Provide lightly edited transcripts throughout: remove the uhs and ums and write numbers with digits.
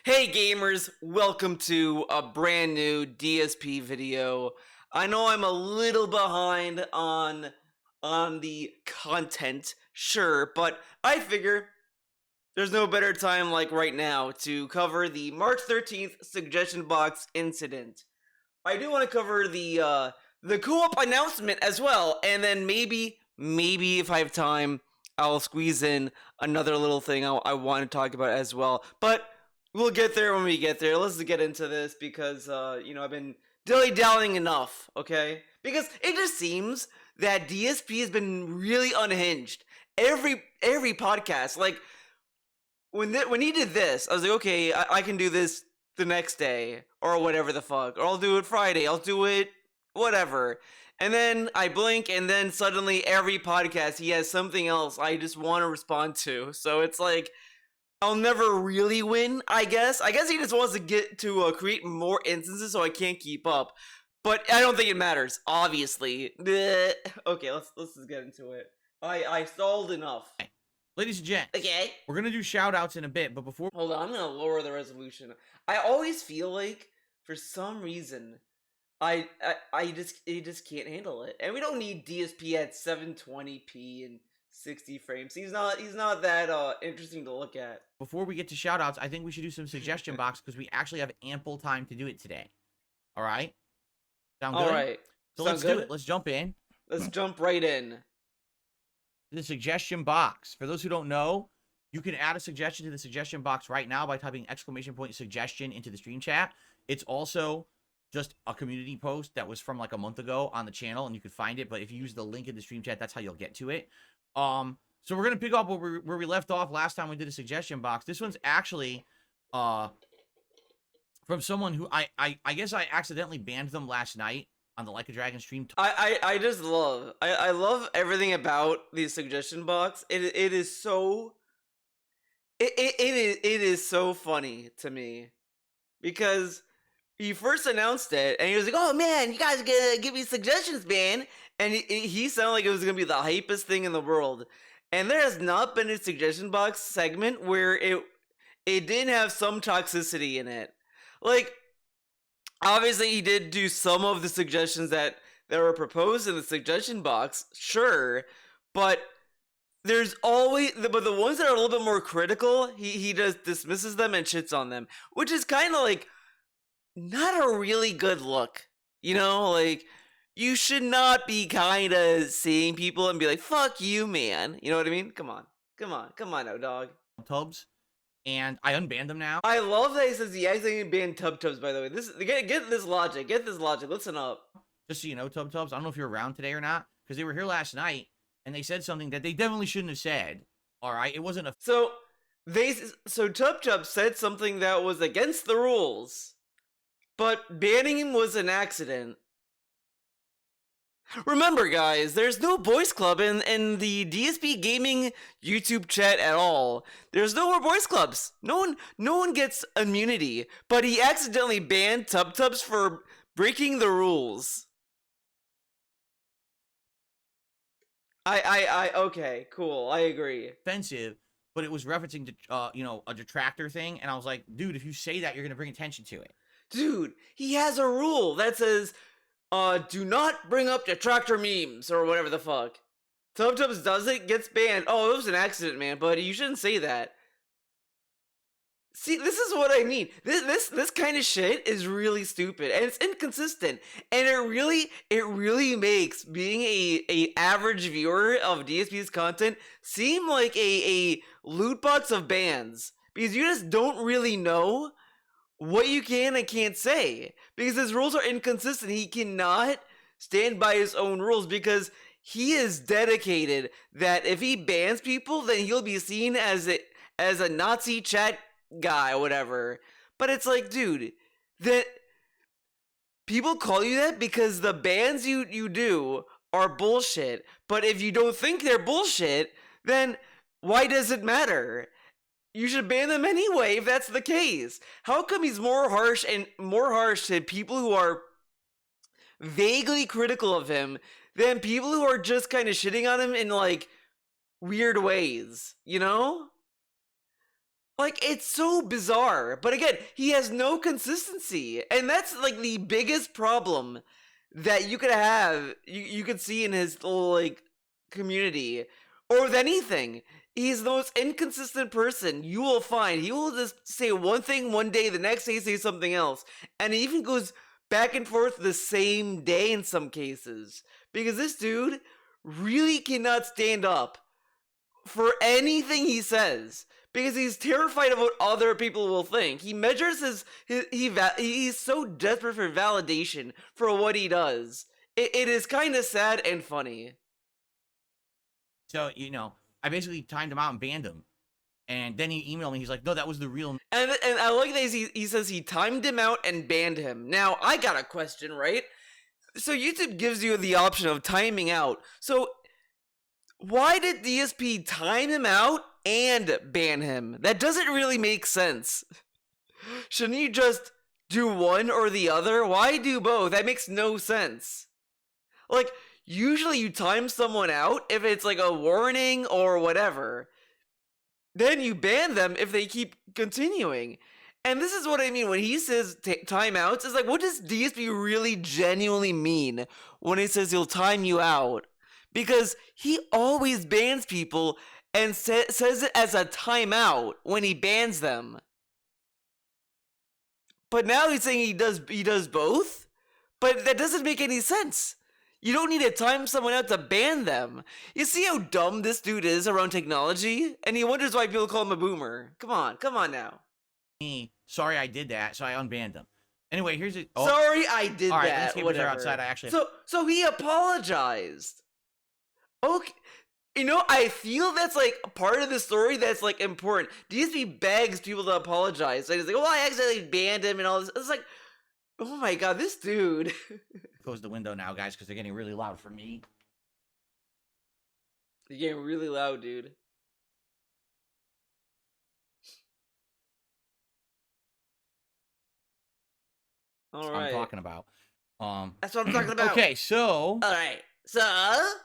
Hey gamers, welcome to a brand new DSP video. I know I'm a little behind on the content, sure, but I figure there's no better time like right now to cover the March 13th suggestion box incident. I do want to cover the co-op announcement as well, and then maybe if I have time, I'll squeeze in another little thing I want to talk about as well. But we'll get there when we get there. Let's get into this because I've been dilly-dallying enough, okay? Because it just seems that DSP has been really unhinged. Every podcast, like when he did this, I was like, okay, I can do this the next day or whatever the fuck, or I'll do it Friday, I'll do it whatever. And then I blink, and then suddenly every podcast he has something else I just want to respond to. So it's like I'll never really win. I guess he just wants to get to create more instances, so I can't keep up. But I don't think it matters. Obviously. Okay, let's just get into it. I stalled enough. Ladies and gents, Okay. we're going to do shout outs in a bit, but before Hold on, I'm gonna lower the resolution. I always feel like, for some reason, it just can't handle it. And we don't need DSP at 720p and 60 frames. He's not that interesting to look at. before we get to shout outs, I think we should do some suggestion box because we actually have ample time to do it today. All right? Sound good? All right. So Sound let's good? do it. Let's jump in. Let's jump right in. The suggestion box. For those who don't know, you can add a suggestion to the suggestion box right now by typing !suggestion into the stream chat. It's also just a community post that was from like a month ago on the channel, and you could find it. But if you use the link in the stream chat, that's how you'll get to it. So we're gonna pick up where we left off last time we did a suggestion box. This one's actually from someone who I guess I accidentally banned them last night on the Like a Dragon stream. I just love I love everything about the suggestion box. It is so it is so funny to me because he first announced it and he was like, "Oh man, you guys gonna give me suggestions, man!" And he sounded like it was gonna be the hypest thing in the world. And there has not been a suggestion box segment where it didn't have some toxicity in it. Like, obviously he did do some of the suggestions that were proposed in the suggestion box, sure, but there's always but the ones that are a little bit more critical, he just dismisses them and shits on them, which is kind of like not a really good look. Like, you should not be kind of seeing people and be like, fuck you, man. You know what I mean? Come on now, dog. Tubs, and I unbanned them now. I love that he says he accidentally banned tubs, by the way. Get this logic, listen up. Just so you know, Tubs, I don't know if you're around today or not, because they were here last night, and they said something that they definitely shouldn't have said. All right, it wasn't a... So Tub said something that was against the rules, but banning him was an accident. Remember, guys, there's no boys club in the DSP Gaming YouTube chat at all. There's no more boys clubs. No one gets immunity. But he accidentally banned Tubs for breaking the rules. Okay, cool. I agree. Offensive, but it was referencing to a detractor thing, and I was like, dude, if you say that, you're gonna bring attention to it. Dude, he has a rule that says, do not bring up detractor memes or whatever the fuck. Tubs does it, gets banned. Oh, it was an accident, man, but you shouldn't say that. See, this is what I mean. This kind of shit is really stupid and it's inconsistent, and it really makes being a average viewer of DSP's content seem like a loot box of bans, because you just don't really know what you can and can't say, because his rules are inconsistent. He cannot stand by his own rules because he is dedicated that if he bans people, then he'll be seen as a Nazi chat guy or whatever. But it's like, dude, that people call you that because the bans you do are bullshit. But if you don't think they're bullshit, then why does it matter? You should ban them anyway if that's the case. How come he's more harsh to people who are vaguely critical of him than people who are just kind of shitting on him in like weird ways, you know? Like, it's so bizarre. But again, he has no consistency. And that's like the biggest problem that you could have, you could see in his little, like, community. Or with anything. He's the most inconsistent person you will find. He will just say one thing one day, the next day say something else. And he even goes back and forth the same day in some cases. Because this dude really cannot stand up for anything he says because he's terrified of what other people will think. He measures he's so desperate for validation for what he does. It is kind of sad and funny. So, I basically timed him out and banned him. And then he emailed me. He's like, no, that was the real. And I like that he says he timed him out and banned him. Now, I got a question, right? So YouTube gives you the option of timing out. So why did DSP time him out and ban him? That doesn't really make sense. Shouldn't you just do one or the other? Why do both? That makes no sense. Like, usually you time someone out if it's like a warning or whatever. Then you ban them if they keep continuing. And this is what I mean when he says timeouts. It's like, what does DSP really genuinely mean when he says he'll time you out? Because he always bans people and says it as a timeout when he bans them. But now he's saying he does both? But that doesn't make any sense. You don't need to time someone out to ban them. You see how dumb this dude is around technology? And he wonders why people call him a boomer. Come on now. Sorry I did that, so I unbanned him. Anyway, here's it. Oh. Sorry I did all right, that. All right, outside. I actually. So he apologized. Okay. I feel that's like part of the story that's like important. DSP begs people to apologize. And he's like, well, I accidentally banned him and all this. It's like, oh my god, this dude. Close the window now, guys, because they're getting really loud for me. They're getting really loud, dude. All right. I'm talking about. That's what I'm talking about. Okay, so. All right, so.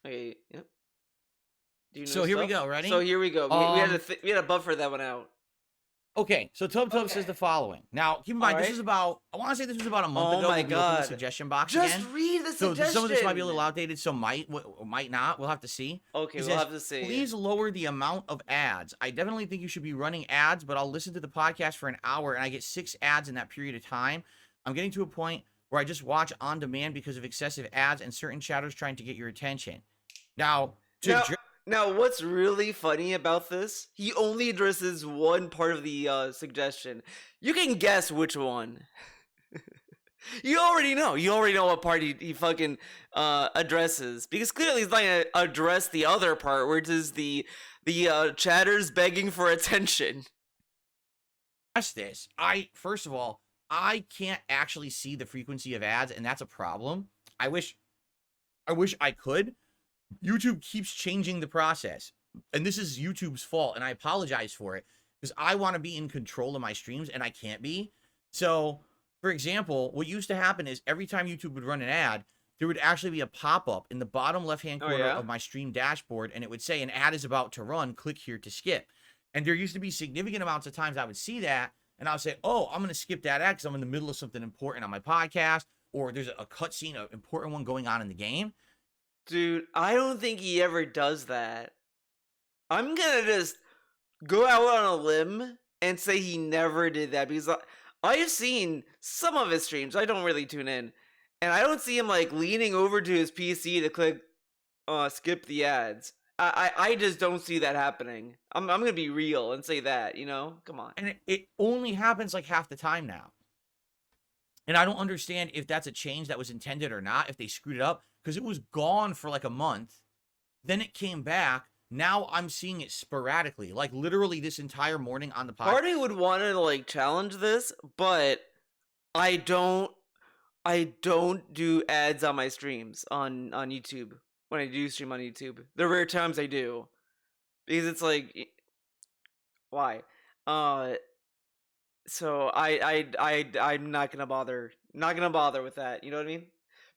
Okay. Yep. Do you know so here we go. Ready? So here we go. We had to buffer that one out. Okay, so Tub says the following. Now, keep in mind, this was about, I want to say this was about a month ago. Oh my god. The suggestion box Just again. read the suggestion. So some of this might be a little outdated, some might not. We'll have to see. Okay, we'll have to see. Please lower the amount of ads. I definitely think you should be running ads, but I'll listen to the podcast for an hour and I get 6 ads in that period of time. I'm getting to a point where I just watch on demand because of excessive ads and certain chatters trying to get your attention. Now, what's really funny about this, he only addresses one part of the suggestion. You can guess which one. You already know. You already know what part he fucking addresses. Because clearly he's not going to address the other part, which is the chatters begging for attention. This. First of all, I can't actually see the frequency of ads, and that's a problem. I wish I could. YouTube keeps changing the process, and this is YouTube's fault, and I apologize for it because I want to be in control of my streams and I can't be. So, for example, what used to happen is every time YouTube would run an ad, there would actually be a pop-up in the bottom left-hand corner of my stream dashboard, and it would say an ad is about to run, click here to skip. And there used to be significant amounts of times I would see that, and I would say, oh, I'm going to skip that ad because I'm in the middle of something important on my podcast, or there's a cutscene, an important one going on in the game. Dude, I don't think he ever does that. I'm gonna just go out on a limb and say he never did that because I've seen some of his streams. I don't really tune in, and I don't see him like leaning over to his PC to click skip the ads. I just don't see that happening. I'm gonna be real and say that, come on. And it only happens like half the time now. And I don't understand if that's a change that was intended or not, if they screwed it up, because it was gone for like a month. Then it came back. Now I'm seeing it sporadically, like literally this entire morning on the podcast. Party would want to like challenge this, but I don't do ads on my streams on YouTube when I do stream on YouTube. There are rare times I do, because it's like, why? So I'm not gonna bother with that. You know what I mean?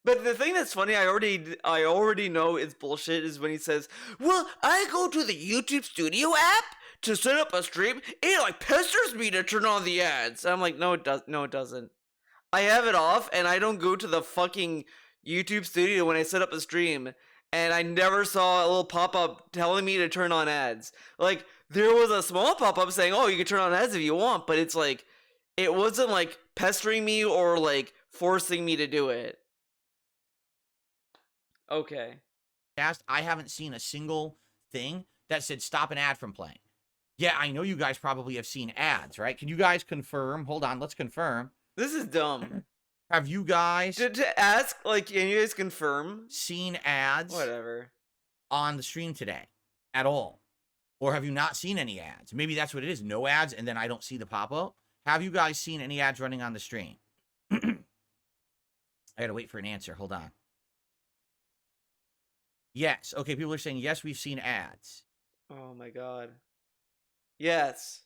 But the thing that's funny, I already know is bullshit, is when he says, "Well, I go to the YouTube Studio app to set up a stream. It like pesters me to turn on the ads." I'm like, no, it does. No, it doesn't. I have it off, and I don't go to the fucking YouTube Studio when I set up a stream. And I never saw a little pop up telling me to turn on ads. Like, there was a small pop up saying, "Oh, you can turn on ads if you want," but it's like, it wasn't like pestering me or like forcing me to do it. Okay. I haven't seen a single thing that said stop an ad from playing. Yeah, I know you guys probably have seen ads, right? Can you guys confirm? Hold on, let's confirm. This is dumb. Have you guys To ask, like, can you guys confirm? seen ads Whatever. on the stream today at all? Or have you not seen any ads? Maybe that's what it is. No ads, and then I don't see the pop-up. Have you guys seen any ads running on the stream? I gotta wait for an answer. Hold on. Yes. Okay, people are saying, yes, we've seen ads. Oh my god. Yes.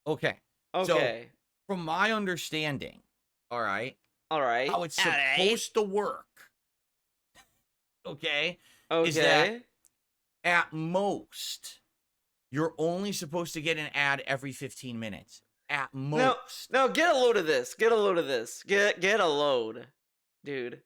Okay. Okay. So, from my understanding, all right, All right. how it's supposed to work, okay, is Okay. that at most, you're only supposed to get an ad every 15 minutes. At most. No, get a load of this. Get a load of this. Get a load. Dude.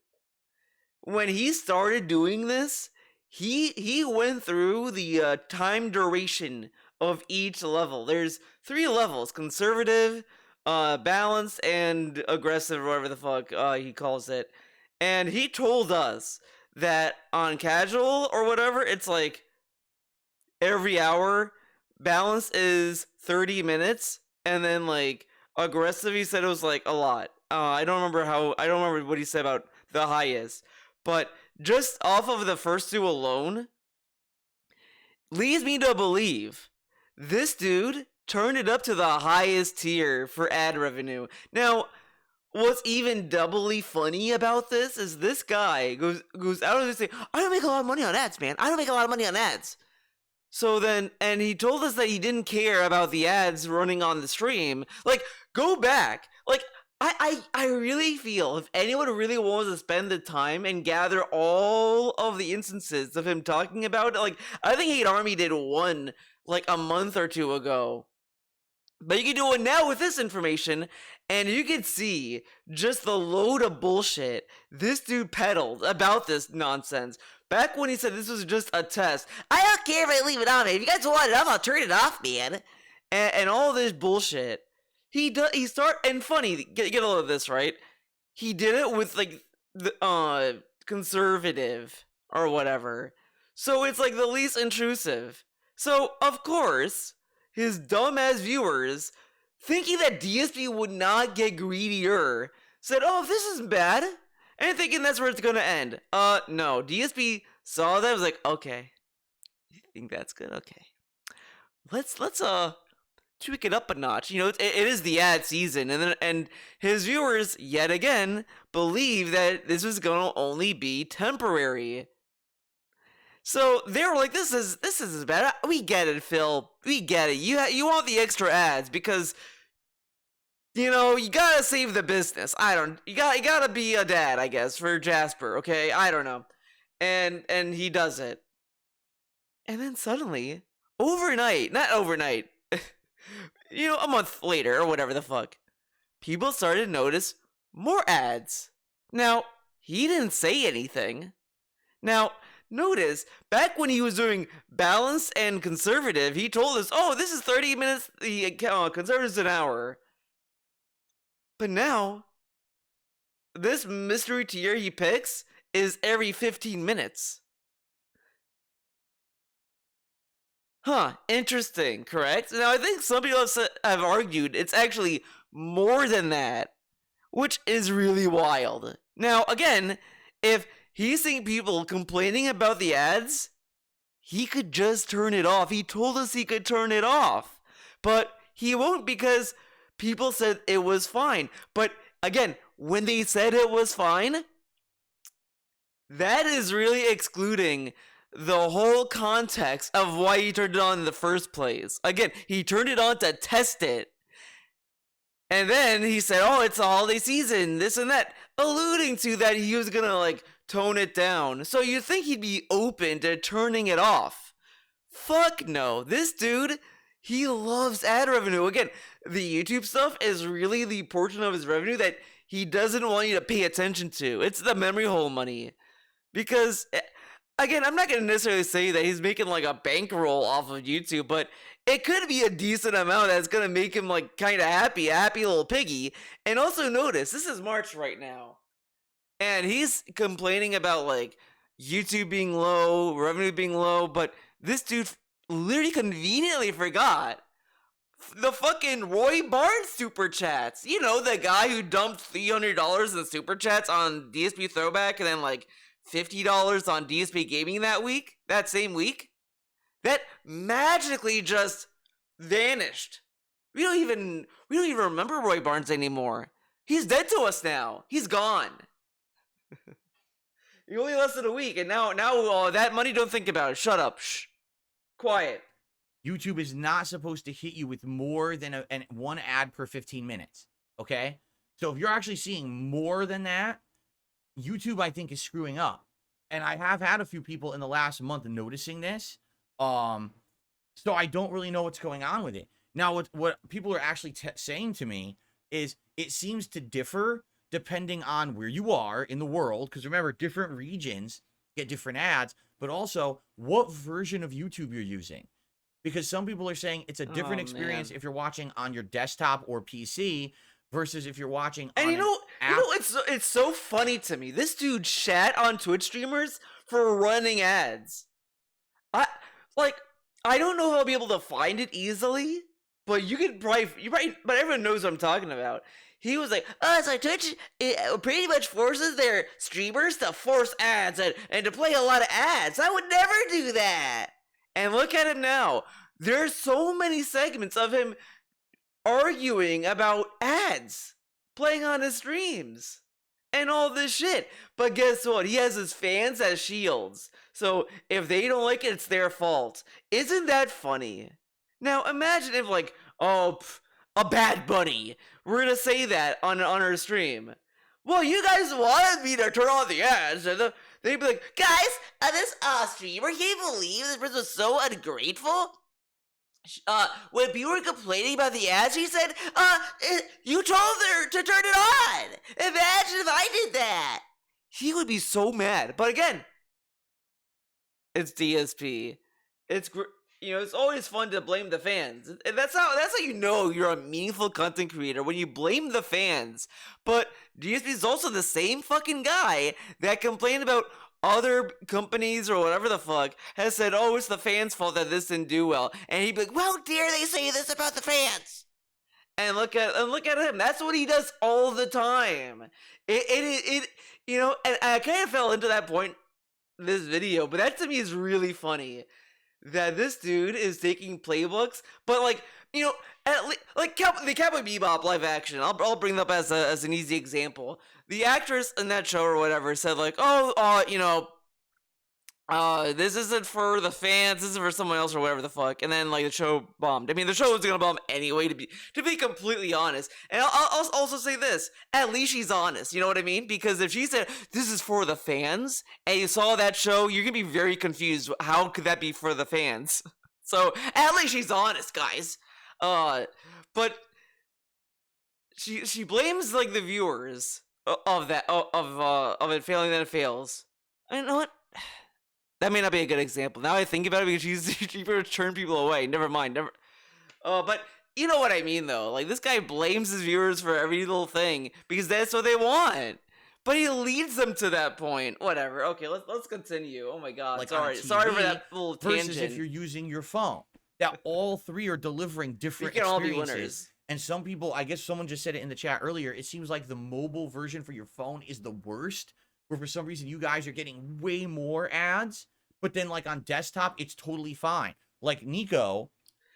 When he started doing this, he went through the time duration of each level. There's 3 levels: conservative, balanced, and aggressive, or whatever the fuck he calls it. And he told us that on casual or whatever, it's like every hour. Balance is 30 minutes, and then like aggressive, he said it was like a lot. I don't remember what he said about the highest, but just off of the first 2 alone, leads me to believe this dude turned it up to the highest tier for ad revenue. Now, what's even doubly funny about this is this guy goes out of his say, "I don't make a lot of money on ads, man. I don't make a lot of money on ads." So then, and he told us that he didn't care about the ads running on the stream. Like, go back. Like, I really feel if anyone really wants to spend the time and gather all of the instances of him talking about it, like, I think Hate Army did one, like, a month or 2 ago. But you can do it now with this information, and you can see just the load of bullshit this dude peddled about this nonsense. Back when he said this was just a test. "I don't care if I leave it on, man. If you guys want it off, I'll turn it off, man." And all this bullshit. And funny, get a load of this, right? He did it with, like, the, conservative or whatever. So it's, like, the least intrusive. So, of course, his dumbass viewers, thinking that DSP would not get greedier, said, "Oh, this isn't bad," and thinking that's where it's gonna end. No. DSP saw that, was like, "Okay, you think that's good? Okay. Let's tweak it up a notch." You know, it is the ad season, and his viewers, yet again, believe that this was gonna only be temporary. So they were like, "This is bad. We get it, Phil. We get it. You want the extra ads because, you know, you gotta save the business. You gotta be a dad, I guess, for Jasper. Okay, I don't know." And he does it, and then suddenly, not overnight, you know, a month later or whatever the fuck, people started to notice more ads. Now, he didn't say anything. Now, notice, back when he was doing balanced and conservative, he told us, "Oh, this is 30 minutes, the conservative's an hour." But now, this mystery tier he picks is every 15 minutes. Huh, interesting, correct? Now, I think some people have argued it's actually more than that, which is really wild. Now, again, if he's seeing people complaining about the ads, he could just turn it off. He told us he could turn it off, but he won't because people said it was fine. But again, when they said it was fine, that is really excluding the whole context of why he turned it on in the first place. Again, he turned it on to test it. And then he said, "Oh, it's the holiday season, this and that." alluding to that he was gonna like tone it down. So you'd think he'd be open to turning it off. Fuck no. This dude, he loves ad revenue. Again, the YouTube stuff is really the portion of his revenue that he doesn't want you to pay attention to. It's the memory hole money. Because, again, I'm not going to necessarily say that he's making like a bankroll off of YouTube, but it could be a decent amount that's going to make him like kind of happy, a happy little piggy. And also notice, this is March right now. And he's complaining about like YouTube being low, revenue being low, but this dude literally conveniently forgot the fucking Roy Barnes super chats. You know, the guy who dumped $300 in super chats on DSP Throwback and then like $50 on DSP Gaming that same week. That magically just vanished. We don't even remember Roy Barnes anymore. He's dead to us now. He's gone. You only lasted a week, and now that money, don't think about it. Shut up. Shh. Quiet. YouTube is not supposed to hit you with more than one ad per 15 minutes. Okay? So if you're actually seeing more than that, YouTube, I think, is screwing up. And I have had a few people in the last month noticing this. So I don't really know what's going on with it. Now, what people are actually saying to me is it seems to differ depending on where you are in the world. Because remember, different regions get different ads, but also what version of YouTube you're using. Because some people are saying it's a different experience if you're watching on your desktop or PC versus if you're watching on an app. It's so funny to me. This dude shat on Twitch streamers for running ads. I don't know if I'll be able to find it easily, but but everyone knows what I'm talking about. He was like, so Twitch pretty much forces their streamers to force ads and to play a lot of ads. I would never do that. And look at him now. There's so many segments of him arguing about ads playing on his streams and all this shit. But guess what? He has his fans as shields. So if they don't like it, it's their fault. Isn't that funny? Now imagine if like, a Bad Bunny were gonna say that on our stream. Well, you guys wanted me to turn on the ads, and they'd be like, guys, this streamer, can you believe this person was so ungrateful? When people were complaining about the ads, he said, you told her to turn it on. Imagine if I did that. He would be so mad. But again, it's DSP. It's always fun to blame the fans. And that's how you know you're a meaningful content creator, when you blame the fans. But DSP is also the same fucking guy that complained about other companies or whatever the fuck, has said, it's the fans' fault that this didn't do well. And he'd be like, well, dare they say this about the fans? And look at him. That's what he does all the time. And I kind of fell into that point in this video, but that to me is really funny. That this dude is taking playbooks, but the Cowboy Bebop live action. I'll bring that up as an easy example. The actress in that show or whatever said this isn't for the fans, this is for someone else or whatever the fuck. And then the show bombed. I mean, the show was gonna bomb anyway, to be completely honest. And I'll also say this: at least she's honest. You know what I mean? Because if she said this is for the fans, and you saw that show, you're gonna be very confused. How could that be for the fans? So at least she's honest, guys. But she blames the viewers of that of it failing, that it fails. I know what. That may not be a good example. Now I think about it, because she would turn people away. Never mind. But you know what I mean, though. This guy blames his viewers for every little thing because that's what they want. But he leads them to that point. Whatever. Okay, let's continue. Oh my god. Sorry for that little tangent. Versus if you're using your phone. Now all three are delivering different experiences. We can all be winners. And some people, I guess someone just said it in the chat earlier, it seems like the mobile version for your phone is the worst. Where for some reason you guys are getting way more ads. But then, on desktop, it's totally fine. Nico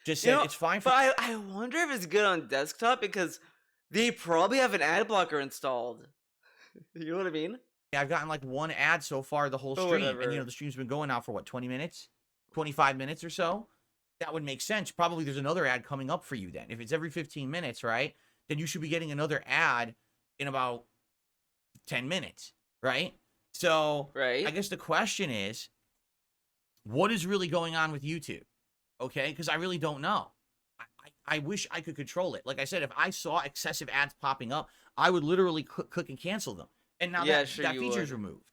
just said it's fine for... But I wonder if it's good on desktop, because they probably have an ad blocker installed. You know what I mean? Yeah, I've gotten, one ad so far the whole stream. Whatever. And, the stream's been going now for, 20 minutes? 25 minutes or so? That would make sense. Probably there's another ad coming up for you then. If it's every 15 minutes, right? Then you should be getting another ad in about 10 minutes, right? So I Right? guess the question is, what is really going on with YouTube? Okay, because I really don't know. I wish I could control it. Like I said, if I saw excessive ads popping up, I would literally click and cancel them. And now Yeah, that sure that you feature is would. removed.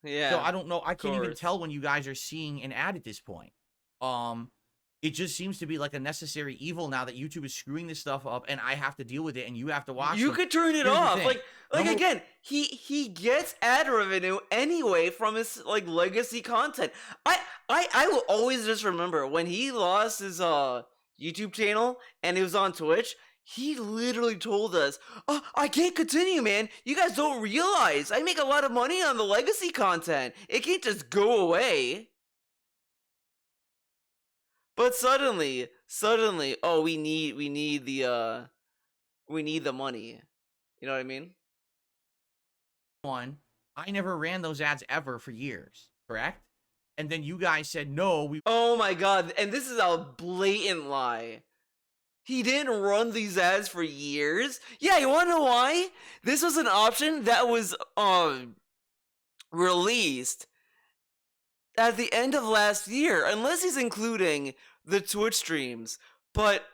So Yeah, I don't know. I of can't even course. tell when you guys are seeing an ad at this point. Um, it just seems to be like a necessary evil now that YouTube is screwing this stuff up, and I have to deal with it, and you have to watch You them. could turn it Here's the off. thing. Like Number again, he gets ad revenue anyway from his like legacy content. I will always just remember when he lost his YouTube channel and he was on Twitch. He literally told us, "Oh, I can't continue, man. You guys don't realize I make a lot of money on the legacy content. It can't just go away." But suddenly, oh, we need the money. You know what I mean? one, I never ran those ads ever for years, correct? And then you guys said no. We Oh my god, and this is a blatant lie. He didn't run these ads for years. Yeah, you wanna know why? This was an option that was released at the end of last year, unless he's including the Twitch streams. But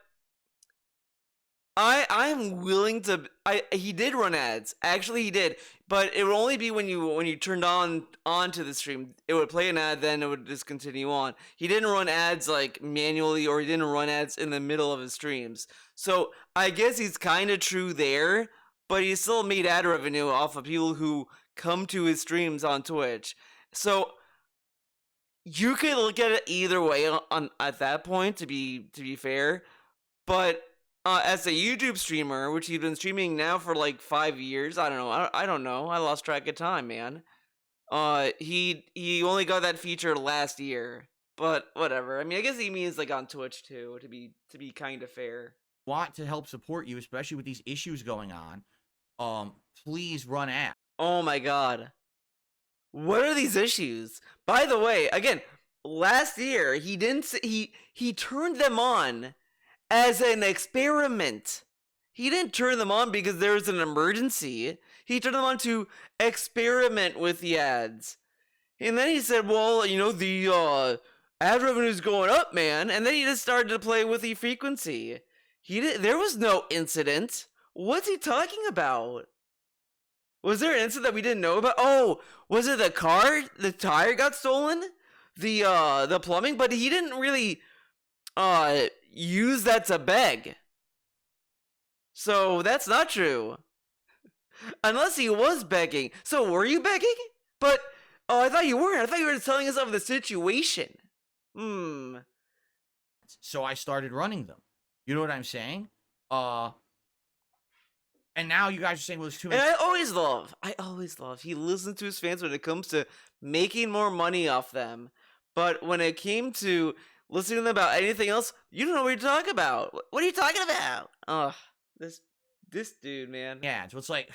I'm willing to. I He did run ads. Actually, he did, but it would only be when you turned onto the stream. It would play an ad, then it would just continue on. He didn't run ads like manually, or he didn't run ads in the middle of his streams. So I guess he's kind of true there, but he still made ad revenue off of people who come to his streams on Twitch. So you could look at it either way on at that point. To be fair, but as a YouTube streamer, which he's been streaming now for like 5 years, I don't know. I don't know. I lost track of time, man. He only got that feature last year, but whatever. I mean, I guess he means like on Twitch too. To be kind of fair. want to help support you, especially with these issues going on. Please run ads. Oh my god, what are these issues? By the way, again, last year he didn't. He turned them on as an experiment. He didn't turn them on because there was an emergency. He turned them on to experiment with the ads. And then he said, well, the ad revenue's going up, man. And then he just started to play with the frequency. There was no incident. What's he talking about? Was there an incident that we didn't know about? Oh, was it the car? The tire got stolen? The plumbing? But he didn't really use that to beg. So that's not true. Unless he was begging. So were you begging? But oh, I thought you weren't. I thought you were telling us of the situation. Hmm. So I started running them. You know what I'm saying? And now you guys are saying, well, there's too And many. I always love. He listens to his fans when it comes to making more money off them. But when it came to listening to them about anything else, you don't know what you're talking about. What are you talking about? Ugh, this dude, man. ads. So it's like,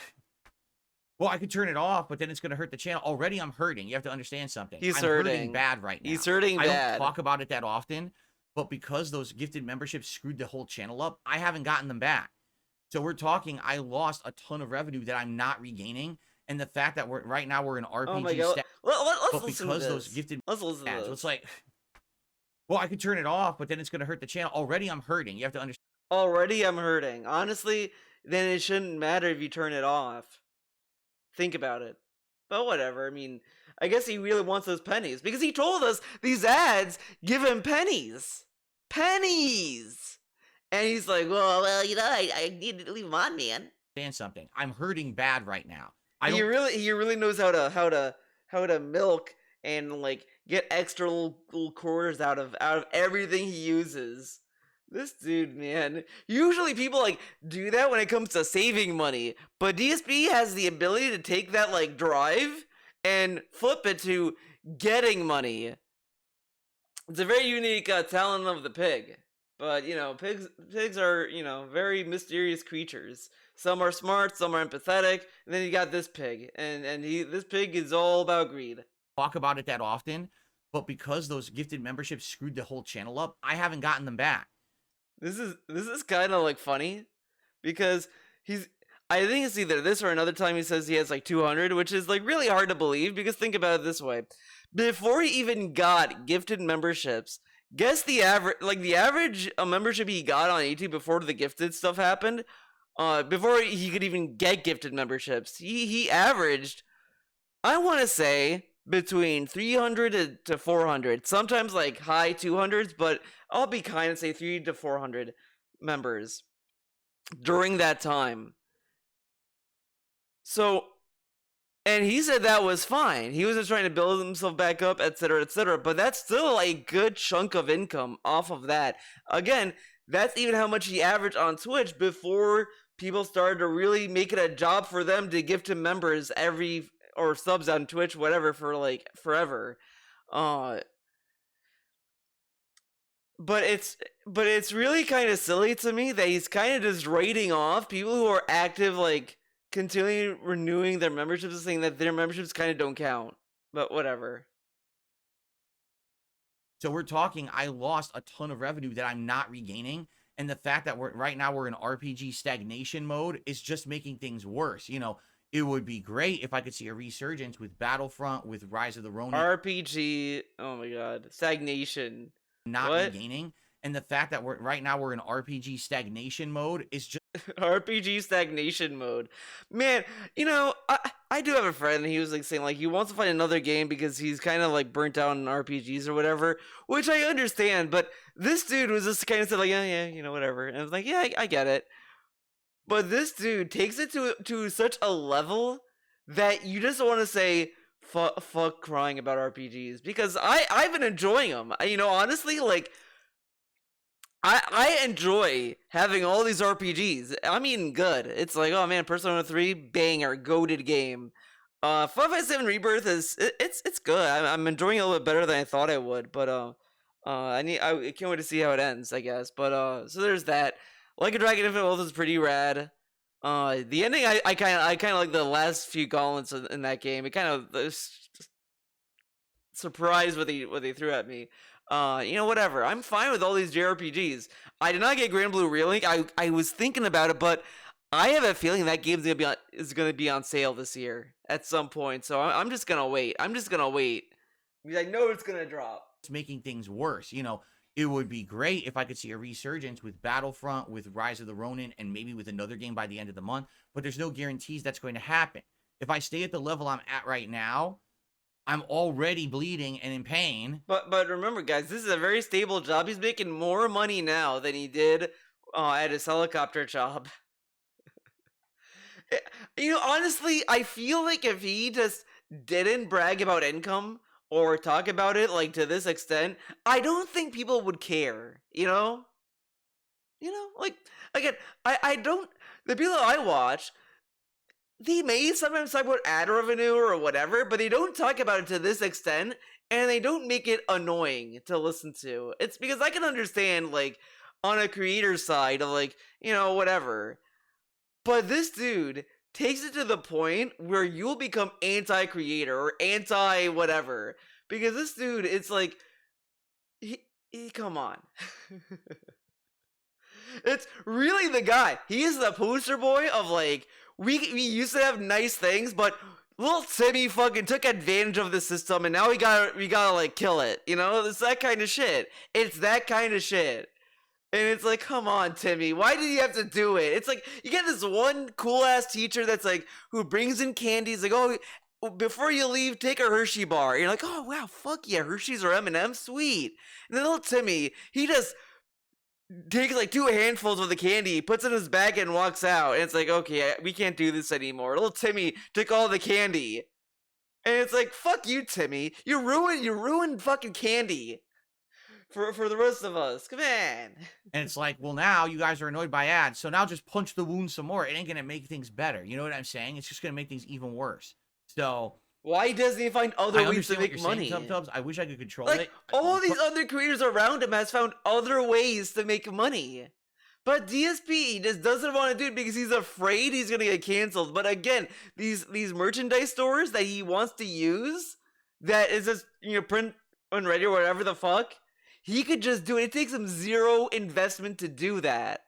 well, I could turn it off, but then it's going to hurt the channel. Already, I'm hurting. You have to understand something. He's I'm hurting bad right now. He's hurting I bad. don't talk about it that often, but because those gifted memberships screwed the whole channel up, I haven't gotten them back. So we're talking, I lost a ton of revenue that I'm not regaining. And the fact that right now we're in RPG Oh my god. Let's but listen because to those this. gifted Let's listen to ads, this. so it's like, well, I could turn it off, but then it's going to hurt the channel. Already, I'm hurting. You have to understand. Already I'm hurting. Honestly, then it shouldn't matter if you turn it off. Think about it. But whatever. I mean, I guess he really wants those pennies because he told us these ads give him pennies. Pennies. And he's like, well, I need to leave him on, man. Understand something. I'm hurting bad right now. He really knows how to milk and like get extra little quarters out of everything he uses. This dude, man. Usually people like do that when it comes to saving money, but DSP has the ability to take that like drive and flip it to getting money. It's a very unique talent of the pig. But pigs are very mysterious creatures. Some are smart, some are empathetic, and then you got this pig, and this pig is all about greed. Talk about it that often, but because those gifted memberships screwed the whole channel up, I haven't gotten them back. This is kind of like funny because I think it's either this or another time he says he has like 200, which is like really hard to believe because think about it this way. Before he even got gifted memberships, guess the average membership he got on YouTube before the gifted stuff happened, before he could even get gifted memberships, he averaged, I want to say, between 300 to 400, sometimes like high 200s, but I'll be kind and say 3 to 400 members during that time. So, and he said that was fine. He was just trying to build himself back up, etc., etc. But that's still a good chunk of income off of that. Again, that's even how much he averaged on Twitch before people started to really make it a job for them to gift him members every or subs on Twitch, whatever, for like forever. Uh, but it's really kind of silly to me that he's kind of just rating off people who are active, like continually renewing their memberships and saying that their memberships kind of don't count. But whatever. So we're talking, I lost a ton of revenue that I'm not regaining. And the fact that right now we're in RPG stagnation mode is just making things worse. You know, it would be great if I could see a resurgence with Battlefront, with Rise of the Ronin. RPG. Oh my god. Stagnation. Not What? regaining. And the fact that right now we're in RPG stagnation mode is just RPG stagnation mode. Man, I do have a friend, and he was like saying like he wants to find another game because he's kind of like burnt out on RPGs or whatever, which I understand. But this dude was just kind of said like, yeah, whatever, and I was like, yeah, I get it. But this dude takes it to such a level that you just want to say fuck crying about RPGs, because I've been enjoying them. Honestly, like I enjoy having all these RPGs. I mean, good. It's like, oh man, Persona 3 banger, goated game. 557 Rebirth it's good. I'm enjoying it a little bit better than I thought I would, but I can't wait to see how it ends, I guess. But so there's that. Like a Dragon Infinite Wealth is pretty rad. The ending I kind of like the last few gauntlets in that game. It kind of surprised what they threw at me. Whatever. I'm fine with all these JRPGs. I did not get Grand Blue Relink. I was thinking about it, but I have a feeling that game's gonna be on sale this year at some point. So I'm just gonna wait. Because I know it's gonna drop. it's making things worse. You know, it would be great if I could see a resurgence with Battlefront, with Rise of the Ronin, and maybe with another game by the end of the month. But there's no guarantees that's going to happen. If I stay at the level I'm at right now, I'm already bleeding and in pain. But remember, guys, this is a very stable job. He's making more money now than he did at his helicopter job. Honestly, I feel like if he just didn't brag about income or talk about it like to this extent, I don't think people would care. Like again, I don't. The people I watch, they may sometimes talk about ad revenue or whatever, but they don't talk about it to this extent, and they don't make it annoying to listen to. It's because I can understand, like, on a creator side of, like, whatever. But this dude takes it to the point where you'll become anti-creator or anti-whatever. Because this dude, it's like, he come on. It's really the guy. He is the poster boy of, like, we used to have nice things, but little Timmy fucking took advantage of the system, and now we gotta like kill it. It's that kind of shit. It's that kind of shit. And it's like, come on, Timmy, why did you have to do it? It's like you get this one cool ass teacher that's like who brings in candies, like, oh, before you leave, take a Hershey bar. And you're like, oh wow, fuck yeah, Hershey's or M&M's, sweet. And then little Timmy, he just takes like 2 handfuls of the candy, puts it in his bag, and walks out. And it's like, okay, we can't do this anymore. Little Timmy took all the candy, and it's like, fuck you, Timmy. You ruined fucking candy for the rest of us. Come on. And it's like, well, now you guys are annoyed by ads, so now just punch the wound some more. It ain't gonna make things better. You know what I'm saying? It's just gonna make things even worse. So why doesn't he find other ways to make money? Tub-Tubs. I wish I could control like, it. All these other creators around him has found other ways to make money. But DSP just doesn't want to do it because he's afraid he's gonna get canceled. But again, these merchandise stores that he wants to use, that is just print on ready or whatever the fuck, he could just do it. It takes him zero investment to do that,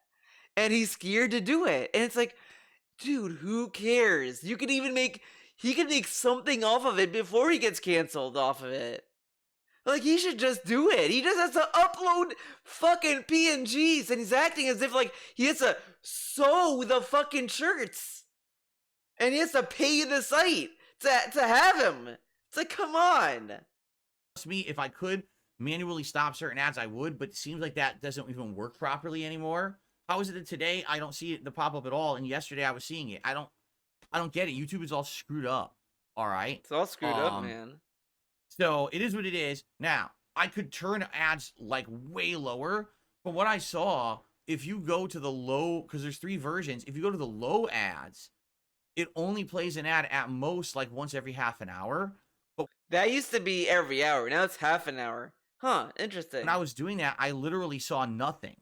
and he's scared to do it. And it's like, dude, who cares? You could even make he could make something off of it before he gets canceled off of it. Like, he should just do it. He just has to upload fucking PNGs, and he's acting as if, like, he has to sew the fucking shirts. And he has to pay the site to have him. It's like, come on. Me, if I could manually stop certain ads, I would, but it seems like that doesn't even work properly anymore. How is it that today I don't see it the pop up at all, and yesterday I was seeing it? I don't get it. YouTube is all screwed up. All right. It's all screwed up, man. So it is what it is. Now, I could turn ads like way lower. From what I saw, if you go to the low, because there's 3 versions, if you go to the low ads, it only plays an ad at most like once every half an hour. But that used to be every hour. Now it's half an hour. Huh, interesting. when I was doing that, I literally saw nothing.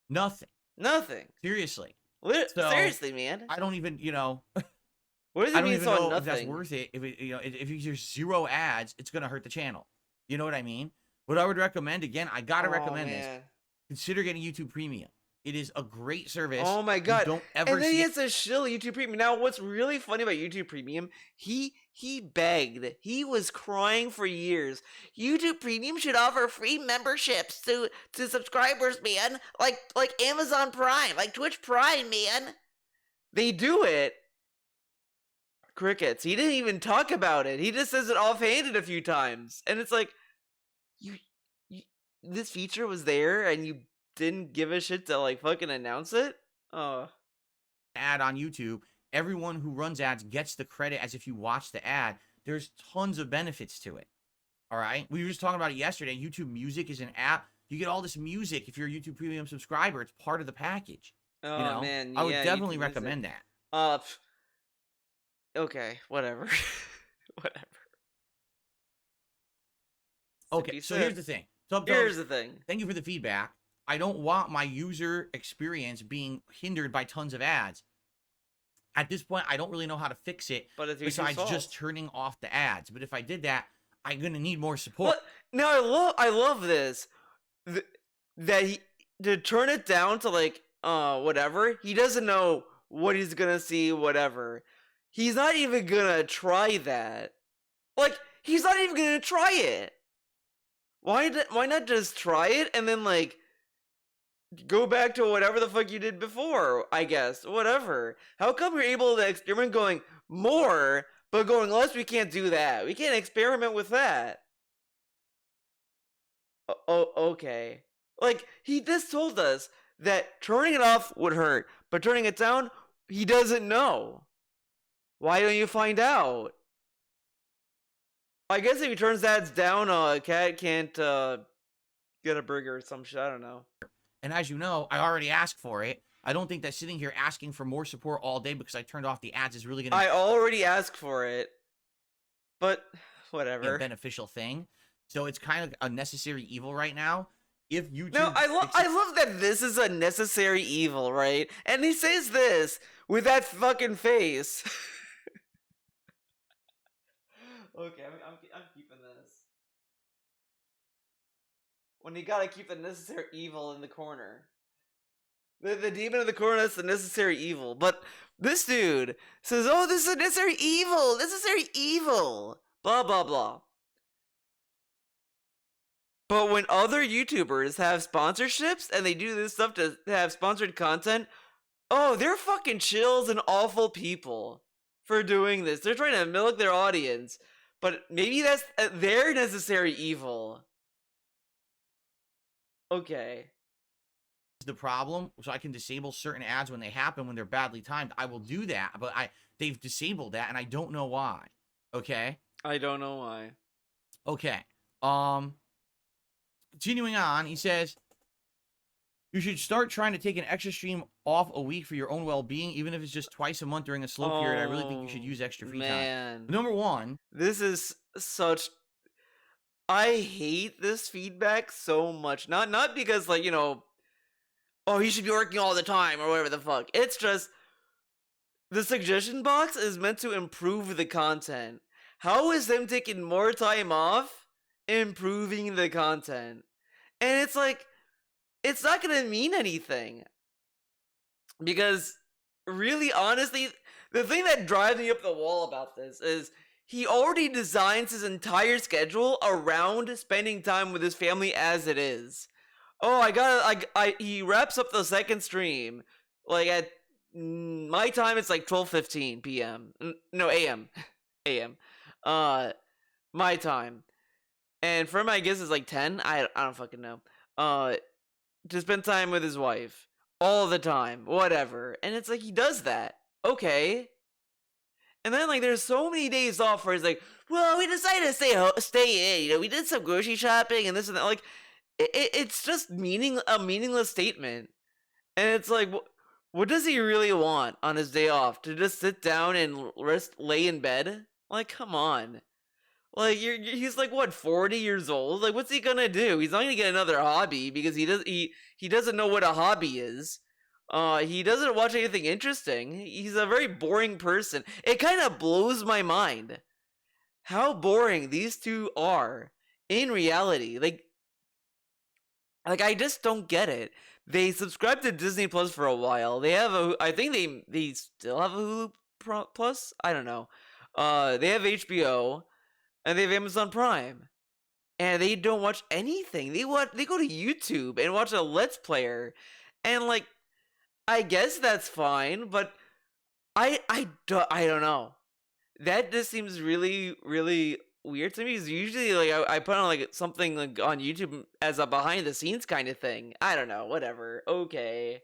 Nothing. Nothing. Seriously. So, seriously, man. I don't even, what does it I don't mean even saw know nothing? if that's worth it. If it, if there's 0 ads, it's gonna hurt the channel. You know what I mean? What I would recommend, again, I gotta recommend this. Consider getting YouTube Premium. It is a great service. Oh my god! You don't ever and then see he has to shill YouTube Premium. Now, what's really funny about YouTube Premium? He begged. He was crying for years. YouTube Premium should offer free memberships to subscribers, man. Like Amazon Prime, like Twitch Prime, man. They do it. Crickets. He didn't even talk about it. He just says it offhanded a few times, and it's like, you this feature was there, and you didn't give a shit to like fucking announce it. Ad on YouTube. Everyone who runs ads gets the credit as if you watch the ad. There's tons of benefits to it. All right. We were just talking about it yesterday. YouTube Music is an app. You get all this music if you're a YouTube Premium subscriber. It's part of the package. Oh man, I would definitely recommend that. Okay, whatever. Whatever. Okay, so here's the thing. Here's the thing. Thank you for the feedback. I don't want my user experience being hindered by tons of ads. At this point, I don't really know how to fix it besides just turning off the ads. But if I did that, I'm gonna need more support. Now I love this. That he to turn it down to like whatever. He doesn't know what he's gonna see. Whatever. He's not even gonna try that. Like, he's not even gonna try it. Why not just try it and then like go back to whatever the fuck you did before, I guess. Whatever. How come you're able to experiment going more, but going less, we can't do that. We can't experiment with that. Oh, okay. Like, he just told us that turning it off would hurt, but turning it down, he doesn't know. Why don't you find out? I guess if he turns ads down, a cat can't get a burger or some shit. I don't know. And as you know, I already asked for it. I don't think that sitting here asking for more support all day because I turned off the ads is really going to... I already asked for it. But, whatever. A beneficial thing. So it's kind of a necessary evil right now. If YouTube... No, I love that this is a necessary evil, right? And he says this with that fucking face. Okay, I'm keeping this. When you gotta keep the necessary evil in the corner. The demon in the corner, that's the necessary evil. But this dude says, oh, this is a necessary evil! Necessary evil! Blah, blah, blah. But when other YouTubers have sponsorships and they do this stuff to have sponsored content, oh, they're fucking chills and awful people for doing this. They're trying to milk their audience. But maybe that's their necessary evil. Okay. The problem, so I can disable certain ads when they happen, when they're badly timed. I will do that, but they've disabled that, and I don't know why. Okay? I don't know why. Okay. Continuing on, he says, you should start trying to take an extra stream off a week for your own well-being, even if it's just twice a month during a slow period. I really think you should use extra free time. Number one. This is such... I hate this feedback so much. Not because, like, you know, oh, he should be working all the time or whatever the fuck. It's just... the suggestion box is meant to improve the content. How is them taking more time off improving the content? And it's like... it's not gonna mean anything. Because really honestly, the thing that drives me up the wall about this is he already designs his entire schedule around spending time with his family as it is. Oh, I got he wraps up the second stream like at my time it's like 12:15 p.m. No, a.m. a.m. Uh my time. And for my guess is like 10. I don't fucking know. To spend time with his wife all the time, whatever. And it's like he does that. Okay. And then like there's so many days off where he's like, well, we decided to stay in. You know, we did some grocery shopping and this and that. Like, it's just a meaningless statement. And it's like, what does he really want on his day off? To just sit down and lay in bed? Like, come on. Like he's like what 40 years old. Like what's he gonna do? He's not gonna get another hobby because he doesn't know what a hobby is. He doesn't watch anything interesting. He's a very boring person. It kind of blows my mind how boring these two are in reality. Like I just don't get it. They subscribed to Disney Plus for a while. They have I think they still have a Hulu Plus. I don't know. They have HBO and they have Amazon Prime, and they don't watch anything. They go to YouTube and watch a Let's Player, and like I guess that's fine, but I don't know. That just seems really weird to me. Because usually like I put on like something like on YouTube as a behind the scenes kind of thing. I don't know. Whatever. Okay.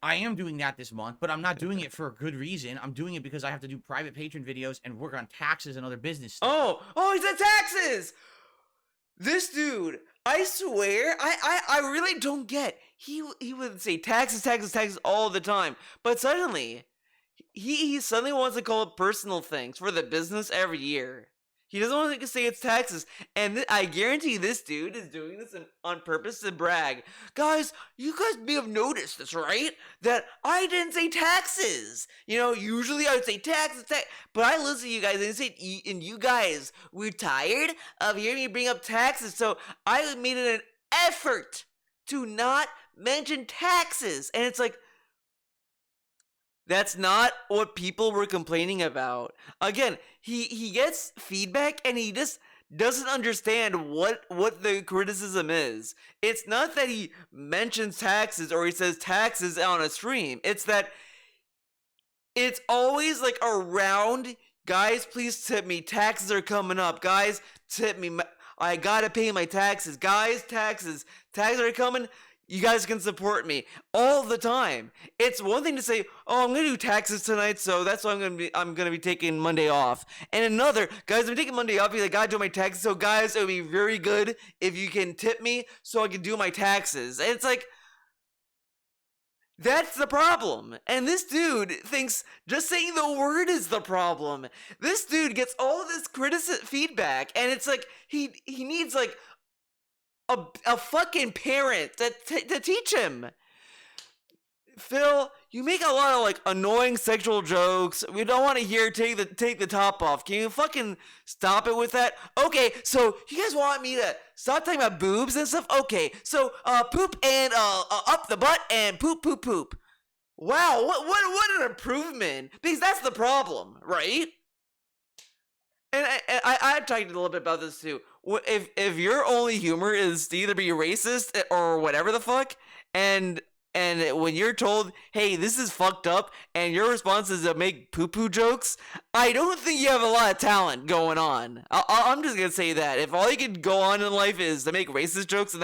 I am doing that this month, but I'm not doing it for a good reason. I'm doing it because I have to do private patron videos and work on taxes and other business stuff. Oh, he said taxes. This dude, I swear, I really don't get. He would say taxes all the time, but suddenly he suddenly wants to call it personal things for the business every year. He doesn't want to say it's taxes, and I guarantee this dude is doing this on purpose to brag. Guys, you guys may have noticed this, right? That I didn't say taxes. You know, usually I would say taxes, but I listen to you guys and say, and you guys, we're tired of hearing me bring up taxes, so I made it an effort to not mention taxes, and it's like, that's not what people were complaining about. Again, he gets feedback and he just doesn't understand what the criticism is. It's not that he mentions taxes or he says taxes on a stream. It's that it's always like around, guys, please tip me. Taxes are coming up. Guys, tip me. I gotta pay my taxes. Guys, taxes are coming. You guys can support me all the time. It's one thing to say, "Oh, I'm gonna do taxes tonight, so that's why I'm gonna be taking Monday off." And another, guys, I'm taking Monday off because I gotta do my taxes. So, guys, it would be very good if you can tip me so I can do my taxes. And it's like, that's the problem. And this dude thinks just saying the word is the problem. This dude gets all this criticism feedback, and it's like he needs like a fucking parent to teach him. Phil, you make a lot of like annoying sexual jokes. We don't want to hear take the top off. Can you fucking stop it with that? Okay, so you guys want me to stop talking about boobs and stuff? Okay, so poop and up the butt and poop. Wow, what an improvement. Because that's the problem, right? And I talked a little bit about this too. If your only humor is to either be racist or whatever the fuck, and when you're told, hey, this is fucked up, and your response is to make poo-poo jokes, I don't think you have a lot of talent going on. I'm just gonna say that. If all you can go on in life is to make racist jokes,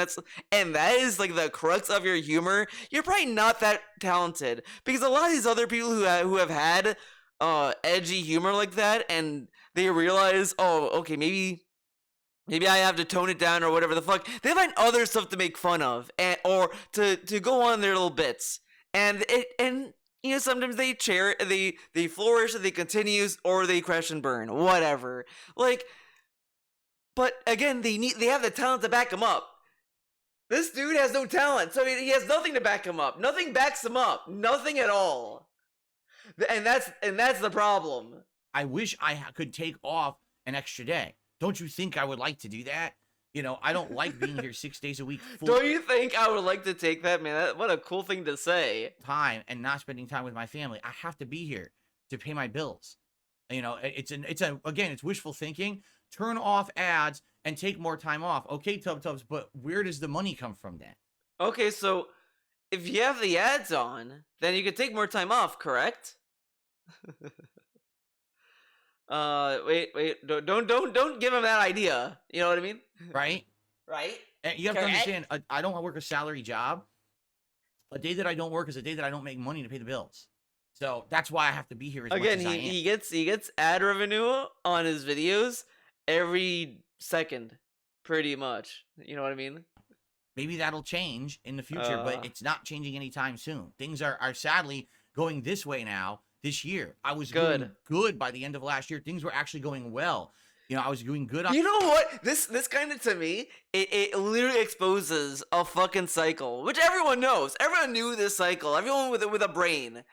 and that is like the crux of your humor, you're probably not that talented. Because a lot of these other people who have had edgy humor like that, and they realize, oh, okay, maybe I have to tone it down or whatever the fuck. They find other stuff to make fun of, or to go on their little bits, and you know, sometimes they flourish, and they continue, or they crash and burn, whatever. Like, but again, they have the talent to back them up. This dude has no talent, so he has nothing to back him up. Nothing backs him up. Nothing at all. And that's the problem. I wish I could take off an extra day. Don't you think I would like to do that? You know, I don't like being here 6 days a week full Don't you think I would like to take that, man? What a cool thing to say. time and not spending time with my family. I have to be here to pay my bills. You know, again, it's wishful thinking. Turn off ads and take more time off. Okay, Tub Tubs, but where does the money come from then? Okay, so if you have the ads on, then you can take more time off, correct? Wait, don't give him that idea. You know what I mean? Right? Right? And you have to Correct? understand, I don't work a salary job. A day that I don't work is a day that I don't make money to pay the bills. So that's why I have to be here as much Again, as I am. he gets ad revenue on his videos every second, pretty much. You know what I mean? Maybe that'll change in the future, but it's not changing anytime soon. Things are sadly going this way now this year. I was doing good by the end of last year. Things were actually going well. You know, I was doing good on You know what? This kind of, to me, it literally exposes a fucking cycle, which everyone knows. Everyone knew this cycle. Everyone with a brain.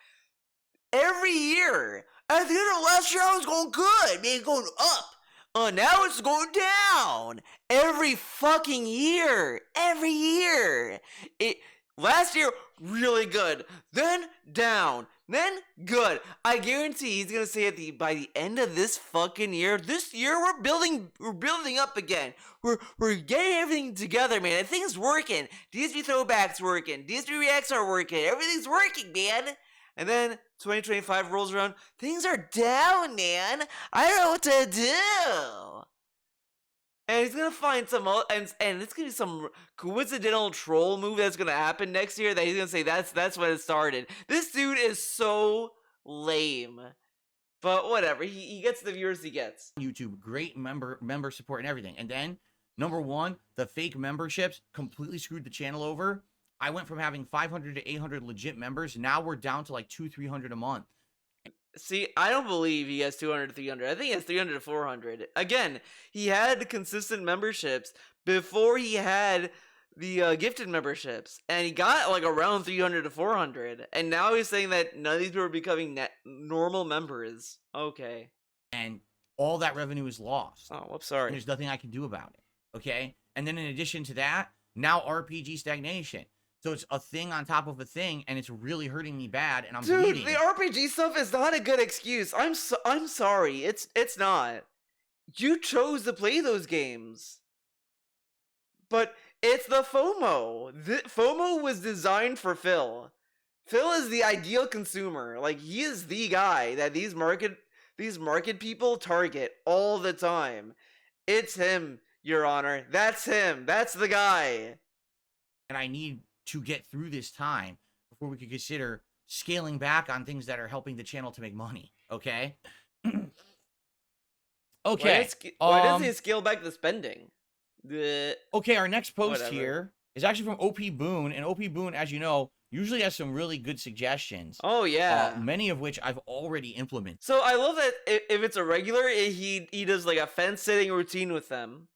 Every year, at the end of last year, I was going good, man, going up. Now it's going down. Every fucking year. Every year. Last year, really good. Then down. Then good. I guarantee he's gonna say by the end of this fucking year, this year we're building up again. We're getting everything together, man. And things working. DSP throwbacks working. DSP reacts are working. Everything's working, man. And then 2025 rolls around. Things are down, man. I don't know what to do. And he's gonna find some, and it's gonna be some coincidental troll move that's gonna happen next year that he's gonna say that's when it started. This dude is so lame. But whatever, he gets the viewers he gets. YouTube, great member support and everything. And then, number one, the fake memberships completely screwed the channel over. I went from having 500 to 800 legit members. Now we're down to like 200-300 a month. See, I don't believe he has 200 to 300. I think he has 300 to 400. Again, he had consistent memberships before he had the gifted memberships, and he got like around 300 to 400. And now he's saying that none of these people are becoming normal members. Okay. And all that revenue is lost. Oh, whoops, sorry. And there's nothing I can do about it. Okay. And then in addition to that, now RPG stagnation. So it's a thing on top of a thing, and it's really hurting me bad, and I'm bleeding. Dude, the RPG stuff is not a good excuse. I'm sorry. It's not. You chose to play those games. But it's the FOMO. FOMO was designed for Phil. Phil is the ideal consumer. Like, he is the guy that these market people target all the time. It's him, Your Honor. That's him. That's the guy. And I need to get through this time before we could consider scaling back on things that are helping the channel to make money. Okay. Okay. Why does he scale back the spending? Okay, our next post here is actually from OP Boone, and OP Boone, as you know, usually has some really good suggestions. Oh yeah, many of which I've already implemented. So I love that if it's a regular, he does like a fence sitting routine with them.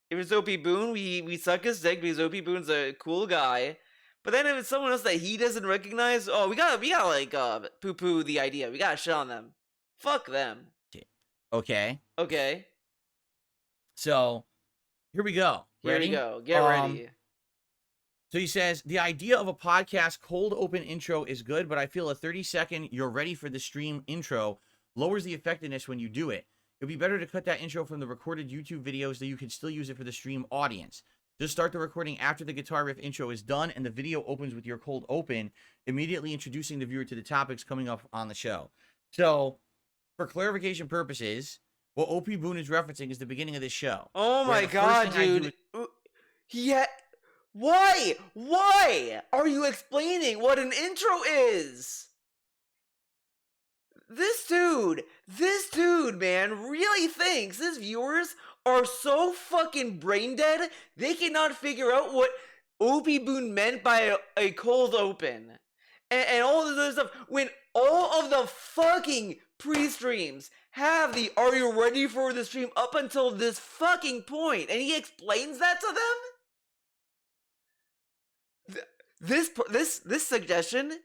If it's OP Boone, we suck his dick because OP Boone's a cool guy. But then if it's someone else that he doesn't recognize, oh, we gotta like poo-poo the idea. We gotta shit on them. Fuck them. Okay. Okay. So here we go. Ready? Here we go. Get ready. So he says, the idea of a podcast cold open intro is good, but I feel a 30-second you're ready for the stream intro lowers the effectiveness when you do it. It'd be better to cut that intro from the recorded YouTube videos that you can still use it for the stream audience. Just start the recording after the guitar riff intro is done and the video opens with your cold open, immediately introducing the viewer to the topics coming up on the show. So, for clarification purposes, what OP Boone is referencing is the beginning of this show. Oh my god, dude. Yeah. Why? Why are you explaining what an intro is? This dude, man, really thinks his viewers are so fucking brain dead, they cannot figure out what OP Boone meant by a cold open. And all this other stuff, when all of the fucking pre-streams have the "Are you ready for the stream?" up until this fucking point, and he explains that to them. This suggestion,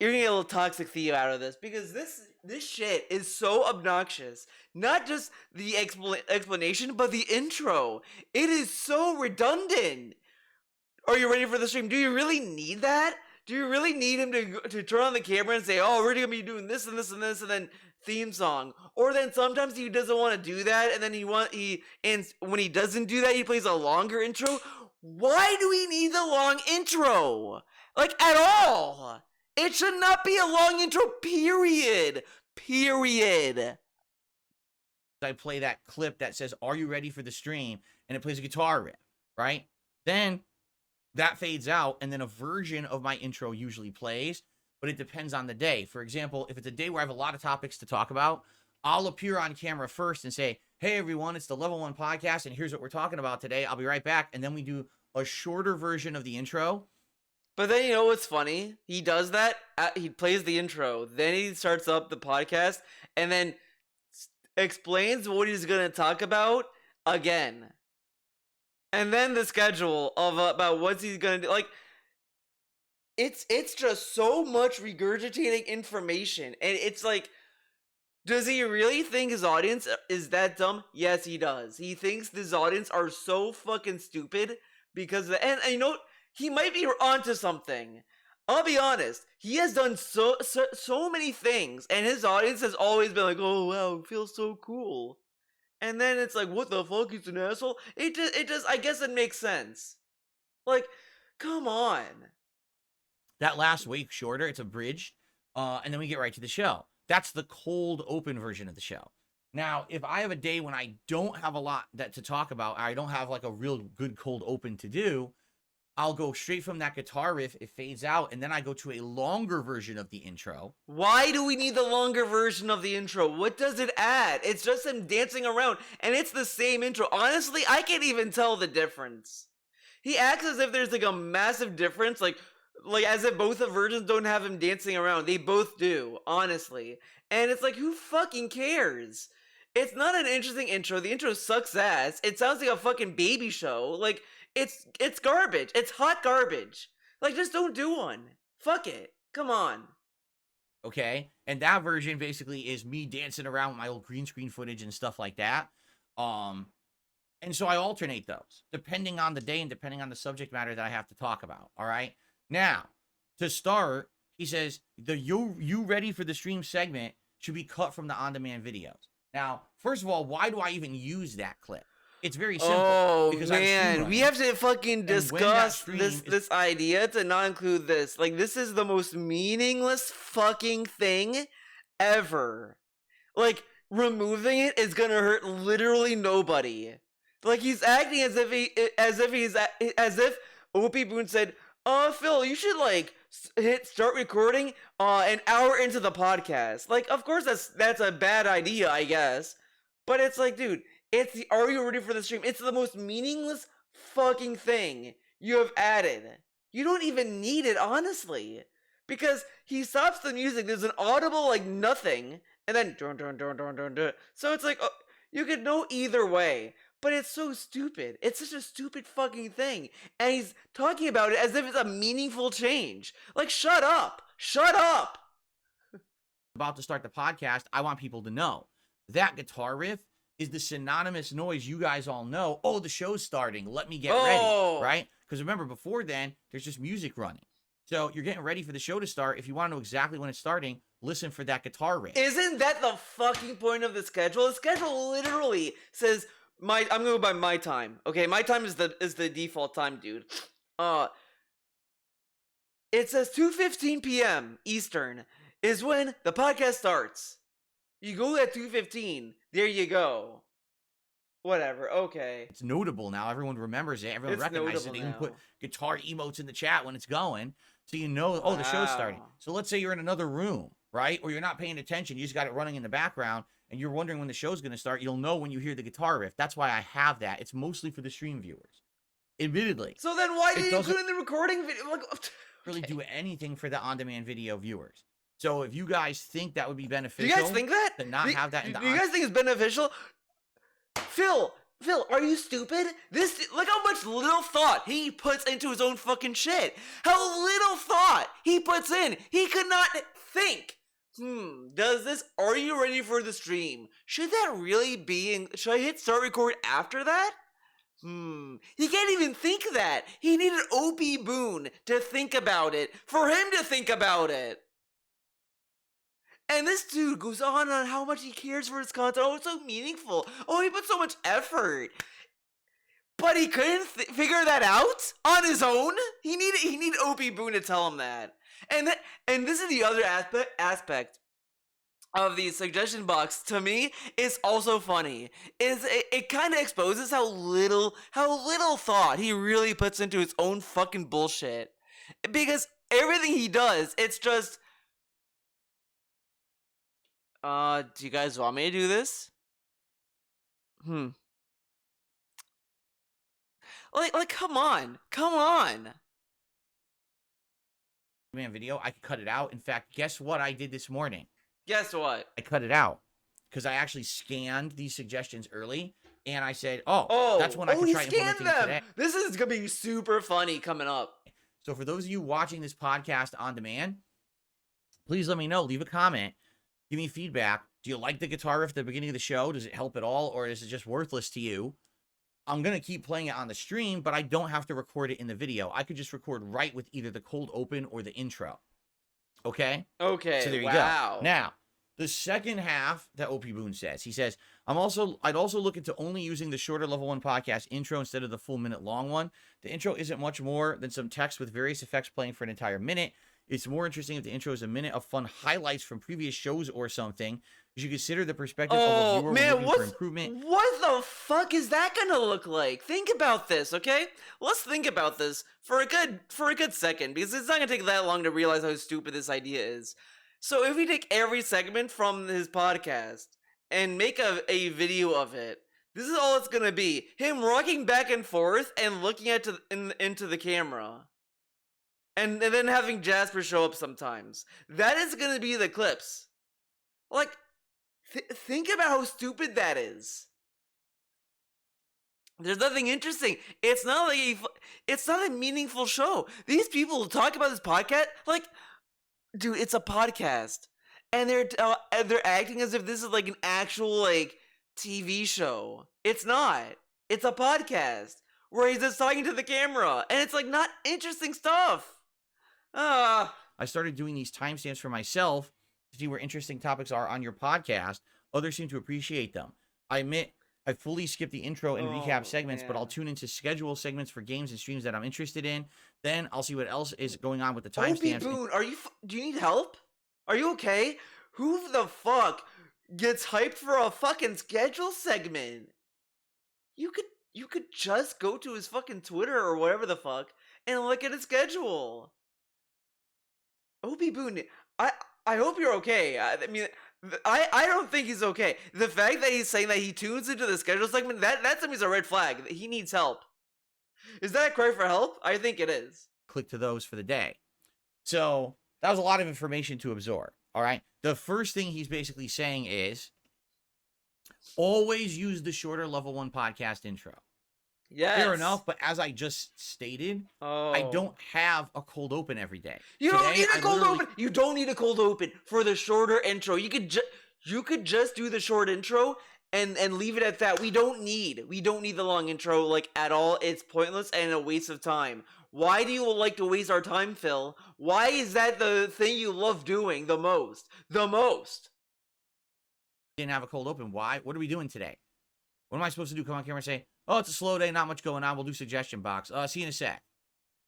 you're gonna get a little toxic Theo out of this, because this shit is so obnoxious. Not just the explanation, but the intro. It is so redundant. Are you ready for the stream? Do you really need that? Do you really need him to turn on the camera and say, "Oh, we're gonna be doing this and this and this," and then theme song? Or then sometimes he doesn't want to do that, and then and when he doesn't do that, he plays a longer intro. Why do we need the long intro? Like, at all? It should not be a long intro. Period. Period. I play that clip that says, "Are you ready for the stream?" and it plays a guitar riff, right? Then that fades out, and then a version of my intro usually plays, but it depends on the day. For example, if it's a day where I have a lot of topics to talk about, I'll appear on camera first and say, "Hey everyone, it's the Level 1 podcast, and here's what we're talking about today. I'll be right back." And then we do a shorter version of the intro. But then, you know what's funny? He does that, he plays the intro, then he starts up the podcast, and then explains what he's gonna talk about again. And then the schedule of about what he's gonna do. Like, it's just so much regurgitating information, and it's like, does he really think his audience is that dumb? Yes, he does. He thinks his audience are so fucking stupid because and you know, he might be onto something. I'll be honest. He has done so many things, and his audience has always been like, "Oh wow, it feels so cool." And then it's like, "What the fuck? He's an asshole." It just. I guess it makes sense. Like, come on. That last week shorter, it's abridged, and then we get right to the show. That's the cold open version of the show. Now, if I have a day when I don't have a lot to talk about, I don't have like a real good cold open to do, I'll go straight from that guitar riff, it fades out, and then I go to a longer version of the intro. Why do we need the longer version of the intro? What does it add? It's just him dancing around, and it's the same intro. Honestly, I can't even tell the difference. He acts as if there's like a massive difference, like as if both the versions don't have him dancing around. They both do, honestly. And it's like, who fucking cares? It's not an interesting intro. The intro sucks ass. It sounds like a fucking baby show. Like, it's garbage. It's hot garbage. Like, just don't do one. Fuck it. Come on. Okay? And that version basically is me dancing around with my old green screen footage and stuff like that. And so I alternate those depending on the day and depending on the subject matter that I have to talk about. All right? Now, to start, he says the you ready for the stream segment should be cut from the on-demand videos. Now, first of all, why do I even use that clip? It's very simple. Oh because man, we have to fucking discuss this idea to not include this. Like, this is the most meaningless fucking thing ever. Like, removing it is gonna hurt literally nobody. Like, he's acting as if Opie Boone said, Phil, you should like hit start recording an hour into the podcast." Like, of course that's a bad idea, I guess. But it's like, dude, it's the "Are you ready for the stream?" It's the most meaningless fucking thing you have added. You don't even need it, honestly. Because he stops the music, there's an audible like nothing, and then dun dun dun dun dun dun. So it's like, you could know either way. But it's so stupid. It's such a stupid fucking thing. And he's talking about it as if it's a meaningful change. Like, shut up. Shut up. About to start the podcast, I want people to know that guitar riff is the synonymous noise you guys all know. Oh, the show's starting. Let me get ready, right? Because remember, before then, there's just music running. So you're getting ready for the show to start. If you want to know exactly when it's starting, listen for that guitar riff. Isn't that the fucking point of the schedule? The schedule literally says... I'm gonna go by my time. Okay, my time is the default time, dude. It says 2:15 p.m. Eastern is when the podcast starts. You go at 2:15. There you go. Whatever. Okay. It's notable now. Everyone remembers it. Everyone recognizes it. They even put guitar emotes in the chat when it's going, so you know. Oh, the show's starting. So let's say you're in another room, right? Or you're not paying attention. You just got it running in the background. And you're wondering when the show's going to start, you'll know when you hear the guitar riff. That's why I have that. It's mostly for the stream viewers. Admittedly. So then why did you include it in the recording video? Like, really do anything for the on-demand video viewers. So if you guys think that would be beneficial... Do you guys think that? To not have that in the... Do you guys think it's beneficial? Phil, are you stupid? Look how much little thought he puts into his own fucking shit. How little thought he he puts in. He could not think. Are you ready for the stream? Should that really be should I hit start record after that? He can't even think that. He needed OP Boone to think about it, for him to think about it. And this dude goes on how much he cares for his content. Oh, it's so meaningful. Oh, he put so much effort. But he couldn't figure that out on his own. He needed OP Boone to tell him that. And this is the other aspect of the suggestion box. To me, is also funny. It kind of exposes how little thought he really puts into his own fucking bullshit. Because everything he does, it's just, do you guys want me to do this? Like, come on. Man, video, I could cut it out. In fact, guess what I did this morning? Guess what? I cut it out because I actually scanned these suggestions early, and I said, "Oh, that's when I can try implementing it today." This is gonna be super funny coming up. So for those of you watching this podcast on demand, please let me know. Leave a comment. Give me feedback. Do you like the guitar riff at the beginning of the show? Does it help at all, or is it just worthless to you? I'm going to keep playing it on the stream, but I don't have to record it in the video. I could just record right with either the cold open or the intro. Okay? Okay, so there you go. Now, the second half that OP Boone says, he says, I'd also look into only using the shorter level 1 podcast intro instead of the full minute long one. The intro isn't much more than some text with various effects playing for an entire minute. It's more interesting if the intro is a minute of fun highlights from previous shows or something. You should consider the perspective of a viewer looking for improvement. What the fuck is that gonna look like? Think about this, okay? Let's think about this for a good second, because it's not gonna take that long to realize how stupid this idea is. So if we take every segment from his podcast and make a video of it, this is all it's gonna be: him rocking back and forth and looking into the camera. And then having Jasper show up sometimes. That is gonna be the clips. Like, think about how stupid that is. There's nothing interesting. It's not a meaningful show. These people talk about this podcast like, dude, it's a podcast, and they're acting as if this is like an actual like TV show. It's not. It's a podcast where he's just talking to the camera, and it's like not interesting stuff. I started doing these timestamps for myself to see where interesting topics are on your podcast. Others seem to appreciate them. I admit I fully skipped the intro and recap segments, but I'll tune into schedule segments for games and streams that I'm interested in. Then I'll see what else is going on with the timestamps. Boone, do you need help? Are you okay? Who the fuck gets hyped for a fucking schedule segment? You could just go to his fucking Twitter or whatever the fuck and look at his schedule. OP Boone, I hope you're okay. I mean, I don't think he's okay. The fact that he's saying that he tunes into the schedule segment, that to me is a red flag. He needs help. Is that a cry for help? I think it is. Click to those for the day. So that was a lot of information to absorb. All right. The first thing he's basically saying is always use the shorter level 1 podcast intro. Yes. Fair enough, but as I just stated, I don't have a cold open every day. You don't need a cold open. You don't need a cold open for the shorter intro. You could just do the short intro and leave it at that. We don't need the long intro like at all. It's pointless and a waste of time. Why do you like to waste our time, Phil? Why is that the thing you love doing the most? Didn't have a cold open. Why? What are we doing today? What am I supposed to do? Come on camera and say, oh, it's a slow day, not much going on. We'll do suggestion box. See you in a sec.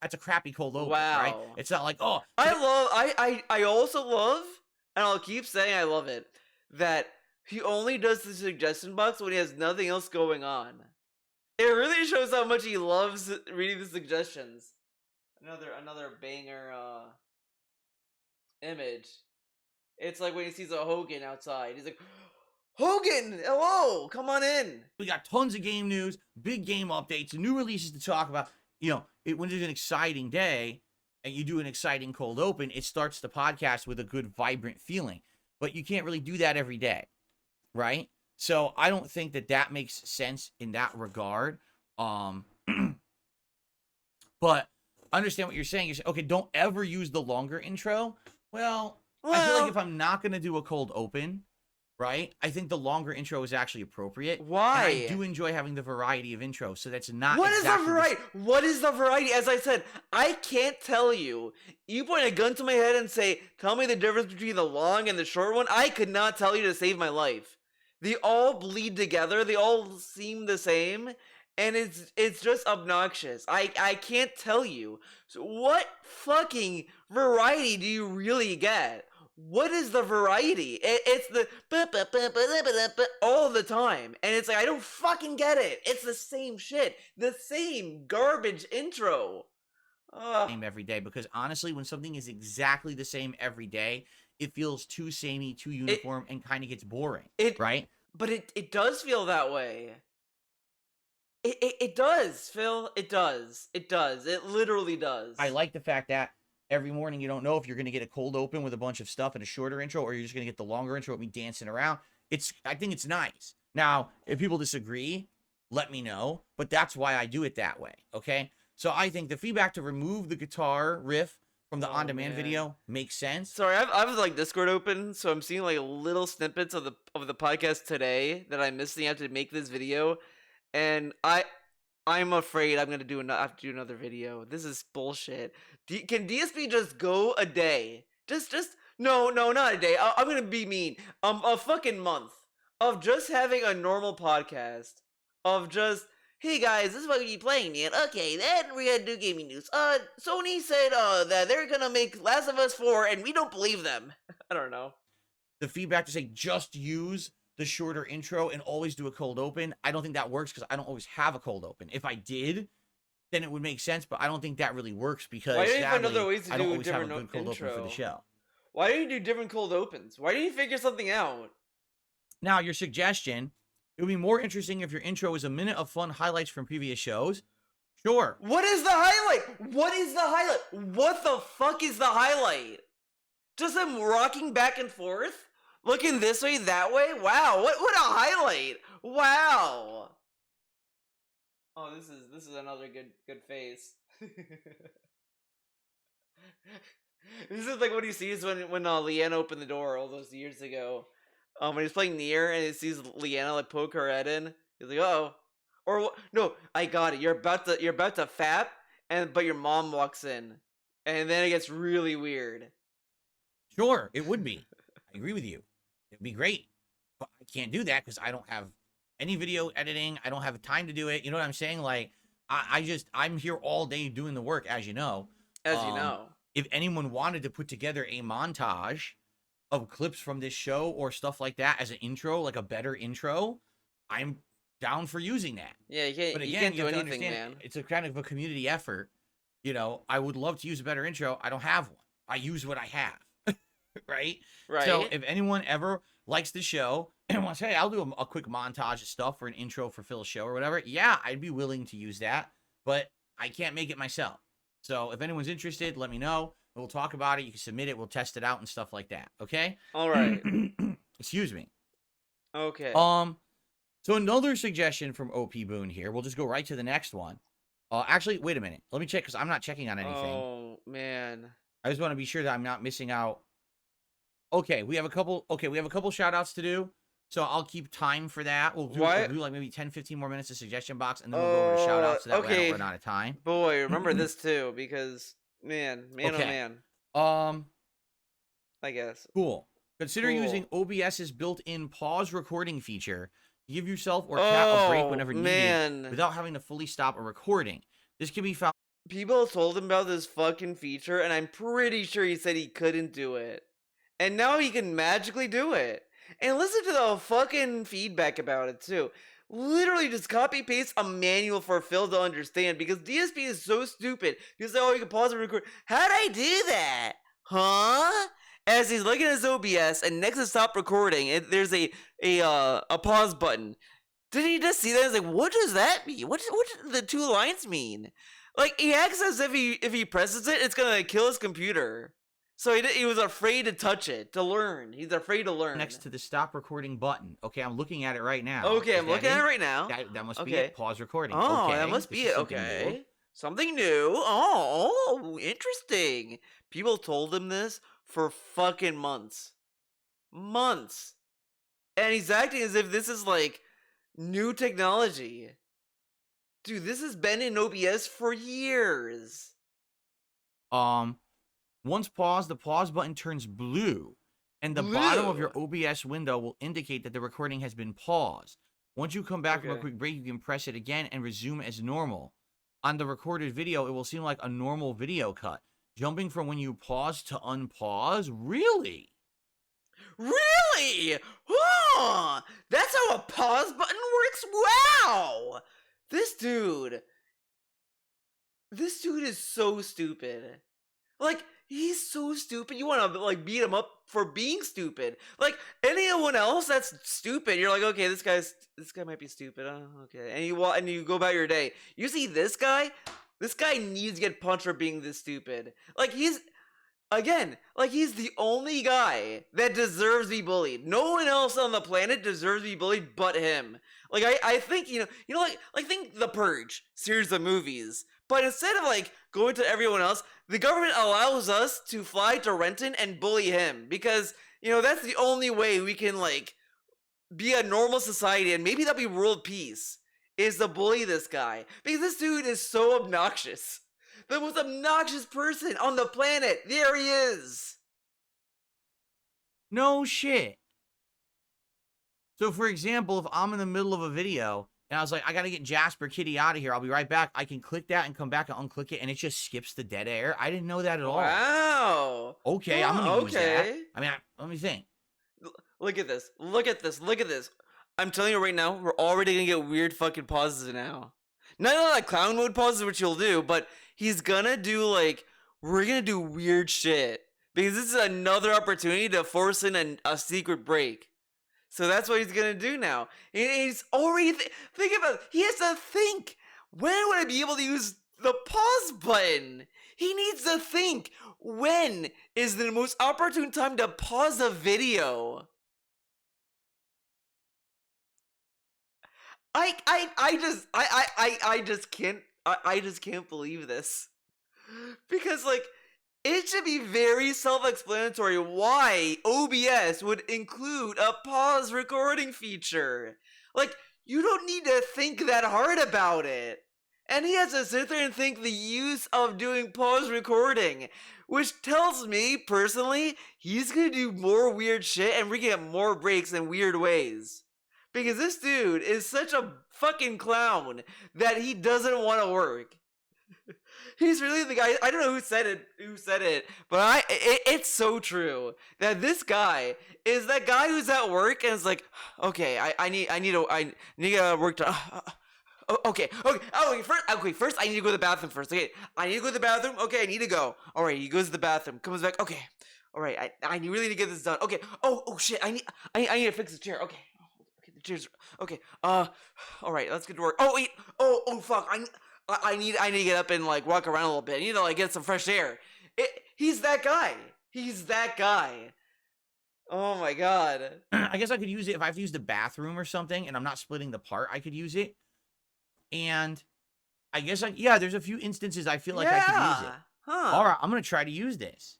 That's a crappy cold open, right? It's not like, oh. I also love, and I'll keep saying I love it, that he only does the suggestion box when he has nothing else going on. It really shows how much he loves reading the suggestions. Another banger image. It's like when he sees a Hogan outside. He's like, Hogan, hello, come on in. We got tons of game news, big game updates, new releases to talk about. You know, when there's an exciting day and you do an exciting cold open, it starts the podcast with a good, vibrant feeling. But you can't really do that every day, right? So I don't think that makes sense in that regard. But understand what you're saying. You're saying, okay, don't ever use the longer intro. Well, I feel like Well, if I'm not going to do a cold open, right, I think the longer intro is actually appropriate. And I why? do enjoy having the variety of intros, so that's not What is the exactly variety? What is the variety? As I said, I can't tell you. You point a gun to my head and say, "Tell me the difference between the long and the short one." I could not tell you to save my life. They all bleed together. They all seem the same, and it's just obnoxious. I can't tell you. So what fucking variety do you really get? What is the variety? It's the all the time, and it's like I don't fucking get it. It's the same shit, the same garbage intro. Ugh. same every day, because honestly, when something is exactly the same every day, it feels too samey, too It uniform, and kind of gets boring, it, right? but it does feel that way. It does, Phil. It does. It does. It literally I does. like the fact that every morning you don't know if you're going to get a cold open with a bunch of stuff and a shorter intro, or you're just going to get the longer intro with me dancing around. I think it's nice. Now, if people disagree, let me know, but that's why I do it that way. Okay. So I think the feedback to remove the guitar riff from the Oh on-demand man. video makes sense. Sorry, I have like Discord open, so I'm seeing like little snippets of the podcast today that I'm missing out to make this video, and I'm afraid I'm gonna have to do another video. This is bullshit. Can DSP just go a day? Just no, not a day. I'm gonna be mean. A fucking month of just having a normal podcast of just. Hey guys, this is what we be playing, man. Okay, then we're gonna do gaming news. Sony said that they're gonna make Last of Us 4, and we don't believe them. I don't know. The feedback to say just use the shorter intro and always do a cold open, I don't think that works because I don't always have a cold open. If I did, then it would make sense, but I don't think that really works because Why don't you find sadly, other ways to I don't do a always have a different good cold open for the intro? show. Why don't you do different cold opens? Why don't you figure something out? Now, your suggestion, it would be more interesting if your intro was a minute of fun highlights from previous shows. Sure. What is the highlight? What is the highlight? What the fuck is the highlight? Just them rocking back and forth? Looking this way, that way? Wow, what a highlight! Wow. Oh, this is another good face. This is like what he sees when Leanna opened the door all those years ago. When he's playing Nier and he sees Leanna like poke her head in, he's like, "Oh," or no, I got it. You're about to fap, but your mom walks in, and then it gets really weird. Sure, it would be. I agree with you. It'd be great. But I can't do that because I don't have any video editing. I don't have time to do it. You know what I'm saying? Like, I'm here all day doing the work, as you know. As you Um, know. if anyone wanted to put together a montage of clips from this show or stuff like that as an intro, like a better intro, I'm down for using that. Yeah, But you again, can't you do have to anything, understand man. it's a kind of a community effort. You know, I would love to use a better intro. I don't have one. I use what I have. Right? So Right? if anyone ever likes the show and wants, hey, I'll do a quick montage of stuff for an intro for Phil's show or whatever, yeah, I'd be willing to use that, but I can't make it myself. So if anyone's interested, let me know. We'll talk about it. You can submit it. We'll test it out and stuff like that. Okay? All right. Excuse me. Okay. So another suggestion from OP Boone here. We'll just go right to the next one. Actually, wait a minute. Let me check because I'm not checking on anything. Oh man. I just want to be sure that I'm not missing out. Okay, we have a couple shout outs to do. So I'll keep time for that. We'll do like maybe 10, 15 more minutes of suggestion box, and then we'll go over to shout outs so that way I Okay. don't run out of time. Boy, remember this too, because man, oh Okay. man. I guess. Cool. Consider Cool. using OBS's built-in pause recording feature to give yourself or chat a break whenever needed without having to fully stop a recording. This can be found. People told him about this fucking feature, and I'm pretty sure he said he couldn't do it. And now he can magically do it. And listen to the fucking feedback about it, too. Literally just copy paste a manual for Phil to understand, because DSP is so stupid. He's like, oh, you can pause and record. How'd I do that? Huh? As he's looking at his OBS, and next to stop recording, there's a pause button. Did he just see that? He's like, what does that mean? What do the two lines mean? Like, he acts as if he presses it, it's gonna kill his computer. So he was afraid to touch it, to learn. He's afraid to learn. Next to the stop recording button. Okay, I'm looking at it right now. Okay, I'm looking at it right now. That must be Okay. it. Pause recording. Oh, okay, that must this be is it. something new. Okay. Something new. Oh, interesting. People told him this for fucking months. Months. And he's acting as if this is like new technology. Dude, this has been in OBS for years. Um, Once paused, the pause button turns blue, and the bottom of your Blue. OBS window will indicate that the recording has been paused. Once you come back from a Okay. quick break, you can press it again and resume as normal. On the recorded video, it will seem like a normal video cut. Jumping from when you pause to unpause? Really? Really? Huh. That's how a pause button works? Wow. This dude. This dude is so stupid. Like, he's so stupid. You want to like beat him up for being stupid. Like anyone else that's stupid, you're like, okay, this guy might be stupid. Okay, and you go about your day. You see this guy? This guy needs to get punched for being this stupid. Like he's the only guy that deserves to be bullied. No one else on the planet deserves to be bullied but him. Like I think like think The Purge series of movies. But instead of like going to everyone else, the government allows us to fly to Renton and bully him because that's the only way we can like be a normal society and maybe that'll be world peace is to bully this guy because this dude is so obnoxious. The most obnoxious person on the planet. There he is. No shit. So, for example, if I'm in the middle of a video and I was like, I got to get Jasper Kitty out of here, I'll be right back. I can click that and come back and unclick it, and it just skips the dead air. I didn't know that at all. Wow. Okay, I'm going to use that. Okay. I mean, let me think. Look at this. Look at this. Look at this. I'm telling you right now, we're already gonna get weird fucking pauses now. Not like clown mode pauses, which you'll do, but he's gonna do like we're gonna do weird shit because this is another opportunity to force in a secret break. So that's what he's gonna do now. And he's already think about it. He has to think. When would I be able to use the pause button? He needs to think. When is the most opportune time to pause a video? I just can't believe this. Because like it should be very self-explanatory why OBS would include a pause recording feature. Like you don't need to think that hard about it. And he has to sit there and think the use of doing pause recording, which tells me personally he's gonna do more weird shit and we're gonna get more breaks in weird ways. Because this dude is such a fucking clown that he doesn't want to work. He's really the guy. I don't know who said it, but it's so true that this guy is that guy who's at work and is like, okay, I need to work to. Okay. First, I need to go to the bathroom first. Okay, I need to go to the bathroom. Okay, I need to go. All right, he goes to the bathroom, comes back. Okay, all right, I really need to get this done. Okay. Oh shit, I need to fix the chair. Okay. Okay, the chair's okay. All right, let's get to work. Oh wait. Oh fuck. I need to get up and like walk around a little bit. I need to like get some fresh air. He's that guy. He's that guy. Oh my god. I guess I could use it if I have to use the bathroom or something and I'm not splitting the part. I could use it. And I guess, there's a few instances I feel like I could use it. Huh. All right, I'm going to try to use this.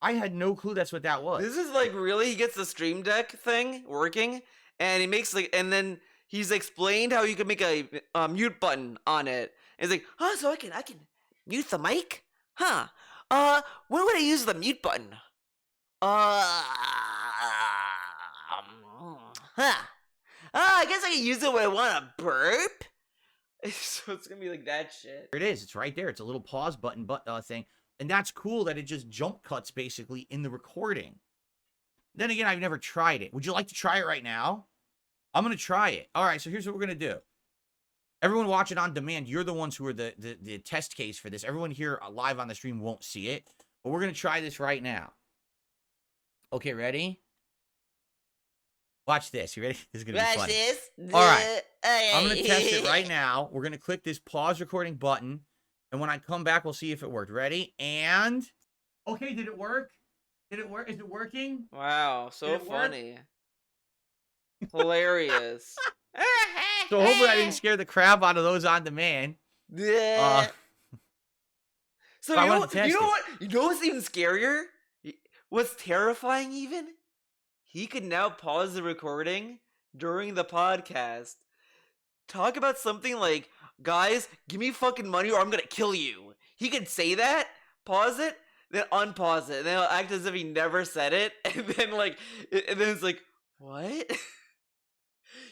I had no clue that's what that was. This is like really, he gets the Stream Deck thing working, and he makes like, and then he's explained how you can make a mute button on it. And he's like, so I can mute the mic? Huh. When would I use the mute button? I guess I can use it when I want to burp. So it's gonna be like that shit. There it is. It's right there. It's a little pause button thing. And that's cool that it just jump cuts basically in the recording. Then again, I've never tried it. Would you like to try it right now? I'm going to try it. All right, so here's what we're going to do. Everyone watching on demand, you're the ones who are the test case for this. Everyone here live on the stream won't see it. But we're going to try this right now. Okay, ready? Watch this. You ready? This is going to be funny. This. All right. I'm going to test it right now. We're going to click this pause recording button. And when I come back, we'll see if it worked. Ready? And... Okay, did it work? Did it work? Is it working? Wow, so funny. Hilarious. So hopefully I didn't scare the crap out of those on demand. So But I you know wanted what? to test it. You know what's even scarier? What's terrifying even? He could now pause the recording during the podcast. Talk about something like, guys, give me fucking money or I'm gonna kill you. He could say that, pause it, then unpause it, and then he'll act as if he never said it, and then it's like, what?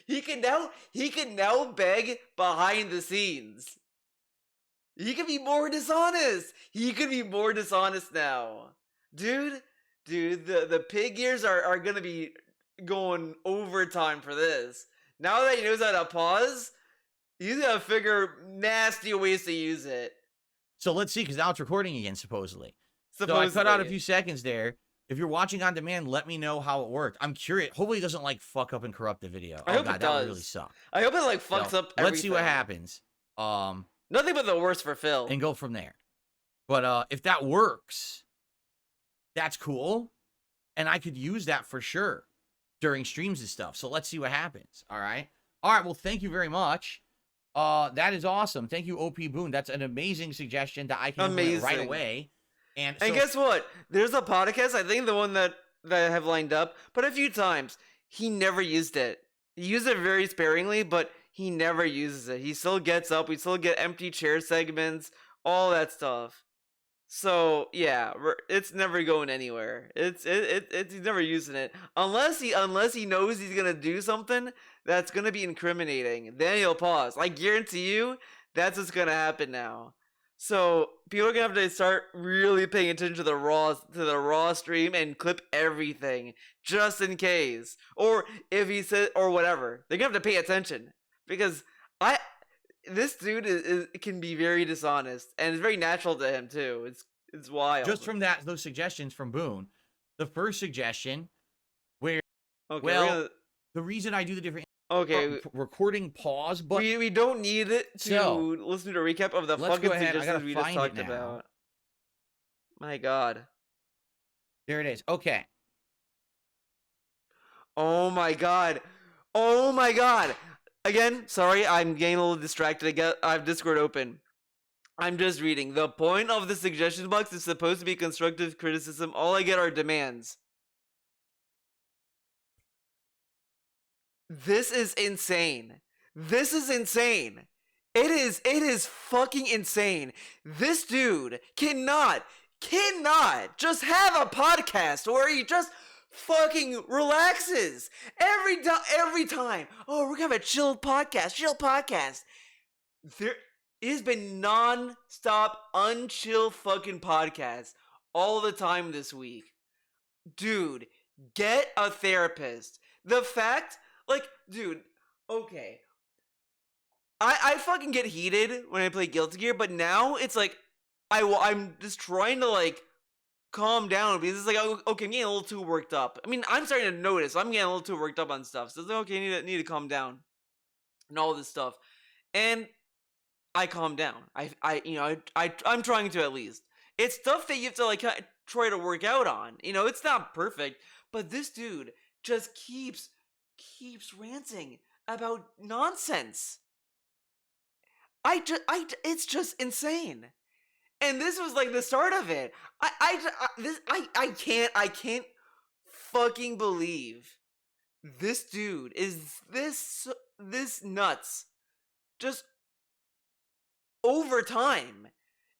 He can now beg behind the scenes. He could be more dishonest. He could be more dishonest now. Dude, the pig ears are gonna be going overtime for this. Now that he knows how to pause, he's gonna figure nasty ways to use it. So let's see, because now it's recording again, supposedly. Supposedly. So I cut out a few seconds there. If you're watching on demand, let me know how it worked. I'm curious. Hopefully it doesn't like fuck up and corrupt the video. I Oh hope god, it that would does. really suck. I hope it like fucks up everything. Let's see what happens. Nothing but the worst for Phil. And go from there. But if that works, that's cool. And I could use that for sure during streams and stuff. So let's see what happens. All right. All right. Well, thank you very much. That is awesome. Thank you, OP Boone. That's an amazing suggestion that I can implement right away. And guess what? There's a podcast, I think the one that I have lined up, but a few times. He never used it. He used it very sparingly, but he never uses it. He still gets up. We still get empty chair segments, all that stuff. So yeah, it's never going anywhere. He's never using it unless he knows he's gonna do something that's gonna be incriminating. Then he'll pause. I guarantee you, that's what's gonna happen now. So people are gonna have to start really paying attention to the raw stream and clip everything just in case, or if he said or whatever. They're gonna have to pay attention because this dude can be very dishonest, and it's very natural to him too. It's wild. Just from those suggestions from Boone, the first suggestion, where the reason I do the different recording pause, but we don't need it to listen to a recap of the fucking suggestions we just talked about. My God, there it is. Okay. Oh my God. Oh my God. Again, sorry, I'm getting a little distracted. I have Discord open. I'm just reading. The point of the suggestion box is supposed to be constructive criticism. All I get are demands. This is insane. This is insane. It is fucking insane. This dude cannot just have a podcast where he just fucking relaxes every time. Oh, we're gonna have a chill podcast. There has been non-stop unchill fucking podcasts all the time this week. Dude, get a therapist. The fact, dude, okay. I fucking get heated when I play Guilty Gear, but now it's like I'm just trying to calm down because it's like, okay, I'm getting a little too worked up. I mean, I'm starting to notice I'm getting a little too worked up on stuff. So it's like, okay, need to calm down and all this stuff. And I calm down. I'm trying to, at least. It's stuff that you have to try to work out on. It's not perfect, but this dude just keeps ranting about nonsense. It's just insane. And this was the start of it. I can't fucking believe this dude is this nuts. Just over time.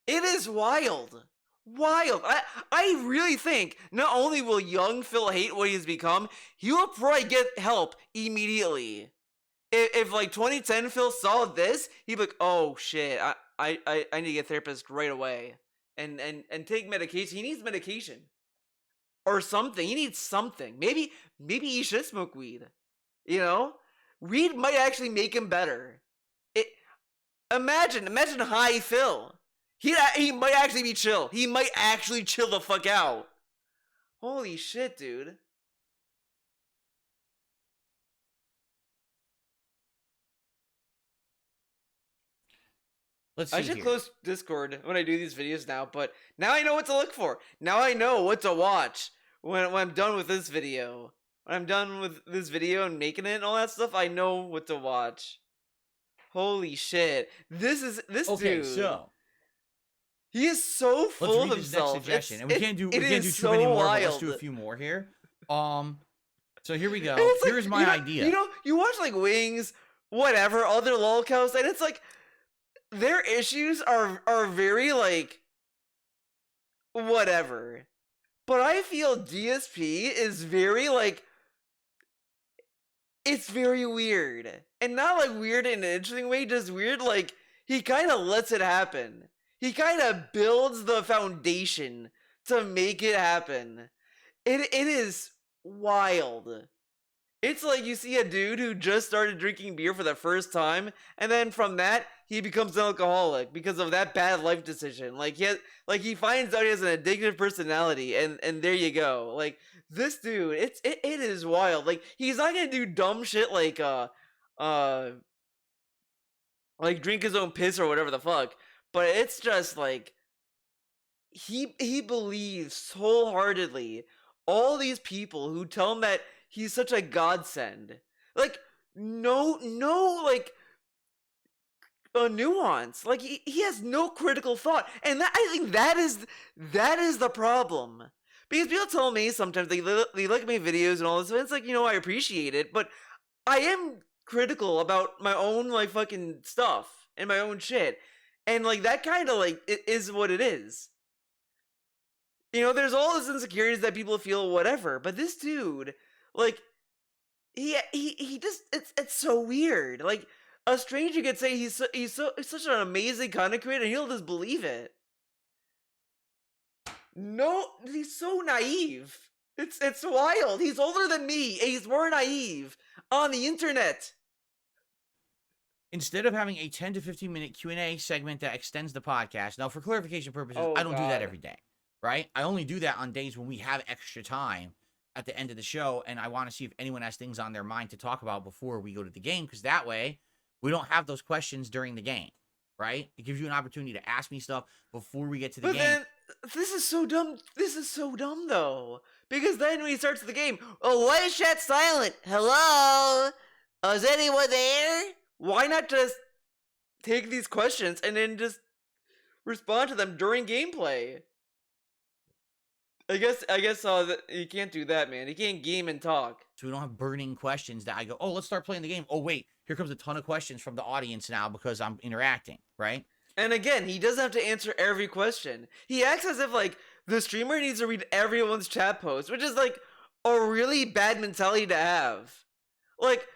It is wild. I really think not only will young Phil hate what he's become, he will probably get help immediately. If 2010 Phil saw this, he'd be like, oh shit, I need to get a therapist right away and take medication. He needs medication or something. He needs something. Maybe he should smoke weed. Weed might actually make him better. Imagine high Phil. He might actually be chill. He might actually chill the fuck out. Holy shit, dude. Let's see. I should close Discord when I do these videos now, but now I know what to look for. Now I know what to watch when I'm done with this video. When I'm done with this video and making it and all that stuff, I know what to watch. Holy shit. This dude. Okay, so He is so Let's full of read this next himself. suggestion, and It we can't is do too many so more, but let's wild. do a few more here. So here we And go. it's like, Here's my idea. You watch like Wings, whatever, other lolcows, and it's like their issues are very like whatever. But I feel DSP is very like it's very weird. And not like weird in an interesting way, just weird like he kind of lets it happen. He kind of builds the foundation to make it happen. It is wild. It's like you see a dude who just started drinking beer for the first time, and then from that he becomes an alcoholic because of that bad life decision. Like he finds out he has an addictive personality, and there you go. Like this dude, it is wild. Like he's not gonna do dumb shit uh like drink his own piss or whatever the fuck. But it's just like he believes wholeheartedly all these people who tell him that he's such a godsend. Like no like a nuance. Like he has no critical thought. And that, I think that is the problem. Because people tell me sometimes they like my videos and all this, and it's like, I appreciate it, but I am critical about my own like fucking stuff and my own shit. And like that kind of like it is what it is. There's all these insecurities that people feel, whatever. But this dude, like, he just it's so weird. Like a stranger could say he's such an amazing content creator, and he'll just believe it. No, he's so naive. It's wild. He's older than me, and he's more naive on the internet. Instead of having a 10 to 15 minute Q&A segment that extends the podcast, now for clarification purposes, I don't do that every day, right? I only do that on days when we have extra time at the end of the show, and I want to see if anyone has things on their mind to talk about before we go to the game, because that way we don't have those questions during the game, right? It gives you an opportunity to ask me stuff before we get to the game. Then this is so dumb. This is so dumb though, because then when he starts the game, oh, why is chat silent? Hello, is anyone there? Why not just take these questions and then just respond to them during gameplay? I guess you can't do that, man. You can't game and talk. So we don't have burning questions that I go, oh, let's start playing the game. Oh, wait, here comes a ton of questions from the audience now because I'm interacting, right? And again, he doesn't have to answer every question. He acts as if like the streamer needs to read everyone's chat post, which is like a really bad mentality to have. Like,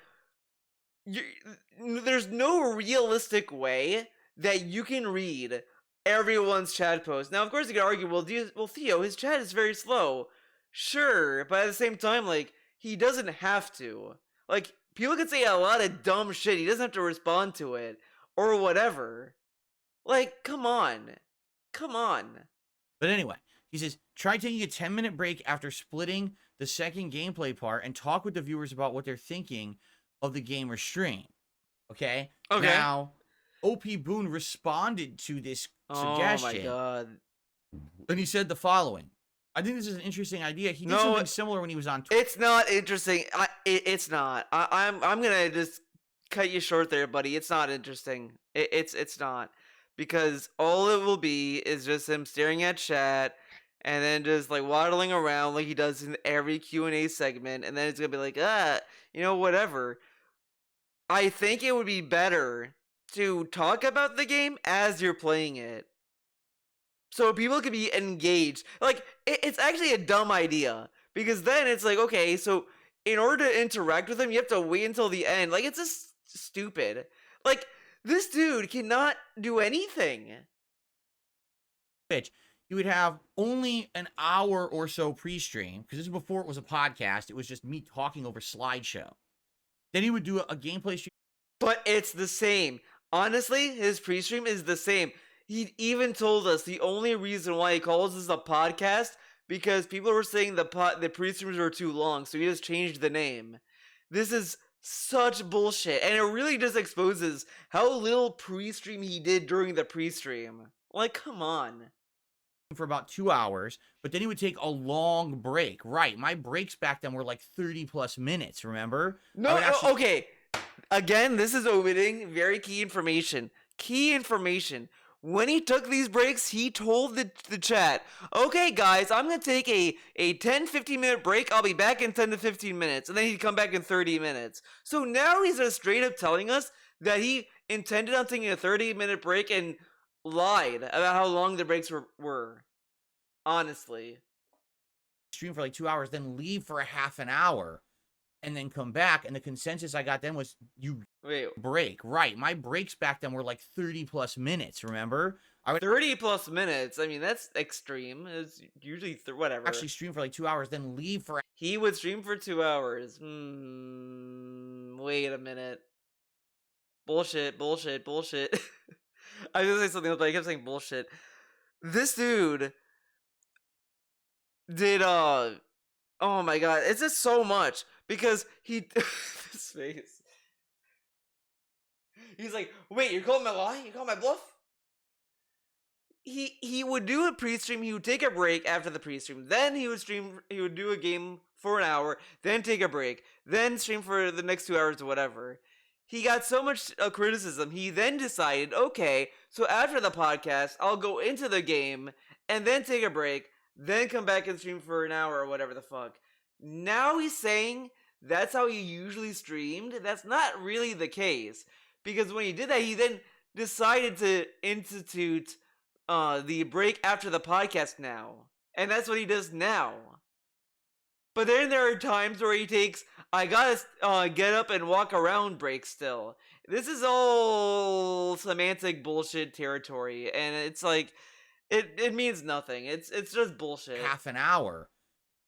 there's no realistic way that you can read everyone's chat post. Now, of course, you could argue, well, Theo, his chat is very slow. Sure, but at the same time, like, he doesn't have to. Like, people could say a lot of dumb shit. He doesn't have to respond to it or whatever. Like, come on. Come on. But anyway, he says, try taking a 10-minute break after splitting the second gameplay part and talk with the viewers about what they're thinking of the game or stream. Okay? Now, OP Boone responded to this suggestion. Oh my god. And he said the following. I think this is an interesting idea. He did something similar when he was on Twitter. It's not interesting. It's not. I'm gonna just cut you short there, buddy. It's not interesting. It's not. Because all it will be is just him staring at chat and then just like waddling around like he does in every Q&A segment, and then it's gonna be like, whatever. I think it would be better to talk about the game as you're playing it, so people can be engaged. Like, it's actually a dumb idea, because then it's like, okay, so in order to interact with him, you have to wait until the end. Like, it's just stupid. Like, this dude cannot do anything. Bitch, you would have only an hour or so pre-stream, because this is before it was a podcast. It was just me talking over slideshow. Then he would do a gameplay stream. But it's the same. Honestly, his pre-stream is the same. He even told us the only reason why he calls this a podcast because people were saying the pre-streams were too long, so he just changed the name. This is such bullshit, and it really just exposes how little pre-stream he did during the pre-stream. Like, come on. For about 2 hours, but then he would take a long break. Right, my breaks back then were like 30 plus minutes, remember? No, okay. Again, this is omitting very key information. Key information. when he took these breaks, he told the chat, okay, guys, I'm going to take a 10, 15-minute break. I'll be back in 10 to 15 minutes. And then he'd come back in 30 minutes. So now he's just straight up telling us that he intended on taking a 30-minute break and lied about how long the breaks were. Honestly. Stream for like 2 hours, then leave for a half an hour, and then come back. And the consensus I got then was you break. Right. My breaks back then were like 30 plus minutes, remember? 30 plus minutes? I mean, that's extreme. It's usually whatever. Actually stream for like 2 hours, then leave for... He would stream for 2 hours. Wait a minute. Bullshit. I was gonna say something else, but I kept saying bullshit. This dude did, oh my god, it's just so much. Because he... His face. He's like, wait, you're calling my lie? You calling my bluff? He would do a pre-stream, he would take a break after the pre-stream, then he would do a game for an hour, then take a break, then stream for the next 2 hours or whatever. He got so much criticism, he then decided, okay, so after the podcast, I'll go into the game, and then take a break, then come back and stream for an hour or whatever the fuck. Now he's saying that's how he usually streamed. That's not really the case. Because when he did that, he then decided to institute the break after the podcast now. And that's what he does now. But then there are times where he takes, I gotta get up and walk around breaks still. This is all semantic bullshit territory. And it's like, it means nothing. It's just bullshit. Half an hour.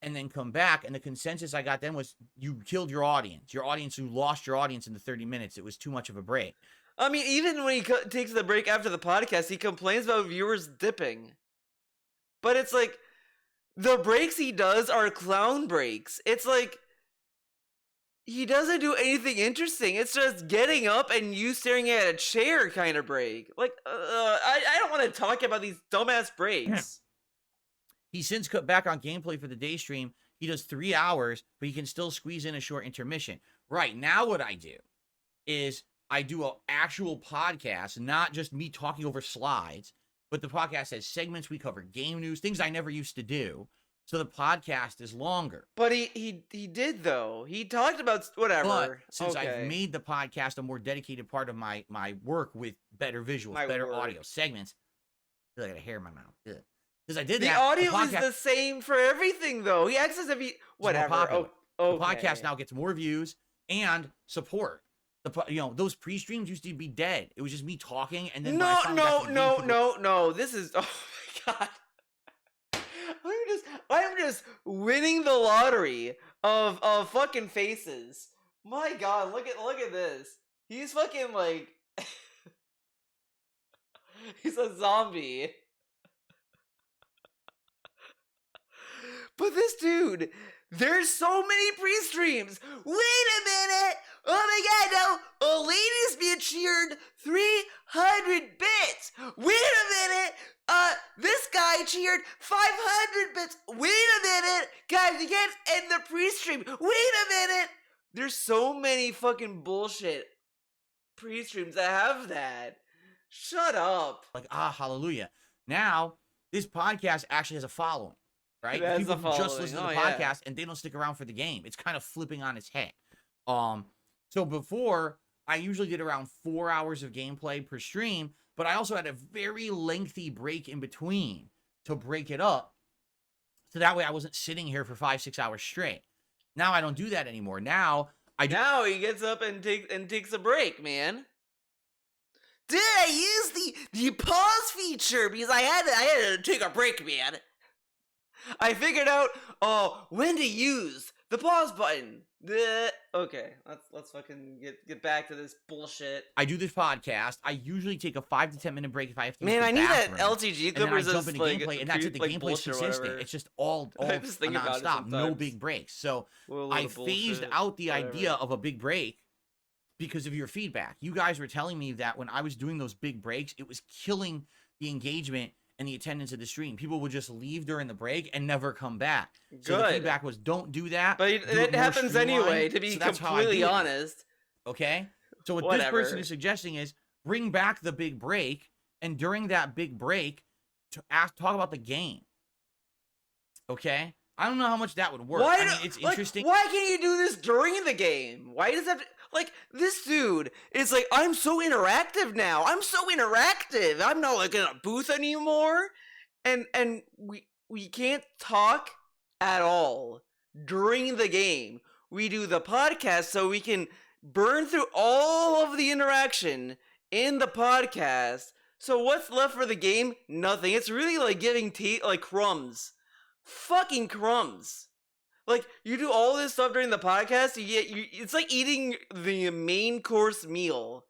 And then come back, and the consensus I got then was you killed your audience. You lost your audience in the 30 minutes. It was too much of a break. I mean, even when he takes the break after the podcast, he complains about viewers dipping. But it's like, the breaks he does are clown breaks. It's like, he doesn't do anything interesting. It's just getting up and you staring at a chair kind of break. Like, I don't want to talk about these dumbass breaks. He's since cut back on gameplay for the day stream. He does 3 hours, but he can still squeeze in a short intermission. Right, now what I do is I do an actual podcast, not just me talking over slides, but the podcast has segments. We cover game news, things I never used to do. So the podcast is longer. But he did, though. He talked about whatever. But since I've made the podcast a more dedicated part of my work with better visuals, better audio segments, I feel like I got a hair in my mouth. Ugh. Because I did that. The audio is the same for everything, though. He acts as if he... Whatever. The podcast now gets more views and support. Those pre-streams used to be dead. It was just me talking, and then... No. This is... Oh, my God. I'm just winning the lottery of fucking faces. My God, look at this. He's fucking, like... He's a zombie. But this dude, there's so many pre-streams. Wait a minute. Oh my God, no. A lady's being cheered 300 bits. Wait a minute. This guy cheered 500 bits. Wait a minute. Guys, you can't end the pre-stream. Wait a minute. There's so many fucking bullshit pre-streams that have that. Shut up. Like, hallelujah. Now, this podcast actually has a following. Right? People just listen to the podcast and they don't stick around for the game. It's kind of flipping on its head. So before, I usually did around 4 hours of gameplay per stream, but I also had a very lengthy break in between to break it up. So that way I wasn't sitting here for 5-6 hours straight. Now I don't do that anymore. Now he gets up and takes a break, man. Did I use the pause feature because I had to take a break, man. I figured out when to use the pause button. Okay, let's fucking get back to this bullshit. I do this podcast. I usually take a 5 to 10 minute break if I have to. Man, I need that LTG clip. And then I jump into gameplay, and that's it. The gameplay's consistent. It's just all nonstop, no big breaks. So I phased out the idea of a big break because of your feedback. You guys were telling me that when I was doing those big breaks, it was killing the engagement and the attendance of the stream. People would just leave during the break and never come back. So the feedback was, don't do that. But it happens anyway, to be completely honest. Okay? So what this person is suggesting is bring back the big break and during that big break, to talk about the game. Okay, I don't know how much that would work. I mean, it's interesting. Why can't you do this during the game? Why does that like this dude is like I'm so interactive now. I'm so interactive. I'm not like in a booth anymore. And we can't talk at all during the game. We do the podcast so we can burn through all of the interaction in the podcast. So what's left for the game? Nothing. It's really like giving like crumbs. Fucking crumbs. Like you do all this stuff during the podcast, it's like eating the main course meal.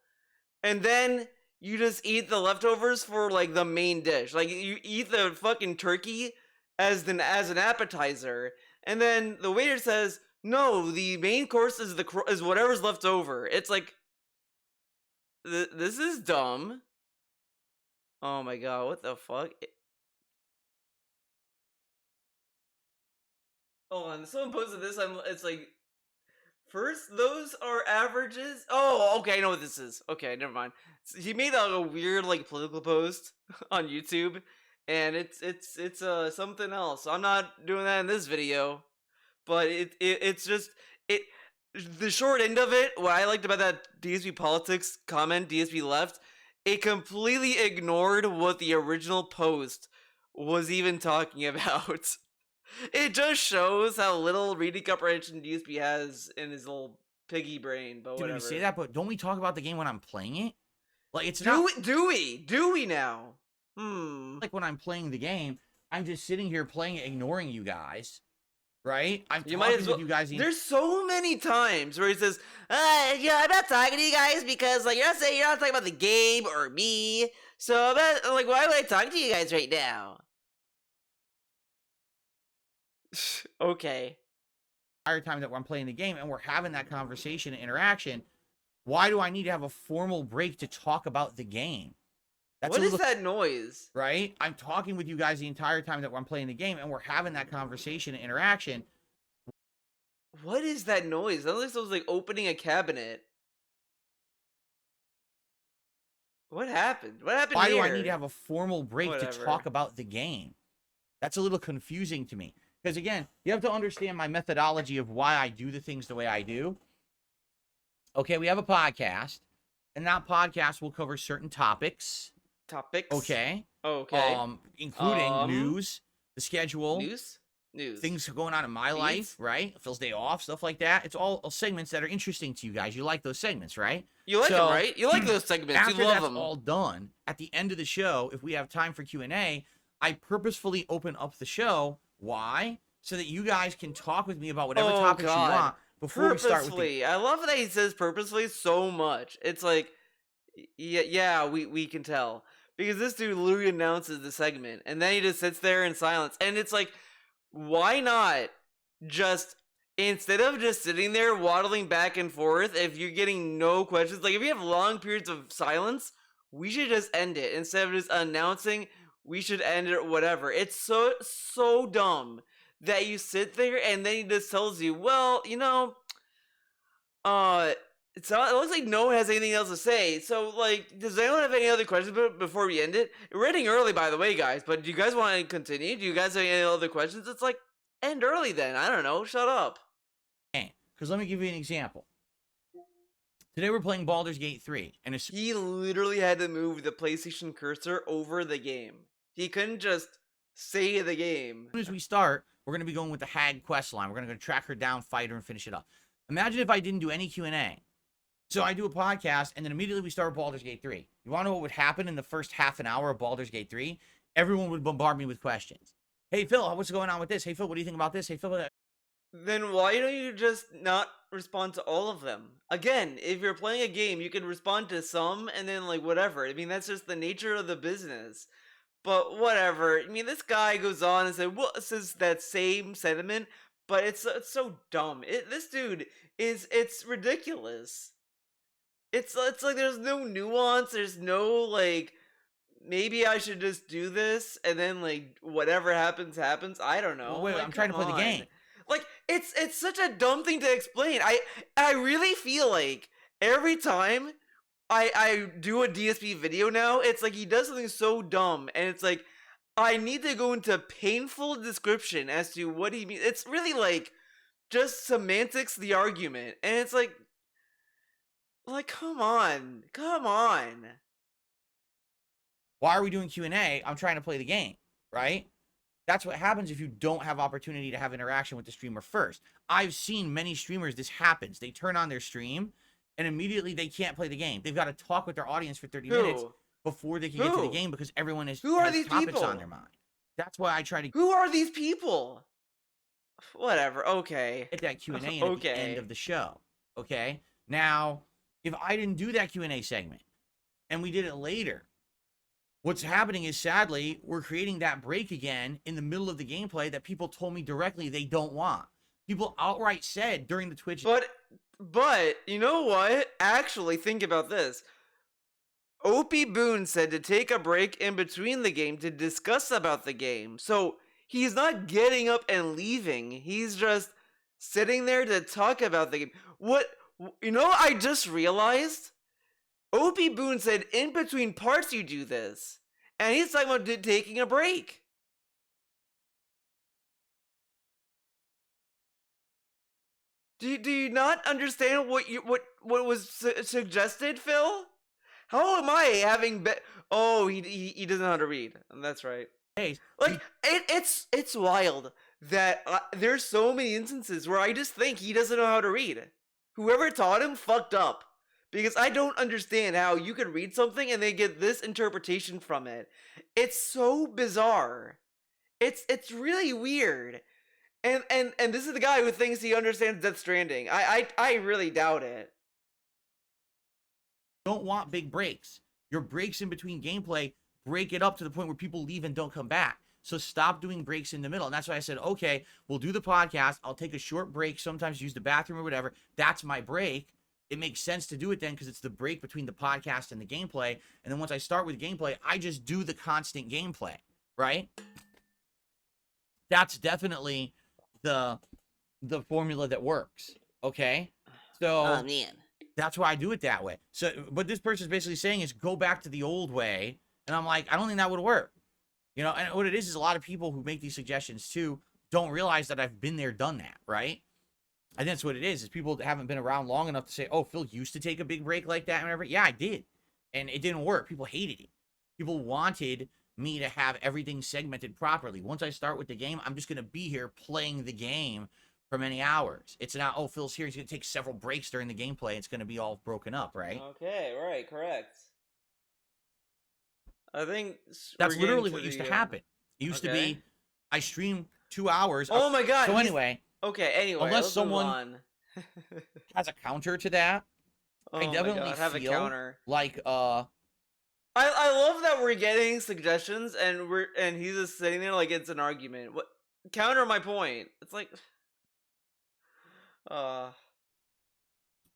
And then you just eat the leftovers for like the main dish. Like you eat the fucking turkey as an appetizer, and then the waiter says, "No, the main course is is whatever's left over." It's like this is dumb. Oh my god, what the fuck? Hold on, someone posted this. It's like first, those are averages. Oh, okay, I know what this is. Okay, never mind. He made a weird like political post on YouTube, and it's something else. I'm not doing that in this video, but it's just it. The short end of it, what I liked about that DSP politics comment DSP left, it completely ignored what the original post was even talking about. It just shows how little reading comprehension DSP has in his little piggy brain, but Did whatever. we say that? But don't we talk about the game when I'm playing it? Like it's do we now? Like when I'm playing the game, I'm just sitting here playing it, ignoring you guys. Right? I'm You talking might as well. with you guys. There's so many times where he says, yeah, I'm not talking to you guys because like you're not talking about the game or me. So I'm not, like, why would I talk to you guys right now? Okay. Entire time that I'm playing the game and we're having that conversation and interaction, why do I need to have a formal break to talk about the game? What is that noise? Right? I'm talking with you guys the entire time that I'm playing the game and we're having that conversation and interaction. What is that noise? That looks like opening a cabinet. What happened? What happened Why here? do I need to have a formal break to talk about the game? That's a little confusing to me. Because again, you have to understand my methodology of why I do the things the way I do. Okay, we have a podcast, and that podcast will cover certain topics. Okay. Okay. Including news, the schedule. News. Things going on in my life, right? Phil's day off, stuff like that. It's all segments that are interesting to you guys. You like those segments, right? You like them, right? You like those segments. After you love that's them. all done, at the end of the show, if we have time for Q&A, I purposefully open up the show. Why? So that you guys can talk with me about whatever topics you want before we start with the... I love that he says purposefully so much. It's like, yeah, we can tell. Because this dude literally announces the segment, and then he just sits there in silence. And it's like, why not just, instead of just sitting there waddling back and forth, if you're getting no questions, like if you have long periods of silence, we should just end it. Instead of just announcing, we should end it or whatever. It's so dumb that you sit there and then he just tells you, well, you know, it looks like no one has anything else to say. So, like, does anyone have any other questions before we end it? We're ending early, by the way, guys. But do you guys want to continue? Do you guys have any other questions? It's like, end early then. I don't know. Shut up. Because let me give you an example. Today we're playing Baldur's Gate 3. And he literally had to move the PlayStation cursor over the game. He couldn't just say the game. As soon as we start, we're going to be going with the Hag quest line. We're going to track her down, fight her, and finish it up. Imagine if I didn't do any Q&A. So I do a podcast, and then immediately we start Baldur's Gate 3. You want to know what would happen in the first half an hour of Baldur's Gate 3? Everyone would bombard me with questions. Hey, Phil, what's going on with this? Hey, Phil, what do you think about this? Hey, Phil, then why don't you just not respond to all of them? Again, if you're playing a game, you can respond to some, and then, like, whatever. I mean, that's just the nature of the business. But whatever. I mean, this guy goes on and says that same sentiment, but it's so dumb. This dude it's ridiculous. It's like there's no nuance. There's no like maybe I should just do this and then like whatever happens. I don't know. Well, wait, like, I'm trying to play the game. Like it's such a dumb thing to explain. I really feel like every time I do a DSP video now, it's like he does something so dumb, and it's like I need to go into painful description as to what he means. It's really like just semantics, the argument, and it's like come on, come on. Why are we doing Q&A? I'm trying to play the game, right? That's what happens if you don't have opportunity to have interaction with the streamer first. I've seen many streamers, this happens. They turn on their stream and immediately they can't play the game. They've got to talk with their audience for 30 minutes Who? before they can get to the game because everyone Who are has these topics people? on their mind. That's why I try to Who are these people? Whatever. Okay. get that Q&A in Okay. at the end of the show. Okay? Now, if I didn't do that Q&A segment and we did it later, what's happening is, sadly, we're creating that break again in the middle of the gameplay that people told me directly they don't want. People outright said during the Twitch. But you know what? Actually, think about this. Opie Boone said to take a break in between the game to discuss about the game. So he's not getting up and leaving. He's just sitting there to talk about the game. What? You know, I just realized Opie Boone said in between parts you do this. And he's talking about taking a break. Do you not understand what was suggested, Phil? How am I having Oh, he doesn't know how to read. That's right. Like it's wild that there's so many instances where I just think he doesn't know how to read. Whoever taught him fucked up. Because I don't understand how you could read something and they get this interpretation from it. It's so bizarre. It's really weird. And this is the guy who thinks he understands Death Stranding. I really doubt it. Don't want big breaks. Your breaks in between gameplay break it up to the point where people leave and don't come back. So stop doing breaks in the middle. And that's why I said, okay, we'll do the podcast. I'll take a short break, sometimes use the bathroom or whatever. That's my break. It makes sense to do it then because it's the break between the podcast and the gameplay. And then once I start with gameplay, I just do the constant gameplay, right? That's definitely the formula that works, okay? So oh man, that's why I do it that way. So what this person's basically saying is go back to the old way, and I'm like, I don't think that would work, you know. And what it is a lot of people who make these suggestions too don't realize that I've been there, done that, right? I think that's what it is people that haven't been around long enough to say, oh, Phil used to take a big break like that and whatever. Yeah, I did, and it didn't work. People hated it. People wanted me to have everything segmented properly. Once I start with the game, I'm just going to be here playing the game for many hours. It's not, oh, Phil's here, he's going to take several breaks during the gameplay. It's going to be all broken up, right? Okay, right, correct. I think that's literally what used to happen. It used to be, I stream 2 hours. Oh my god. So anyway. Okay, anyway. Unless someone has a counter to that, I definitely have feel a counter. Like, I love that we're getting suggestions and he's just sitting there like it's an argument. What counter my point? It's like I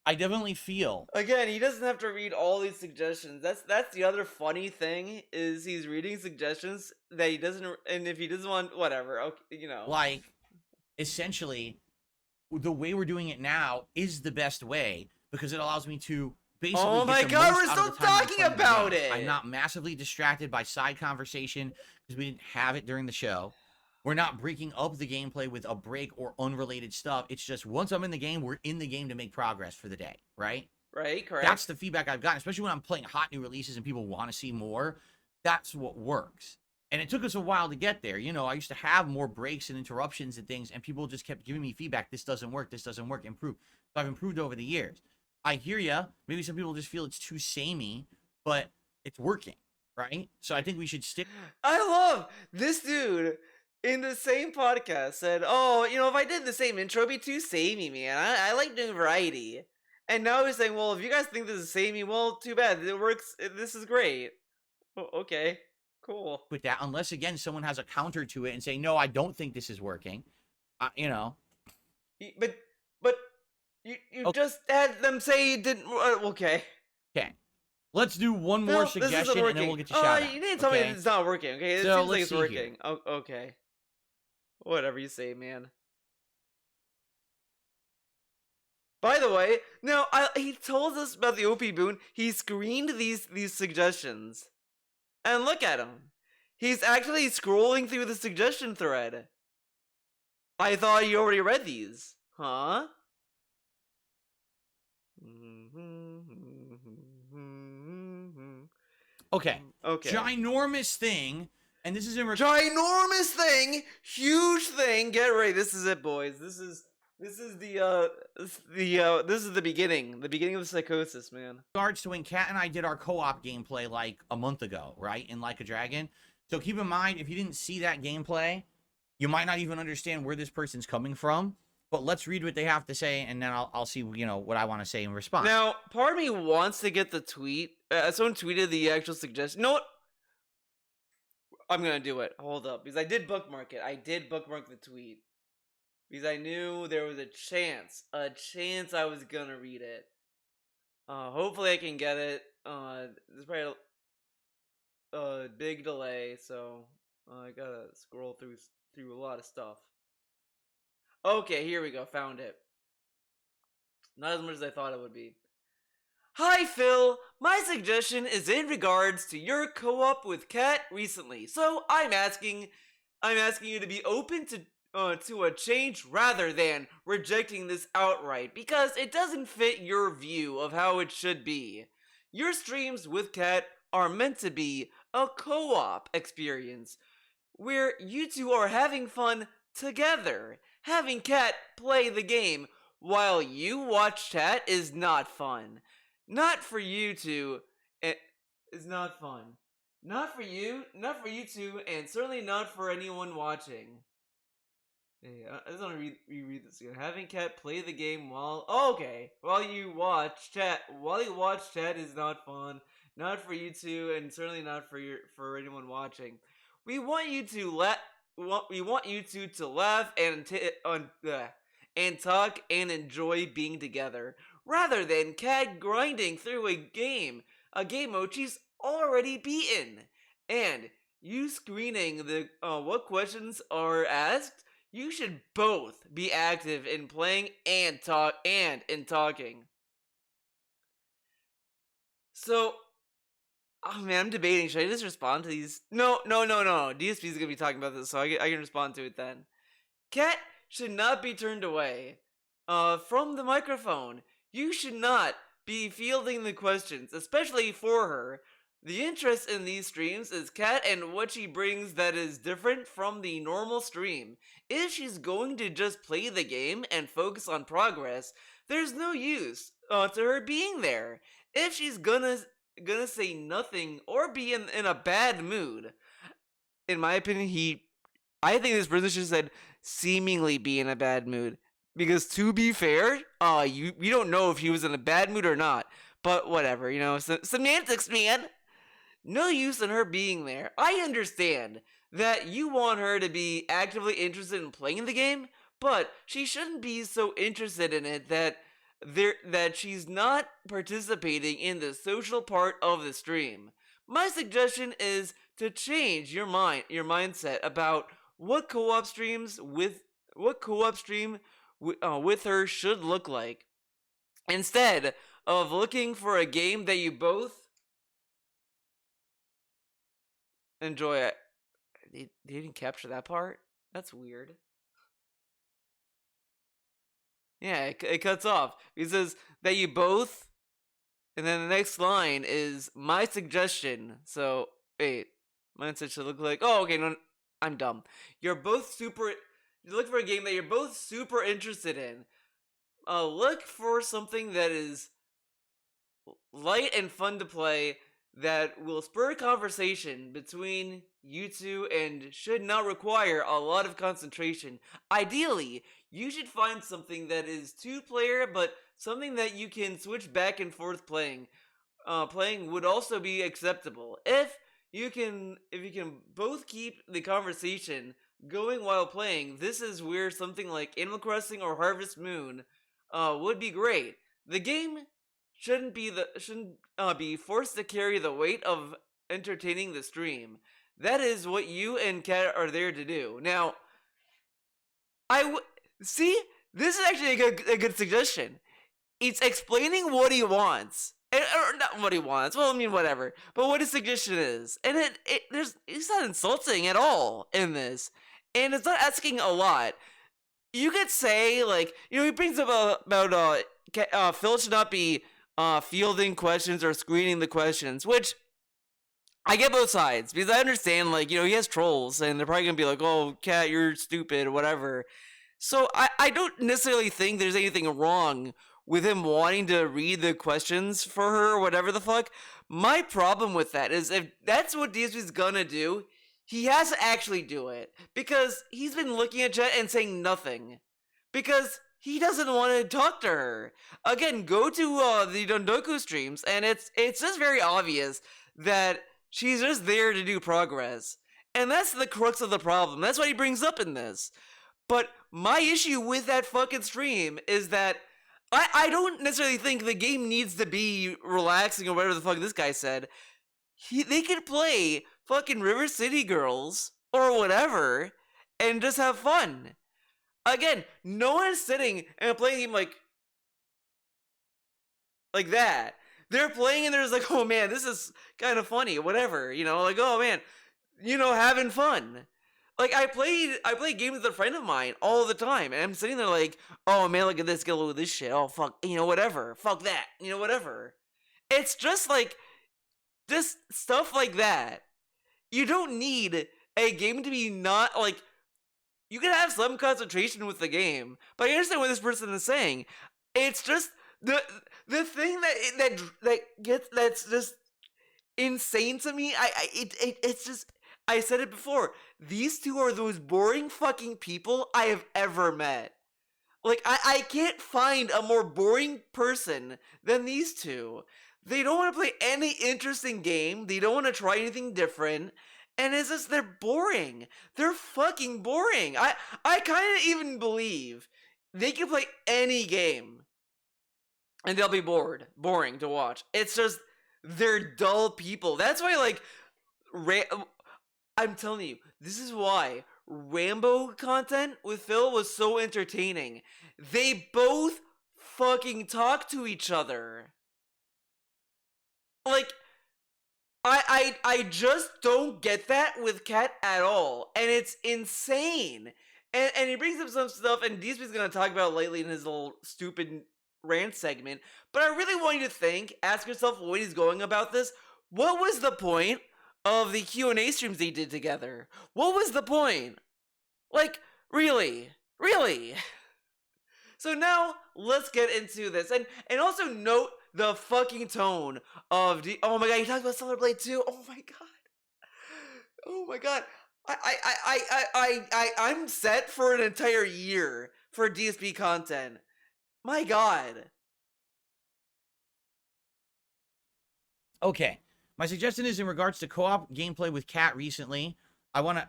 definitely feel again he doesn't have to read all these suggestions. That's the other funny thing is he's reading suggestions that he doesn't, and if he doesn't want whatever, okay, you know. Like essentially the way we're doing it now is the best way because it allows me to basically oh my god, we're still talking about it. I'm not massively distracted by side conversation because we didn't have it during the show. We're not breaking up the gameplay with a break or unrelated stuff. It's just once I'm in the game, we're in the game to make progress for the day, right? Right, correct. That's the feedback I've gotten, especially when I'm playing hot new releases and people want to see more. That's what works. And it took us a while to get there. You know, I used to have more breaks and interruptions and things, and people just kept giving me feedback. This doesn't work. This doesn't work. Improve. So I've improved over the years. I hear ya. Maybe some people just feel it's too samey, but it's working, right? So I think we should stick. I love this dude in the same podcast said, oh, you know, if I did the same intro, it'd be too samey, man. I like doing variety. And now he's saying, well, if you guys think this is samey, well, too bad. It works. This is great. Okay, cool. With that, unless, again, someone has a counter to it and say, no, I don't think this is working. You know. But you okay. Just had them say it didn't. Okay. Okay. Let's do one more suggestion and then we'll get to shout out. You need to tell me it's not working, okay? It so seems like it's working. Here. Oh, okay. Whatever you say, man. By the way, no, he told us about the OP boon. He screened these suggestions, and look at him. He's actually scrolling through the suggestion thread. I thought you already read these, huh? Okay. Okay. Ginormous thing, and this is in ginormous thing, huge thing. Get ready. This is it, boys. This is the beginning of the psychosis, man. regards to when Kat and I did our co-op gameplay like a month ago, right? In Like a Dragon. So keep in mind, if you didn't see that gameplay, you might not even understand where this person's coming from. But let's read what they have to say, and then I'll see, what I want to say in response. Now, part of me wants to get the tweet. Someone tweeted the actual suggestion. No, I'm gonna do it. Hold up, because I did bookmark it. I did bookmark the tweet because I knew there was a chance I was gonna read it. Hopefully I can get it. There's probably a big delay, so I gotta scroll through a lot of stuff. Okay, here we go. Found it. Not as much as I thought it would be. Hi Phil, my suggestion is in regards to your co-op with Kat recently. So I'm asking you to be open to a change rather than rejecting this outright because it doesn't fit your view of how it should be. Your streams with Kat are meant to be a co-op experience where you two are having fun together. Having Kat play the game while you watch chat is not fun. Not for you two. It is not fun. Not for you two, and certainly not for anyone watching. Hey, I just want to reread this again. Having Kat play the game while you watch chat is not fun. Not for you two, and certainly not for anyone watching. We want you two to laugh and talk and enjoy being together, rather than Kat grinding through a game mode she's already beaten, and you screening the what questions are asked. You should both be active in playing and in talking. So, oh man, I'm debating. Should I just respond to these? No. DSP is gonna be talking about this, so I can respond to it then. Kat should not be turned away from the microphone. You should not be fielding the questions, especially for her. The interest in these streams is Kat and what she brings that is different from the normal stream. If she's going to just play the game and focus on progress, there's no use to her being there. If she's gonna say nothing or be in a bad mood, in my opinion, I think this person should have said seemingly be in a bad mood. Because to be fair, we don't know if he was in a bad mood or not. But whatever, semantics, man. No use in her being there. I understand that you want her to be actively interested in playing the game, but she shouldn't be so interested in it that she's not participating in the social part of the stream. My suggestion is to change your mindset about what co-op stream with her should look like. Instead of looking for a game that you both enjoy it. They didn't capture that part? That's weird. Yeah, it cuts off. It says that you both, and then the next line is my suggestion. So, wait, mindset should look like, okay, no, I'm dumb. You look for a game that you're both super interested in. Look for something that is light and fun to play that will spur conversation between you two and should not require a lot of concentration. Ideally, you should find something that is two-player, but something that you can switch back and forth playing. Playing would also be acceptable. If you can both keep the conversation going while playing, this is where something like Animal Crossing or Harvest Moon would be great. The game shouldn't be forced to carry the weight of entertaining the stream. That is what you and Kat are there to do. Now, see, this is actually a good suggestion. it's explaining what he wants. Or not what he wants. Well, I mean, whatever. But what his suggestion is, and it's not insulting at all in this, and it's not asking a lot. You could say like, he brings up about Phil should not be fielding questions or screening the questions, which I get both sides because I understand, like, he has trolls and they're probably gonna be like, "Oh, Cat, you're stupid," or whatever. So I don't necessarily think there's anything wrong with him wanting to read the questions for her or whatever the fuck. My problem with that is if that's what DSP's gonna do, he has to actually do it because he's been looking at chat and saying nothing because he doesn't want to talk to her. Again, go to the Dondoku streams and it's just very obvious that she's just there to do progress. And that's the crux of the problem. That's what he brings up in this. But my issue with that fucking stream is that I don't necessarily think the game needs to be relaxing or whatever the fuck this guy said. They could play fucking River City Girls or whatever and just have fun. Again, no one's sitting and playing a game like that. They're playing and they're just like, "Oh man, this is kind of funny," whatever, like, "Oh man, having fun." Like, I play games with a friend of mine all the time, and I'm sitting there like, "Oh man, look at this, get a load of this shit. Oh fuck, whatever, fuck that, whatever." It's just like, just stuff like that. You don't need a game to be not like. You can have some concentration with the game, but I understand what this person is saying. It's just the thing that's just insane to me. It's just, I said it before. These two are the most boring fucking people I have ever met. Like, I can't find a more boring person than these two. They don't want to play any interesting game. They don't want to try anything different. And it's just, they're boring. They're fucking boring. I kind of even believe they can play any game and they'll be boring to watch. It's just, they're dull people. That's why, like, I'm telling you, this is why Rambo content with Phil was so entertaining. They both fucking talk to each other. Like, I just don't get that with Cat at all, and it's insane. And he brings up some stuff, and DSP's gonna talk about lately in his little stupid rant segment. But I really want you to ask yourself when he's going about this. What was the point of the Q&A streams they did together? What was the point? Like, really? So now let's get into this, and also note the fucking tone of oh my god, he talked about Stellar Blade 2. Oh my god. I'm set for an entire year for DSP content. My god. Okay, my suggestion is in regards to co-op gameplay with Cat recently. I want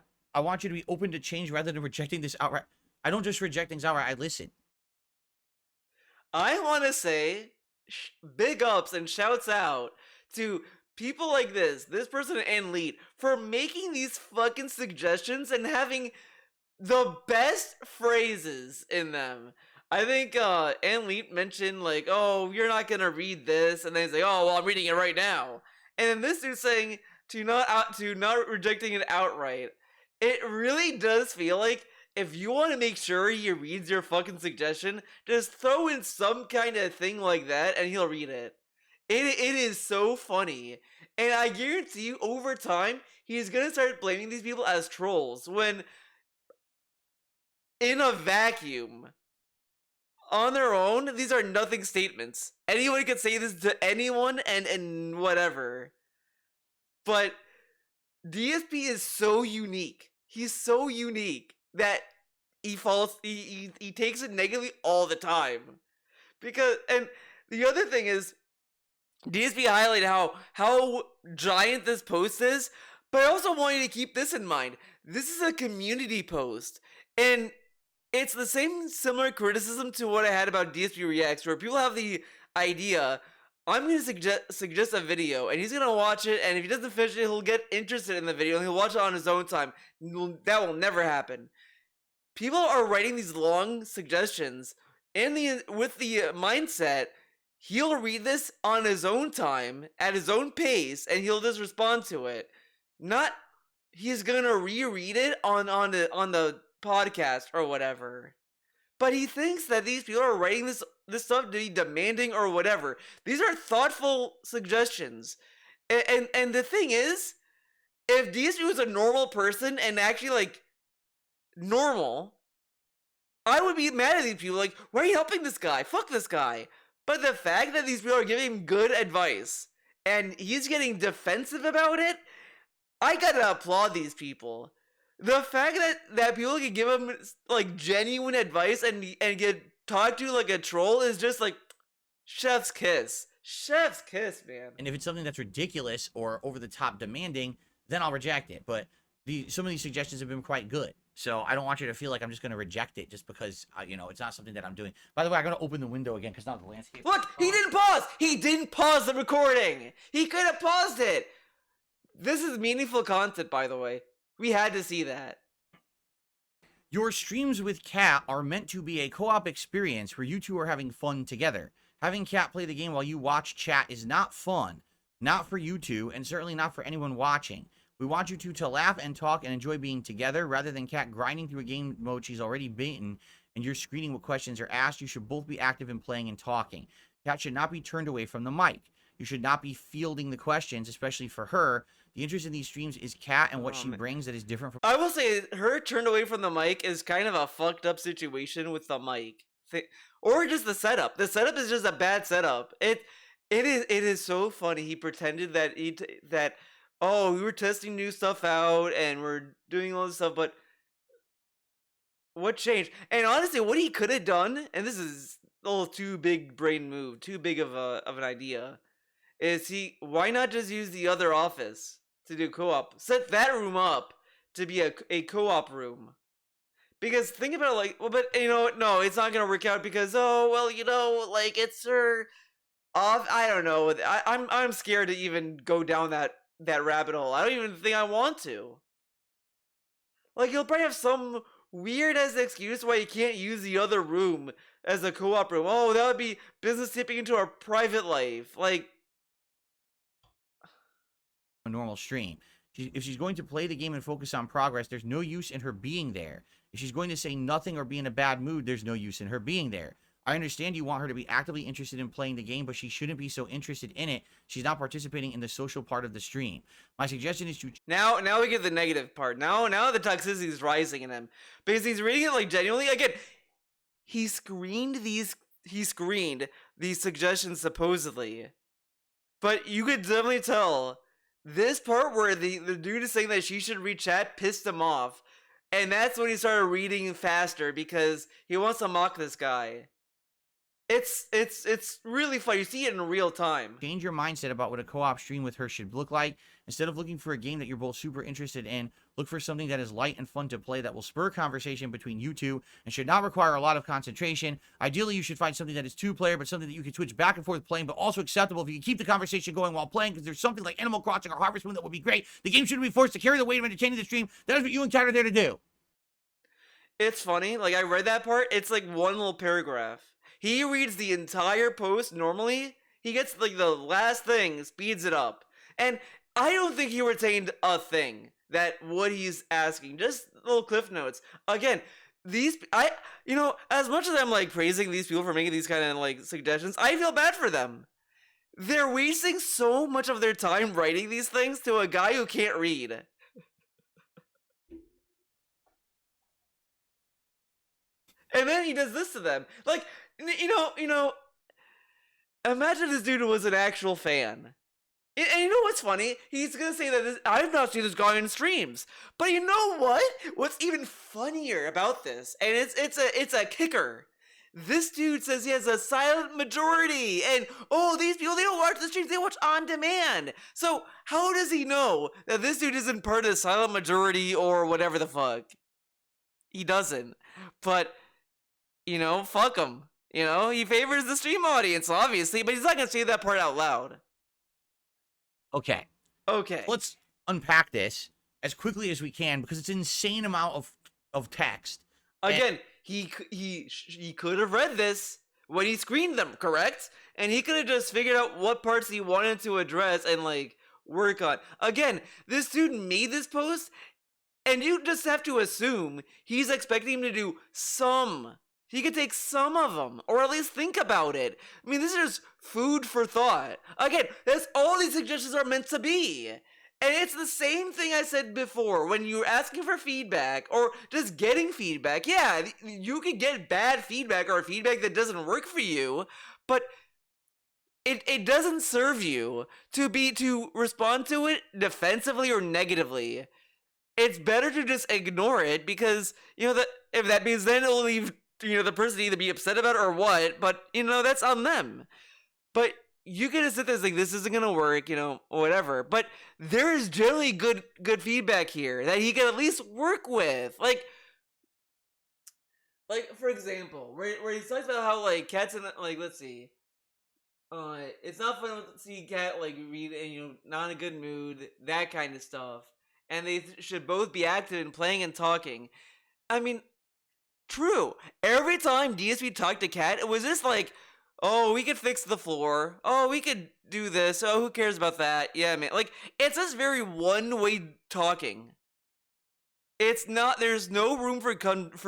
you to be open to change rather than rejecting this outright. I don't just reject things outright, I listen. I want to say big ups and shouts out to people like this person and Lead, for making these fucking suggestions and having the best phrases in them. I think Ann Leet mentioned, like, "Oh, you're not gonna read this," and then he's like, "Oh, well, I'm reading it right now." And then this dude's saying to not rejecting it outright. It really does feel like, if you want to make sure he reads your fucking suggestion, just throw in some kind of thing like that and he'll read it. It is so funny. And I guarantee you, over time, he's gonna start blaming these people as trolls, when in a vacuum, on their own, these are nothing statements. Anyone could say this to anyone and whatever. But DSP is so unique. He's so unique that he takes it negatively all the time. Because, and the other thing is, DSP highlighted how giant this post is, but I also want you to keep this in mind. This is a community post, and it's the same similar criticism to what I had about DSP Reacts, where people have the idea, I'm going to suggest a video, and he's going to watch it, and if he doesn't finish it, he'll get interested in the video, and he'll watch it on his own time. That will never happen. People are writing these long suggestions with the mindset he'll read this on his own time, at his own pace, and he'll just respond to it. Not he's gonna reread it on the podcast or whatever. But he thinks that these people are writing this stuff to be demanding or whatever. These are thoughtful suggestions. And the thing is, if DSP was a normal person and actually like normal, I would be mad at these people. Like, why are you helping this guy? Fuck this guy. But the fact that these people are giving him good advice and he's getting defensive about it, I gotta applaud these people. The fact that people can give him like genuine advice and get talked to like a troll is just like chef's kiss. Chef's kiss, man. And if it's something that's ridiculous or over the top demanding, then I'll reject it. But some of these suggestions have been quite good. So I don't want you to feel like I'm just going to reject it just because, it's not something that I'm doing. By the way, I'm going to open the window again because now the landscape. Look, he didn't pause. He didn't pause the recording. He could have paused it. This is meaningful content, by the way. We had to see that. Your streams with Kat are meant to be a co-op experience where you two are having fun together. Having Kat play the game while you watch chat is not fun. Not for you two, and certainly not for anyone watching. We want you two to laugh and talk and enjoy being together, rather than Kat grinding through a game mode she's already beaten, and you're screening what questions are asked. You should both be active in playing and talking. Kat should not be turned away from the mic. You should not be fielding the questions, especially for her. The interest in these streams is Kat and what she brings that is different from... I will say, her turned away from the mic is kind of a fucked up situation with the mic. Or just the setup. The setup is just a bad setup. It is so funny. He pretended that we were testing new stuff out and we're doing all this stuff, but what changed? And honestly, what he could have done, and this is a little too big brain move, too big of an idea, is why not just use the other office to do co-op? Set that room up to be a co-op room. Because think about it like, well, but no, it's not gonna work out because it's her off. I don't know. I'm scared to even go down that rabbit hole. I don't even think I want to. Like, he'll probably have some weird ass excuse why you can't use the other room as a co-op room. Oh, that would be business tipping into our private life. Like, a normal stream. If she's going to play the game and focus on progress, there's no use in her being there. If she's going to say nothing or be in a bad mood, there's no use in her being there. I understand you want her to be actively interested in playing the game, but she shouldn't be so interested in it. She's not participating in the social part of the stream. My suggestion is to... Now we get the negative part. Now the toxicity is rising in him. Because he's reading it like genuinely. Again, he screened these suggestions supposedly. But you could definitely tell this part where the dude is saying that she should read chat pissed him off. And that's when he started reading faster because he wants to mock this guy. It's really fun. You see it in real time. Change your mindset about what a co-op stream with her should look like. Instead of looking for a game that you're both super interested in, look for something that is light and fun to play that will spur conversation between you two and should not require a lot of concentration. Ideally, you should find something that is two-player, but something that you can switch back and forth playing, but also acceptable if you can keep the conversation going while playing, because there's something like Animal Crossing or Harvest Moon that would be great. The game shouldn't be forced to carry the weight of entertaining the stream. That is what you and Kat are there to do. It's funny. Like, I read that part. It's like one little paragraph. He reads the entire post normally. He gets like the last thing, speeds it up. And I don't think he retained a thing that what he's asking. Just little cliff notes. Again, as much as I'm like praising these people for making these kind of like suggestions, I feel bad for them. They're wasting so much of their time writing these things to a guy who can't read. And then he does this to them. Like, imagine this dude was an actual fan. And you know what's funny? He's gonna say that I've not seen this guy in streams. But you know what? What's even funnier about this, and it's a kicker. This dude says he has a silent majority, and these people, they don't watch the streams, they watch on demand. So how does he know that this dude isn't part of the silent majority or whatever the fuck? He doesn't. But fuck him. He favors the stream audience, obviously, but he's not gonna say that part out loud. Okay. Let's unpack this as quickly as we can because it's an insane amount of text. Again, he could have read this when he screened them, correct? And he could have just figured out what parts he wanted to address and like work on. Again, this dude made this post, and you just have to assume he's expecting him to do some. He could take some of them, or at least think about it. I mean, this is just food for thought. Again, that's all these suggestions are meant to be. And it's the same thing I said before when you're asking for feedback or just getting feedback. Yeah, you can get bad feedback or feedback that doesn't work for you, but it doesn't serve you to respond to it defensively or negatively. It's better to just ignore it because, that if that means then it'll leave, the person to either be upset about it or what, but, that's on them. But you can just sit there and think this isn't gonna work, whatever. But there is generally good feedback here that he can at least work with. Like for example, where he talks about how like cats and like let's see. It's not fun to see cat like read and not in a good mood, that kind of stuff. And they should both be active in playing and talking. I mean, true. Every time DSP talked to Cat, it was just like, oh, we could fix the floor. Oh, we could do this. Oh, who cares about that? Yeah, man. Like, it's just very one-way talking. It's not, there's no room for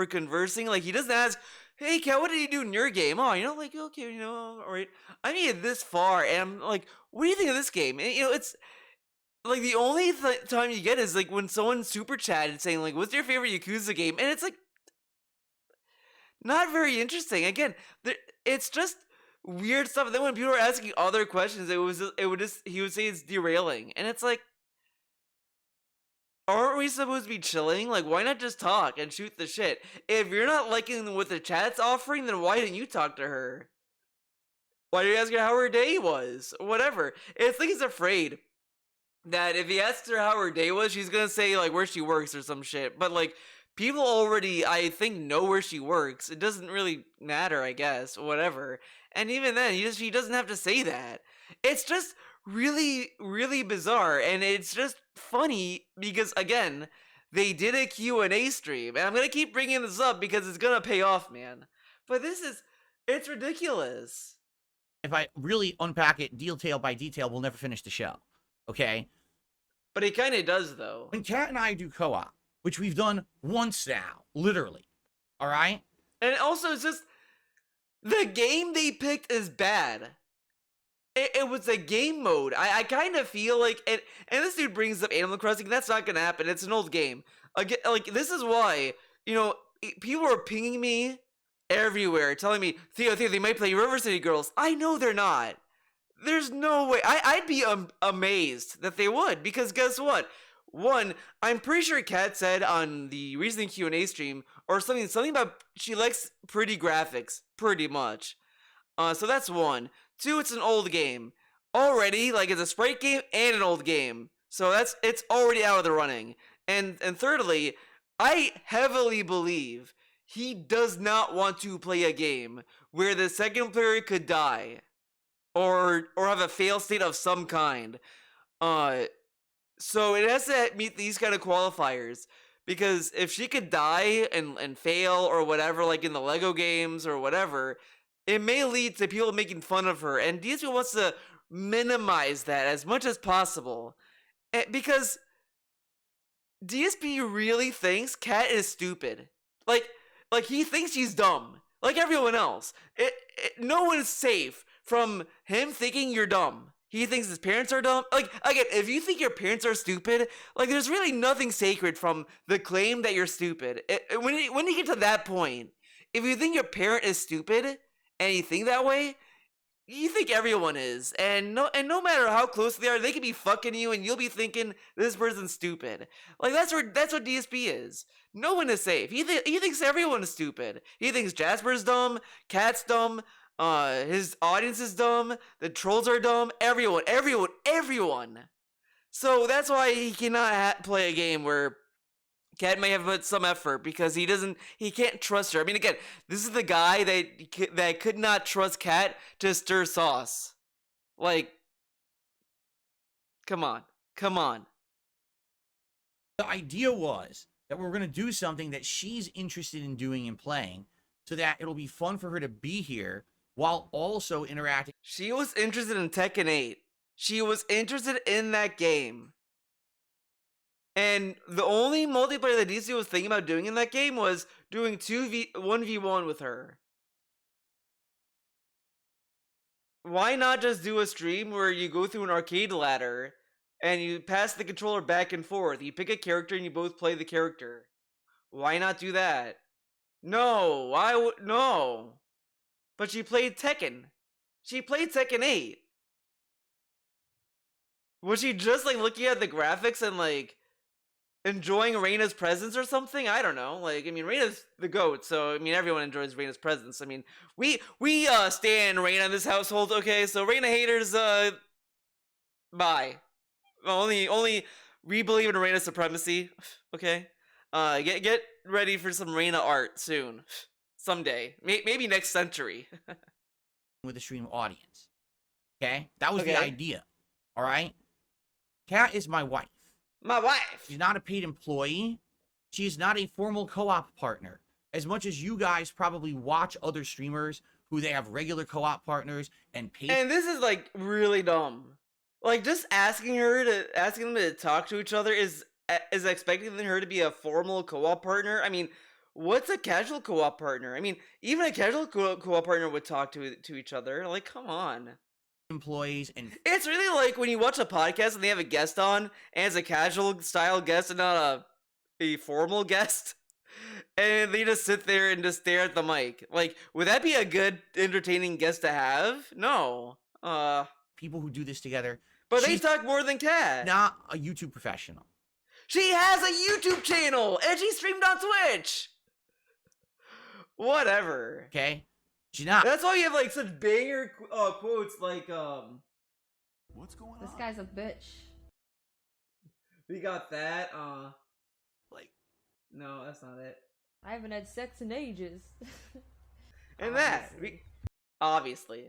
conversing. Like, he doesn't ask, hey, Cat, what did you do in your game? Oh, like, okay, all right. I made it this far, and I'm like, what do you think of this game? And, it's, like, the only time you get is, like, when someone super chatted saying, like, what's your favorite Yakuza game? And it's, like, not very interesting. Again, it's just weird stuff. And then when people are asking other questions, he would say it's derailing. And it's like, aren't we supposed to be chilling? Like, why not just talk and shoot the shit? If you're not liking what the chat's offering, then why didn't you talk to her? Why did you ask her how her day was? Whatever. It's like he's afraid that if he asks her how her day was, she's gonna say like where she works or some shit. But like people already, I think, know where she works. It doesn't really matter, I guess. Whatever. And even then, he doesn't have to say that. It's just really, really bizarre, and it's just funny because again, they did a Q&A stream, and I'm gonna keep bringing this up because it's gonna pay off, man. But it's ridiculous. If I really unpack it detail by detail, we'll never finish the show. Okay? But he kind of does, though. When Kat and I do co-op, which we've done once now, literally, all right? And also, it's just, the game they picked is bad. It was a game mode. I kind of feel like, and this dude brings up Animal Crossing, that's not gonna happen, it's an old game. Again, like, this is why, people are pinging me everywhere, telling me, Theo, they might play River City Girls. I know they're not. There's no way. I'd be amazed that they would, because guess what? One, I'm pretty sure Kat said on the recent Q&A stream or something about she likes pretty graphics, pretty much. So that's one. Two, it's an old game already. Like, it's a sprite game and an old game, so it's already out of the running. And thirdly, I heavily believe he does not want to play a game where the second player could die or have a fail state of some kind. So it has to meet these kind of qualifiers, because if she could die and fail or whatever, like in the Lego games or whatever, it may lead to people making fun of her, and DSP wants to minimize that as much as possible, because DSP really thinks Kat is stupid. Like he thinks she's dumb, like everyone else. No one is safe from him thinking you're dumb. He thinks his parents are dumb. Like, again, if you think your parents are stupid, like, there's really nothing sacred from the claim that you're stupid. When you get to that point, if you think your parent is stupid and you think that way, you think everyone is. And no matter how close they are, they could be fucking you and you'll be thinking this person's stupid. Like, that's what DSP is. No one is safe. He thinks everyone is stupid. He thinks Jasper's dumb, Cat's dumb, his audience is dumb, the trolls are dumb, everyone. So that's why he cannot play a game where Cat may have put some effort, because he can't trust her. I mean, again, this is the guy that could not trust Cat to stir sauce. Like, come on. The idea was that we're going to do something that she's interested in doing and playing, so that it'll be fun for her to be here while also interacting. She was interested in Tekken 8. She was interested in that game. And the only multiplayer that DC was thinking about doing in that game was doing 1v1 with her. Why not just do a stream where you go through an arcade ladder and you pass the controller back and forth? You pick a character and you both play the character. Why not do that? No, no. But she played Tekken. She played Tekken 8. Was she just like looking at the graphics and like enjoying Reina's presence or something? I don't know. Like, I mean, Reina's the GOAT, so I mean everyone enjoys Reina's presence. I mean, we stand Reina in this household, okay? So Reina haters, bye. Only we believe in Reina's supremacy, okay? Get ready for some Reina art soon. Someday. Maybe next century. With the stream audience. Okay? That was Okay. the idea. All right? Kat is my wife. My wife. She's not a paid employee. She is not a formal co-op partner. As much as you guys probably watch other streamers who they have regular co-op partners and paid. And this is like really dumb. Like just asking them to talk to each other is expecting her to be a formal co-op partner. I mean, what's a casual co-op partner? I mean, even a casual co-op partner would talk to each other. Like, come on. Employees and It's really like when you watch a podcast and they have a guest on and it's a casual style guest and not a formal guest. And they just sit there and just stare at the mic. Like, would that be a good, entertaining guest to have? No. people who do this together. But they She's talk more than Kat. not a YouTube professional. She has a YouTube channel and she streamed on Twitch. Whatever. Okay? She's not. That's why you have like such banger quotes like What's going This on? guy's a bitch. we got that Like, no, that's not it. I haven't had sex in ages. And that obviously.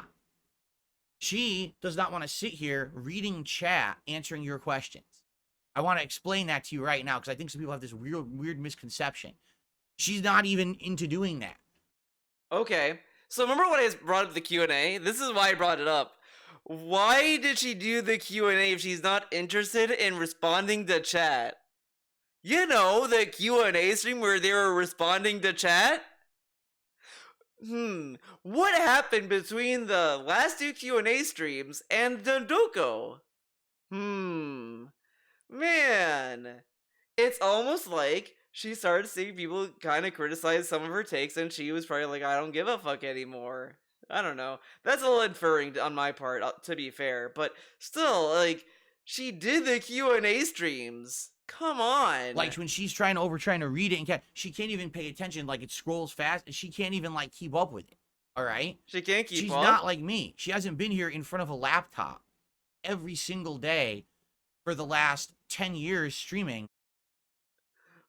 she does not want to sit here reading chat, answering your questions. I want to explain that to you right now because I think some people have this weird misconception. She's not even into doing that. Okay. So remember when I brought up the Q&A? This is why I brought it up. Why did she do the Q&A if she's not interested in responding to chat? You know, the Q&A stream where they were responding to chat? What happened between the last two Q&A streams and Dondoko? Man. It's almost like she started seeing people kind of criticize some of her takes and she was probably like, I don't give a fuck anymore. I don't know. That's a little inferring on my part, to be fair. But still, like, she did the Q&A streams. Come on. Like when she's trying to read it and she can't even pay attention. Like it scrolls fast and she can't even like keep up with it. All right? She can't keep She's up. not like me. She hasn't been here in front of a laptop every single day for the last 10 years streaming.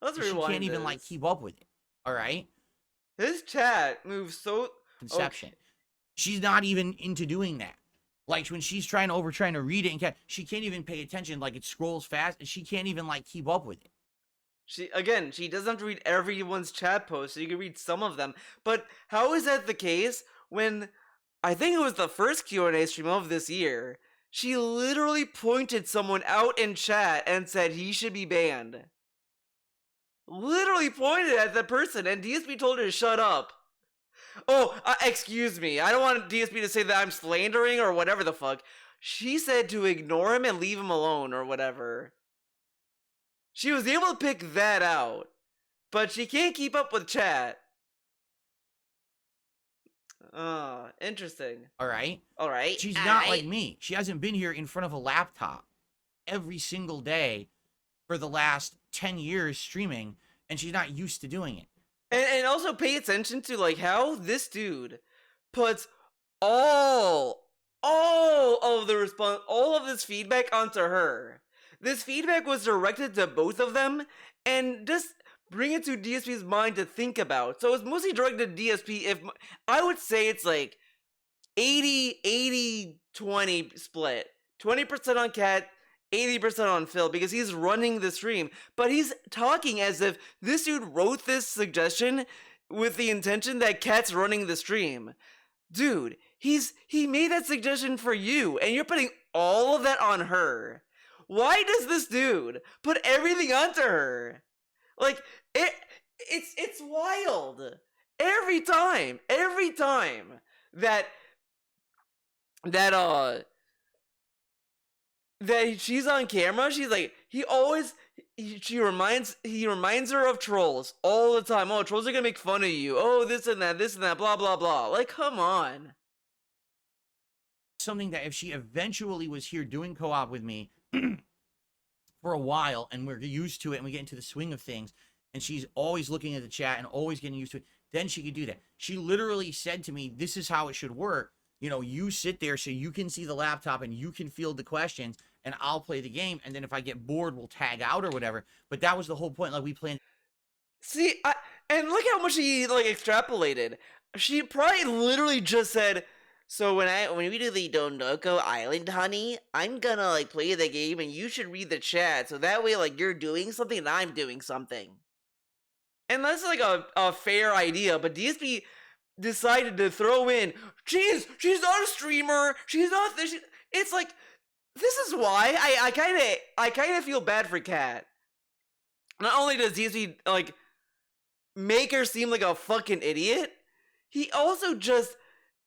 Let's She rewind can't even like this. keep up with it. All right? His chat moves so... Conception. Okay. She's not even into doing that. Like when she's trying to read it and she can't even pay attention. Like it scrolls fast and she can't even like keep up with it. She doesn't have to read everyone's chat posts, so you can read some of them. But how is that the case when, I think it was the first Q&A stream of this year, she literally pointed someone out in chat and said he should be banned. Literally pointed at the person, and DSP told her to shut up. Oh, excuse me. I don't want DSP to say that I'm slandering or whatever the fuck. She said to ignore him and leave him alone or whatever. She was able to pick that out, but she can't keep up with chat. Interesting. All right? Alright. She's not like me. She hasn't been here in front of a laptop every single day for the last 10 years streaming, and she's not used to doing it. And also pay attention to like how this dude puts all of this feedback onto her. This feedback was directed to both of them, and just bring it to DSP's mind to think about. So it's mostly directed to DSP. If I would say it's like 80-20 split. 20% on Kat, 80% on Phil, because he's running the stream. But he's talking as if this dude wrote this suggestion with the intention that Kat's running the stream. dude, he made that suggestion for you, and you're putting all of that on her. Why does this dude put everything onto her? Like it's wild. Every time that that that she's on camera, she's like he reminds her of trolls all the time. Oh, trolls are gonna make fun of you. Oh, this and that, blah blah blah. Like, come on. Something that if she eventually was here doing co-op with me for a while and we're used to it and we get into the swing of things and she's always looking at the chat and always getting used to it, then she could do that. She literally said to me, this is how it should work. You know, you sit there so you can see the laptop and you can field the questions and I'll play the game. And then if I get bored, we'll tag out or whatever. But that was the whole point. Like, we planned. See, and look how much he like extrapolated. She probably literally just said, "So when we do the Dondoko Island, honey, I'm gonna like play the game, and you should read the chat, so that way like you're doing something and I'm doing something." And that's like a fair idea, but DSP decided to throw in, she's not a streamer, she's not this. It's like, this is why I kind of feel bad for Kat. Not only does DSP like make her seem like a fucking idiot, he also just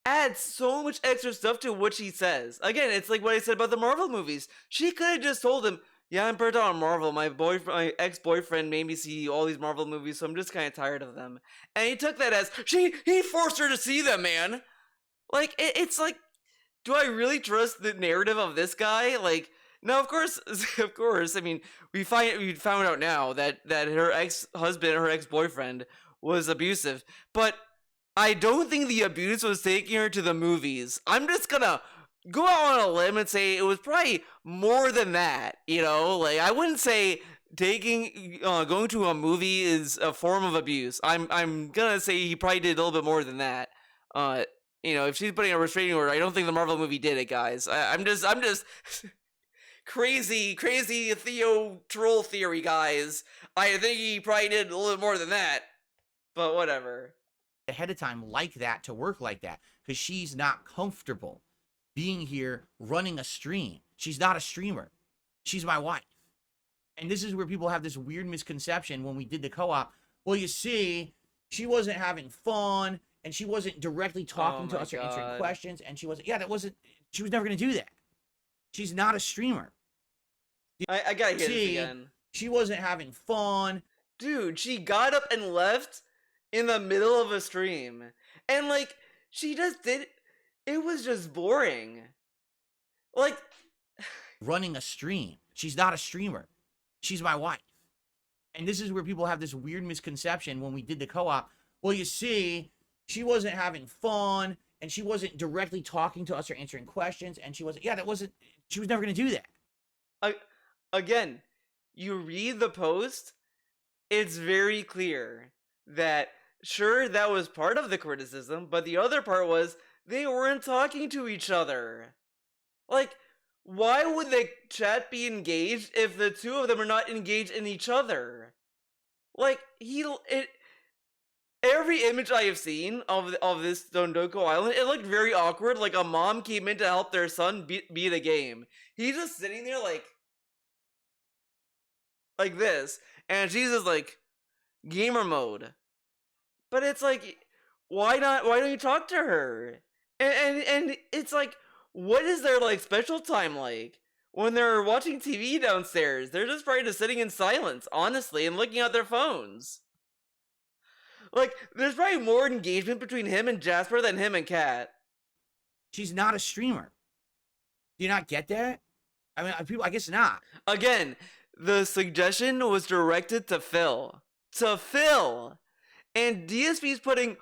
adds so much extra stuff to what she says. Again, it's like what I said about the Marvel movies. She could have just told him, "Yeah, I'm burnt out on Marvel. My ex-boyfriend made me see all these Marvel movies, so I'm just kind of tired of them." And he took that as he forced her to see them, man. Like it's like, do I really trust the narrative of this guy? Like, no, of course, of course. I mean, we found out now that her ex-husband, her ex-boyfriend, was abusive, but I don't think the abuse was taking her to the movies. I'm just gonna go out on a limb and say it was probably more than that. You know, like I wouldn't say going to a movie is a form of abuse. I'm gonna say he probably did a little bit more than that. You know, if she's putting a restraining order, I don't think the Marvel movie did it, guys. I'm just crazy Theo troll theory, guys. I think he probably did a little bit more than that, but whatever. Ahead of time like that to work like that because she's not comfortable being here running a stream. She's not a streamer. She's my wife. And this is where people have this weird misconception when we did the co-op. Well, you see, she wasn't having fun and she wasn't directly talking to us or answering questions. And she was never going to do that. She's not a streamer. I gotta hear this again. She wasn't having fun. Dude, she got up and left in the middle of a stream. And like, she just did, it was just boring. Like, running a stream. She's not a streamer. She's my wife. And this is where people have this weird misconception when we did the co-op. Well, you see, she wasn't having fun and she wasn't directly talking to us or answering questions. And she was never going to do that. Again, you read the post, it's very clear that sure, that was part of the criticism, but the other part was they weren't talking to each other. Like, why would the chat be engaged if the two of them are not engaged in each other? Like, every image I have seen of this Dondoko Island, it looked very awkward. Like a mom came in to help their son beat a game. He's just sitting there like this, and she's just like gamer mode. But it's like, why don't you talk to her? And it's like, what is their like special time like? When they're watching TV downstairs, they're just probably just sitting in silence, honestly, and looking at their phones. Like, there's probably more engagement between him and Jasper than him and Kat. She's not a streamer. Do you not get that? I mean, people, I guess not. Again, the suggestion was directed to Phil. To Phil! And DSP's putting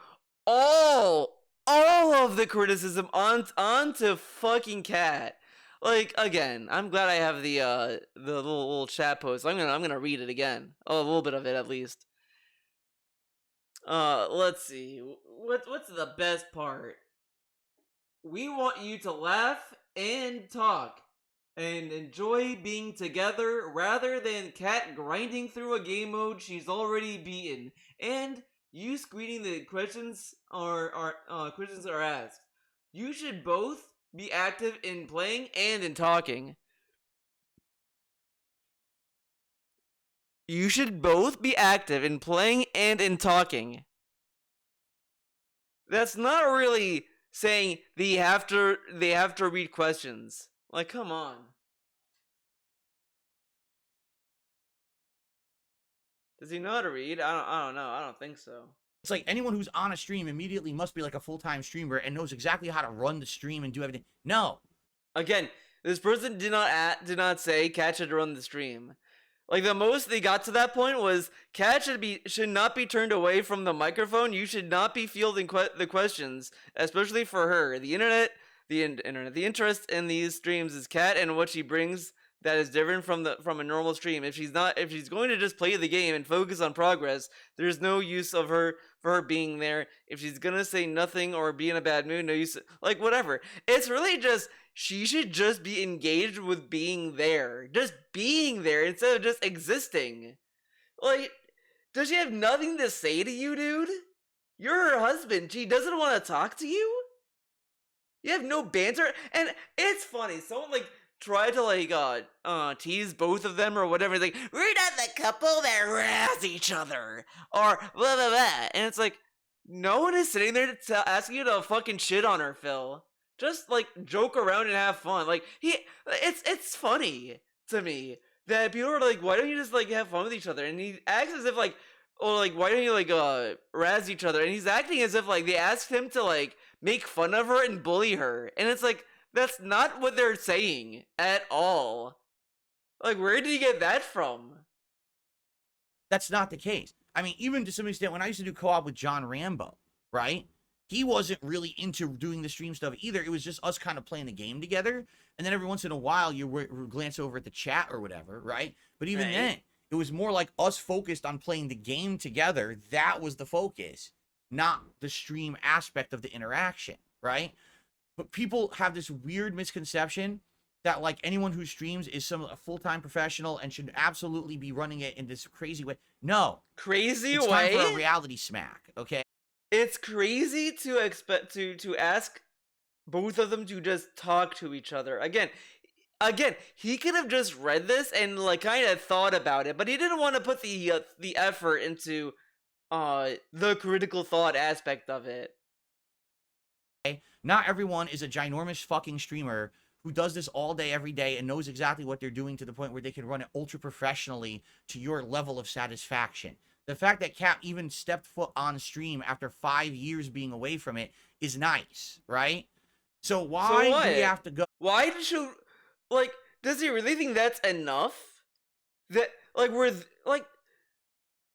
all of the criticism onto fucking Kat. Like, again, I'm glad I have the little chat post. I'm gonna read it again. Oh, a little bit of it at least. Let's see. What's the best part? We want you to laugh and talk and enjoy being together rather than Kat grinding through a game mode she's already beaten, and you screening the questions questions are asked. You should both be active in playing and in talking. You should both be active in playing and in talking. That's not really saying they have to read questions. Like, come on. Does he know how to read? I don't know. I don't think so. It's like anyone who's on a stream immediately must be like a full-time streamer and knows exactly how to run the stream and do everything. No. Again, this person did not say Cat should run the stream. Like, the most they got to that point was Cat should not be turned away from the microphone. You should not be fielding the questions, especially for her. The interest in these streams is Cat and what she brings that is different from a normal stream. If she's going to just play the game and focus on progress, there's no use of her for her being there. If she's gonna say nothing or be in a bad mood, no use. Like, whatever. It's really just, she should just be engaged with being there. Just being there instead of just existing. Like, does she have nothing to say to you, dude? You're her husband. She doesn't want to talk to you? You have no banter? And it's funny. Someone, like, tried to, tease both of them or whatever. It's like, we're not the couple that razz each other. Or blah, blah, blah. And it's like, no one is sitting there asking you to fucking shit on her, Phil. Just, like, joke around and have fun. Like, it's funny to me that people are like, why don't you just, like, have fun with each other? And he acts as if, like, oh, like, why don't you, like, razz each other? And he's acting as if, like, they asked him to, like, make fun of her and bully her. And it's like, that's not what they're saying at all. Like, where did you get that from? That's not the case. I mean, even to some extent, when I used to do co-op with John Rambo, right? He wasn't really into doing the stream stuff either. It was just us kind of playing the game together. And then every once in a while, you would glance over at the chat or whatever, right? But even Right. then, it was more like us focused on playing the game together. That was the focus, not the stream aspect of the interaction, right? But people have this weird misconception that, like, anyone who streams is a full-time professional and should absolutely be running it in this crazy way. No. Crazy It's way? time for a reality smack, okay? It's crazy to expect to ask both of them to just talk to each other. Again, he could have just read this and, like, kind of thought about it, but he didn't want to put the effort into the critical thought aspect of it. Okay? Not everyone is a ginormous fucking streamer who does this all day, every day, and knows exactly what they're doing to the point where they can run it ultra professionally to your level of satisfaction. The fact that Cap even stepped foot on stream after 5 years being away from it is nice, right? So why do we have to go? Why did you, like, does he really think that's enough? That, like,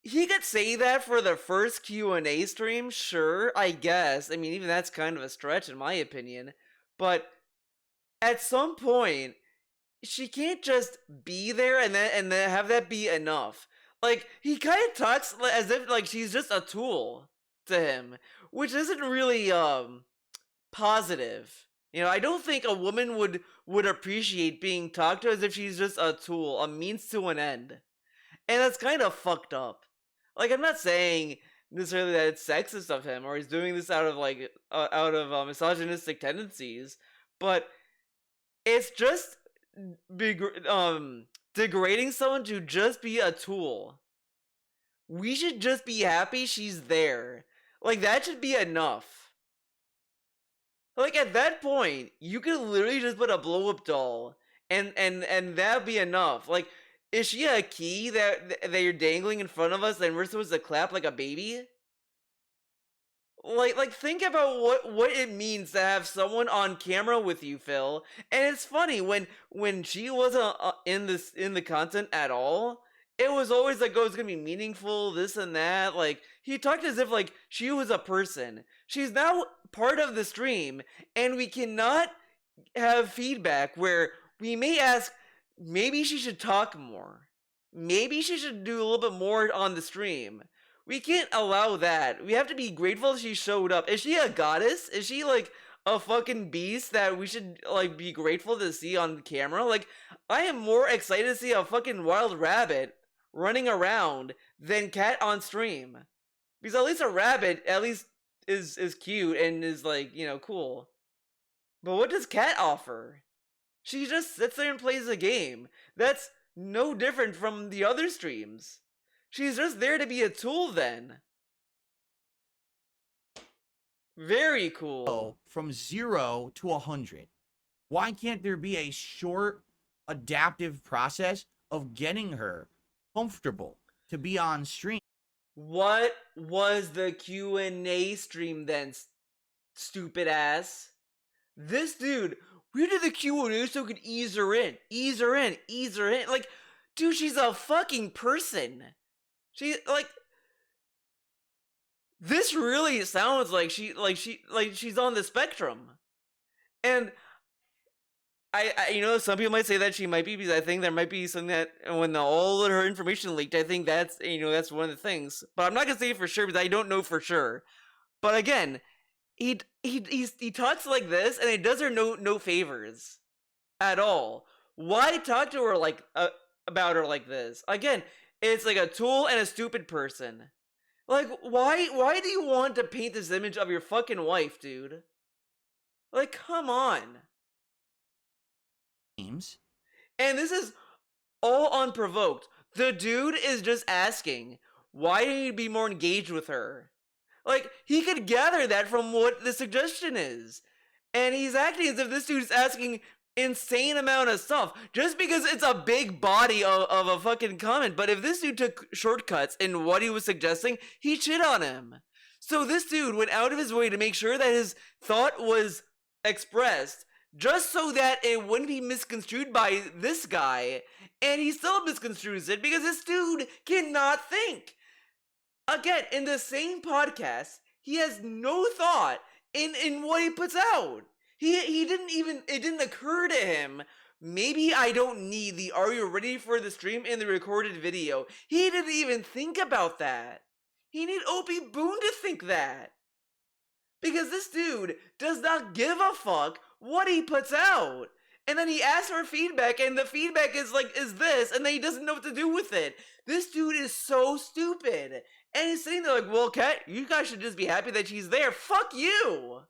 he could say that for the first Q&A stream, sure, I guess. I mean, even that's kind of a stretch in my opinion. But at some point, she can't just be there and then have that be enough. Like, he kind of talks as if, like, she's just a tool to him, which isn't really positive. You know, I don't think a woman would appreciate being talked to as if she's just a tool, a means to an end. And that's kind of fucked up. Like, I'm not saying necessarily that it's sexist of him or he's doing this out of, like, misogynistic tendencies, but it's just degrading someone to just be a tool. We should just be happy she's there. Like, that should be enough. Like, at that point, you could literally just put a blow-up doll and that'd be enough. Like, is she a key that you're dangling in front of us and we're supposed to clap like a baby? Like think about what it means to have someone on camera with you, Phil. And it's funny when she wasn't in the content at all, it was always like, oh, it's gonna be meaningful, this and that. Like, he talked as if, like, she was a person. She's now part of the stream, and we cannot have feedback where we may ask, maybe she should talk more. Maybe she should do a little bit more on the stream. We can't allow that. We have to be grateful she showed up. Is she a goddess? Is she, like, a fucking beast that we should, like, be grateful to see on camera? Like, I am more excited to see a fucking wild rabbit running around than Cat on stream. Because at least a rabbit, at least, is cute and is, like, you know, cool. But what does Kat offer? She just sits there and plays a game. That's no different from the other streams. She's just there to be a tool then. Very cool. From 0 to 100. Why can't there be a short, adaptive process of getting her comfortable to be on stream? What was the Q&A stream then, stupid ass? This dude, we did the Q&A so we could ease her in. Ease her in. Ease her in. Like, dude, she's a fucking person. She, like... This really sounds like she's on the spectrum. And... I some people might say that she might be, because I think there might be something that when all of her information leaked, I think that's that's one of the things. But I'm not gonna say for sure because I don't know for sure. But again, he talks like this, and it does her no favors at all. Why talk to her like about her like this? Again, it's like a tool and a stupid person. Like, why do you want to paint this image of your fucking wife, dude? Like, come on. And this is all unprovoked. The dude is just asking, why didn't you be more engaged with her? Like, he could gather that from what the suggestion is. And he's acting as if this dude's asking insane amount of stuff just because it's a big body of a fucking comment. But if this dude took shortcuts in what he was suggesting, he'd shit on him. So this dude went out of his way to make sure that his thought was expressed just so that it wouldn't be misconstrued by this guy, and he still misconstrues it because this dude cannot think. Again, in the same podcast, he has no thought in what he puts out. He didn't even, it didn't occur to him, maybe I don't need the "Are you ready for the stream" in the recorded video. He didn't even think about that. He need Opie Boone to think that. Because this dude does not give a fuck what he puts out. And then he asks for feedback, and the feedback is like, is this, and then he doesn't know what to do with it. This dude is so stupid. And he's sitting there like, well, Kat, you guys should just be happy that she's there. Fuck you!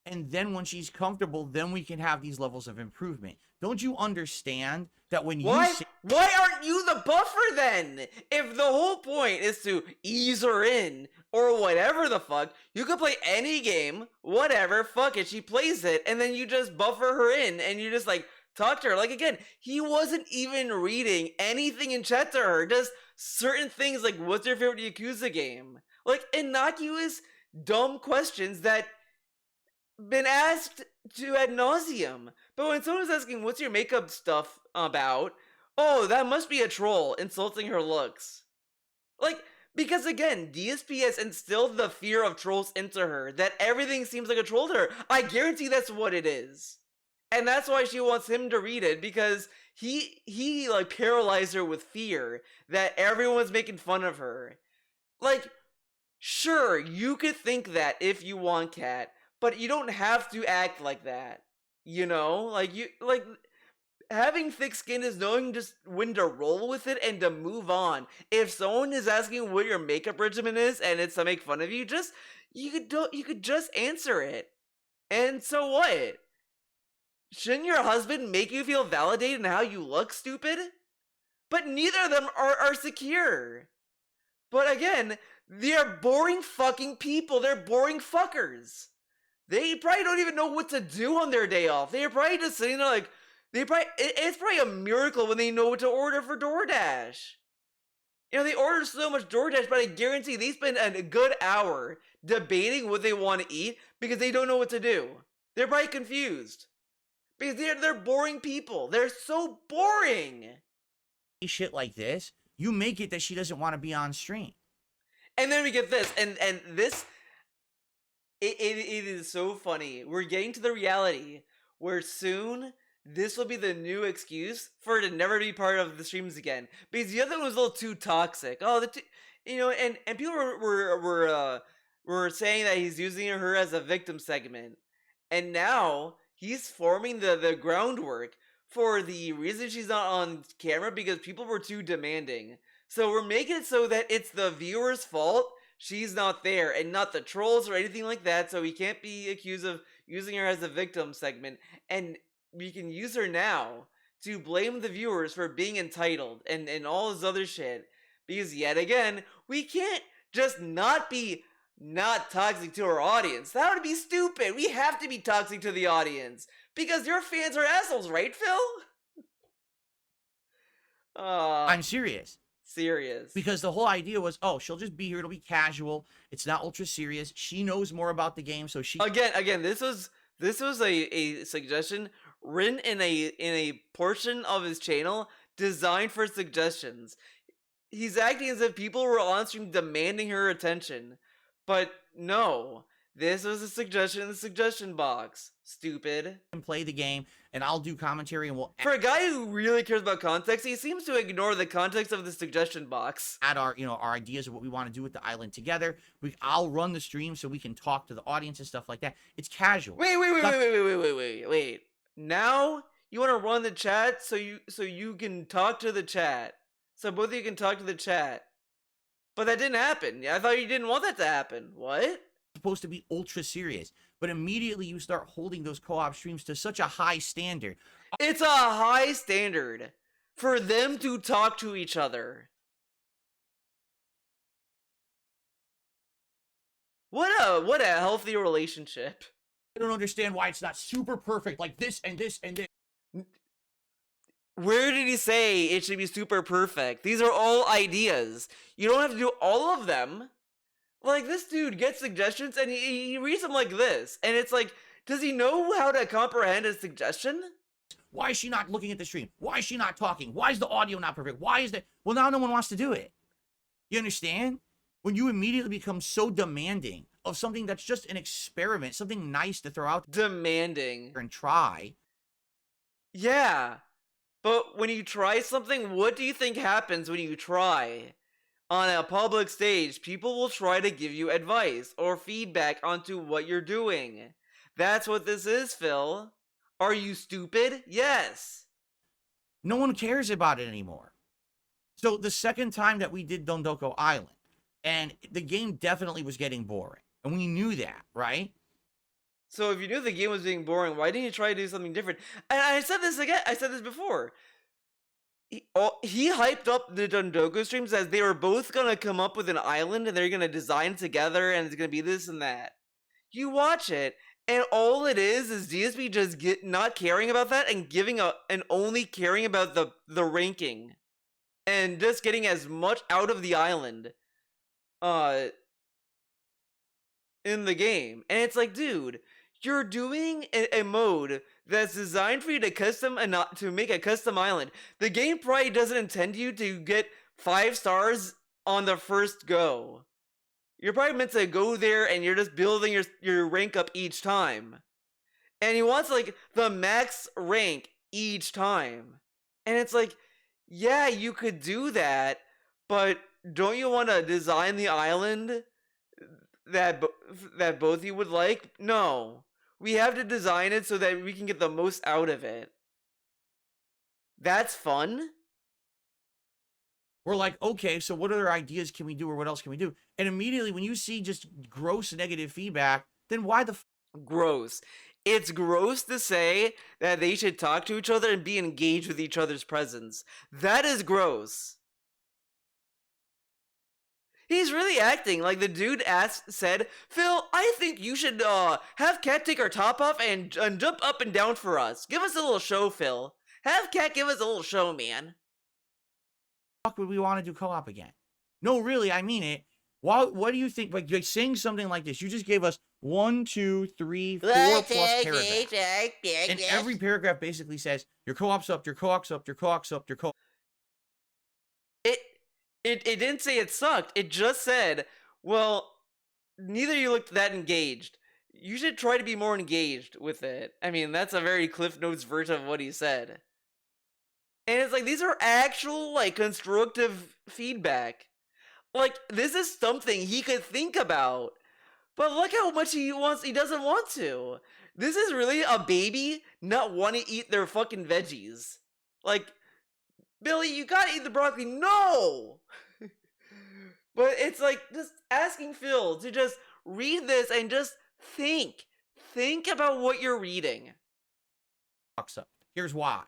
And then when she's comfortable, then we can have these levels of improvement. Don't you understand that when Why aren't you the buffer then? If the whole point is to ease her in, or whatever the fuck, you could play any game, whatever, fuck it, she plays it, and then you just buffer her in, and you just like, talk to her. Like, again, he wasn't even reading anything in chat to her, just certain things like, what's your favorite Yakuza game? Like, innocuous, dumb questions that been asked to ad nauseum. But when someone's asking, what's your makeup stuff about? Oh, that must be a troll insulting her looks. Like, because again, DSP has instilled the fear of trolls into her, that everything seems like a troll to her. I guarantee that's what it is. And that's why she wants him to read it, because he like paralyzed her with fear that everyone's making fun of her. Like, sure, you could think that if you want, Kat, but you don't have to act like that. You know? Like, having thick skin is knowing just when to roll with it and to move on. If someone is asking what your makeup regimen is and it's to make fun of you, you could just answer it. And so what? Shouldn't your husband make you feel validated in how you look, stupid? But neither of them are secure. But again, they're boring fucking people. They're boring fuckers. They probably don't even know what to do on their day off. They're probably just sitting there like, it's probably a miracle when they know what to order for DoorDash. You know, they order so much DoorDash, but I guarantee they spend a good hour debating what they want to eat because they don't know what to do. They're probably confused. Because they're boring people. They're so boring. Shit like this, you make it that she doesn't want to be on stream. And then we get this, and this, it is so funny. We're getting to the reality where soon this will be the new excuse for her to never be part of the streams again. Because the other one was a little too toxic. Oh, and people were saying that he's using her as a victim segment. And now he's forming the groundwork for the reason she's not on camera because people were too demanding. So we're making it so that it's the viewer's fault she's not there, and not the trolls or anything like that, so we can't be accused of using her as a victim segment. And we can use her now to blame the viewers for being entitled and all this other shit. Because yet again, we can't just not be not toxic to our audience. That would be stupid. We have to be toxic to the audience. Because your fans are assholes, right, Phil? I'm serious. Serious. Because the whole idea was, oh, she'll just be here. It'll be casual. It's not ultra serious. She knows more about the game, so she Again, this was a suggestion written in a portion of his channel designed for suggestions. He's acting as if people were on stream demanding her attention. But no, this was a suggestion in the suggestion box. Stupid. can play the game, and I'll do commentary, and we'll For a guy who really cares about context, he seems to ignore the context of the suggestion box. add our our ideas of what we want to do with the island together. I'll run the stream so we can talk to the audience and stuff like that. It's casual. Wait. Now you want to run the chat so you can talk to the chat. So both of you can talk to the chat. But that didn't happen. I thought you didn't want that to happen. What? Supposed to be ultra serious, but immediately you start holding those co-op streams to such a high standard. It's a high standard for them to talk to each other. What a healthy relationship. I don't understand why it's not super perfect like this and this and this. Where did he say it should be super perfect? These are all ideas. You don't have to do all of them. Like, this dude gets suggestions and he reads them like this. And it's like, does he know how to comprehend a suggestion? Why is she not looking at the stream? Why is she not talking? Why is the audio not perfect? Why is that? Well, now no one wants to do it. You understand? When you immediately become so demanding of something that's just an experiment, something nice to throw out Demanding. there and try. Yeah. But when you try something, what do you think happens when you try? On a public stage, people will try to give you advice or feedback onto what you're doing. That's what this is, Phil. Are you stupid? Yes. No one cares about it anymore. So the second time that we did Dondoko Island, and the game definitely was getting boring. And we knew that, right? So if you knew the game was being boring, why didn't you try to do something different? And I said this again. I said this before. He hyped up the Dondoko streams as they were both gonna come up with an island and they're gonna design together and it's gonna be this and that. You watch it, and all it is DSP just not caring about that and and only caring about the ranking and just getting as much out of the island in the game. And it's like, dude, you're doing a mode that's designed for you to make a custom island. The game probably doesn't intend you to get 5 stars on the first go. You're probably meant to go there and you're just building your rank up each time. And he wants like the max rank each time. And it's like, yeah, you could do that, but don't you want to design the island that both of you would like? No. We have to design it so that we can get the most out of it. That's fun. We're like, okay, so what other ideas can we do or what else can we do? And immediately when you see just gross negative feedback, then why the Gross. It's gross to say that they should talk to each other and be engaged with each other's presence. That is gross. He's really acting like the dude said, Phil, I think you should have Kat take her top off and jump up and down for us. Give us a little show, Phil. Have Kat give us a little show, man. fuck would we want to do co-op again? No, really, I mean it. What do you think? Like saying something like this, you just gave us 1, 2, 3, 4 plus paragraphs. And every paragraph basically says, your co-op's up, your co-op's up, your co-op's up, your co-op. It didn't say it sucked. It just said, well, neither of you looked that engaged. You should try to be more engaged with it. I mean, that's a very Cliff Notes version of what he said. And it's like, these are actual, like, constructive feedback. Like, this is something he could think about. But look how much he doesn't want to. This is really a baby not wanting to eat their fucking veggies. Like, Billy, you gotta eat the broccoli. No! But it's like just asking Phil to just read this and just think. Think about what you're reading. Here's why.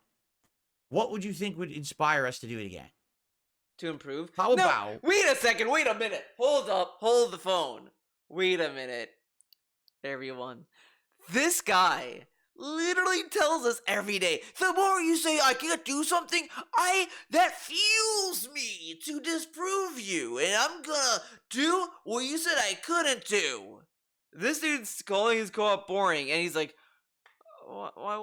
What would you think would inspire us to do it again? To improve? How No, about... wait a second, wait a minute. Hold up, hold the phone. Wait a minute, everyone. This guy literally tells us every day, the more you say I can't do something, that fuels me to disprove you, and I'm gonna do what you said I couldn't do. This dude's calling his co-op boring, and he's like, why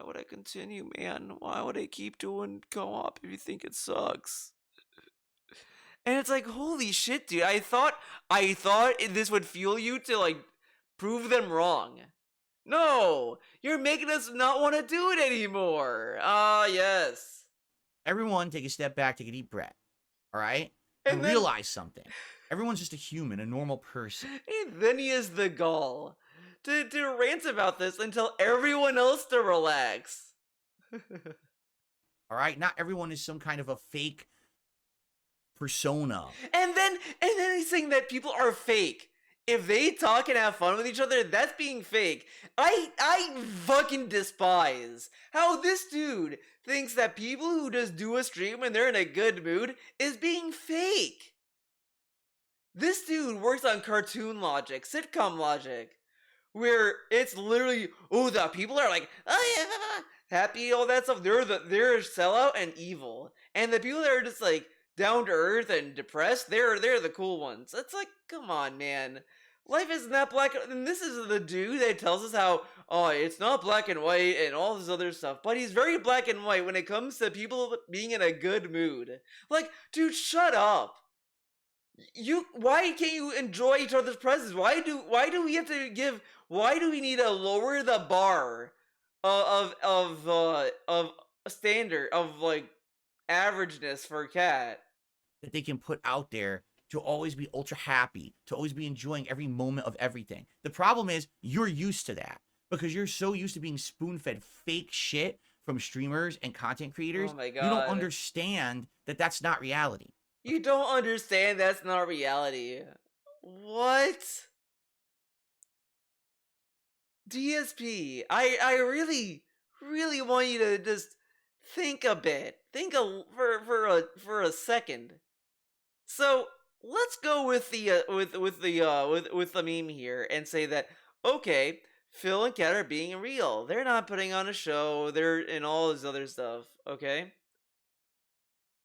would I continue, man? Why would I keep doing co-op if you think it sucks? And it's like, holy shit, dude! I thought this would fuel you to like prove them wrong. No, you're making us not want to do it anymore. Ah, yes. Everyone take a step back, take a deep breath. All right? And then- realize something. Everyone's just a human, a normal person. And then he has the gall to rant about this and tell everyone else to relax. All right? Not everyone is some kind of a fake persona. And then he's saying that people are fake. If they talk and have fun with each other, that's being fake. I fucking despise how this dude thinks that people who just do a stream when they're in a good mood is being fake. This dude works on cartoon logic, sitcom logic, where it's literally, oh, the people are like, oh yeah, happy, all that stuff. They're sellout and evil, and the people that are just like down to earth and depressed, they're the cool ones. It's like, come on, man. Life isn't that black. And this is the dude that tells us how, oh, it's not black and white and all this other stuff. But he's very black and white when it comes to people being in a good mood. Like, dude, shut up. Why can't you enjoy each other's presence? Why do we have to give? Why do we need to lower the bar of standard of like averageness for a cat that they can put out there to always be ultra happy, to always be enjoying every moment of everything? The problem is you're used to that because you're so used to being spoon-fed fake shit from streamers and content creators. Oh my You don't God. understand that that's not reality. You don't understand that's not reality. What? DSP, I really want you to just think a bit. Think for a second. So let's go with the with the meme here and say that, okay, Phil and Kat are being real. They're not putting on a show. They're in all this other stuff. Okay.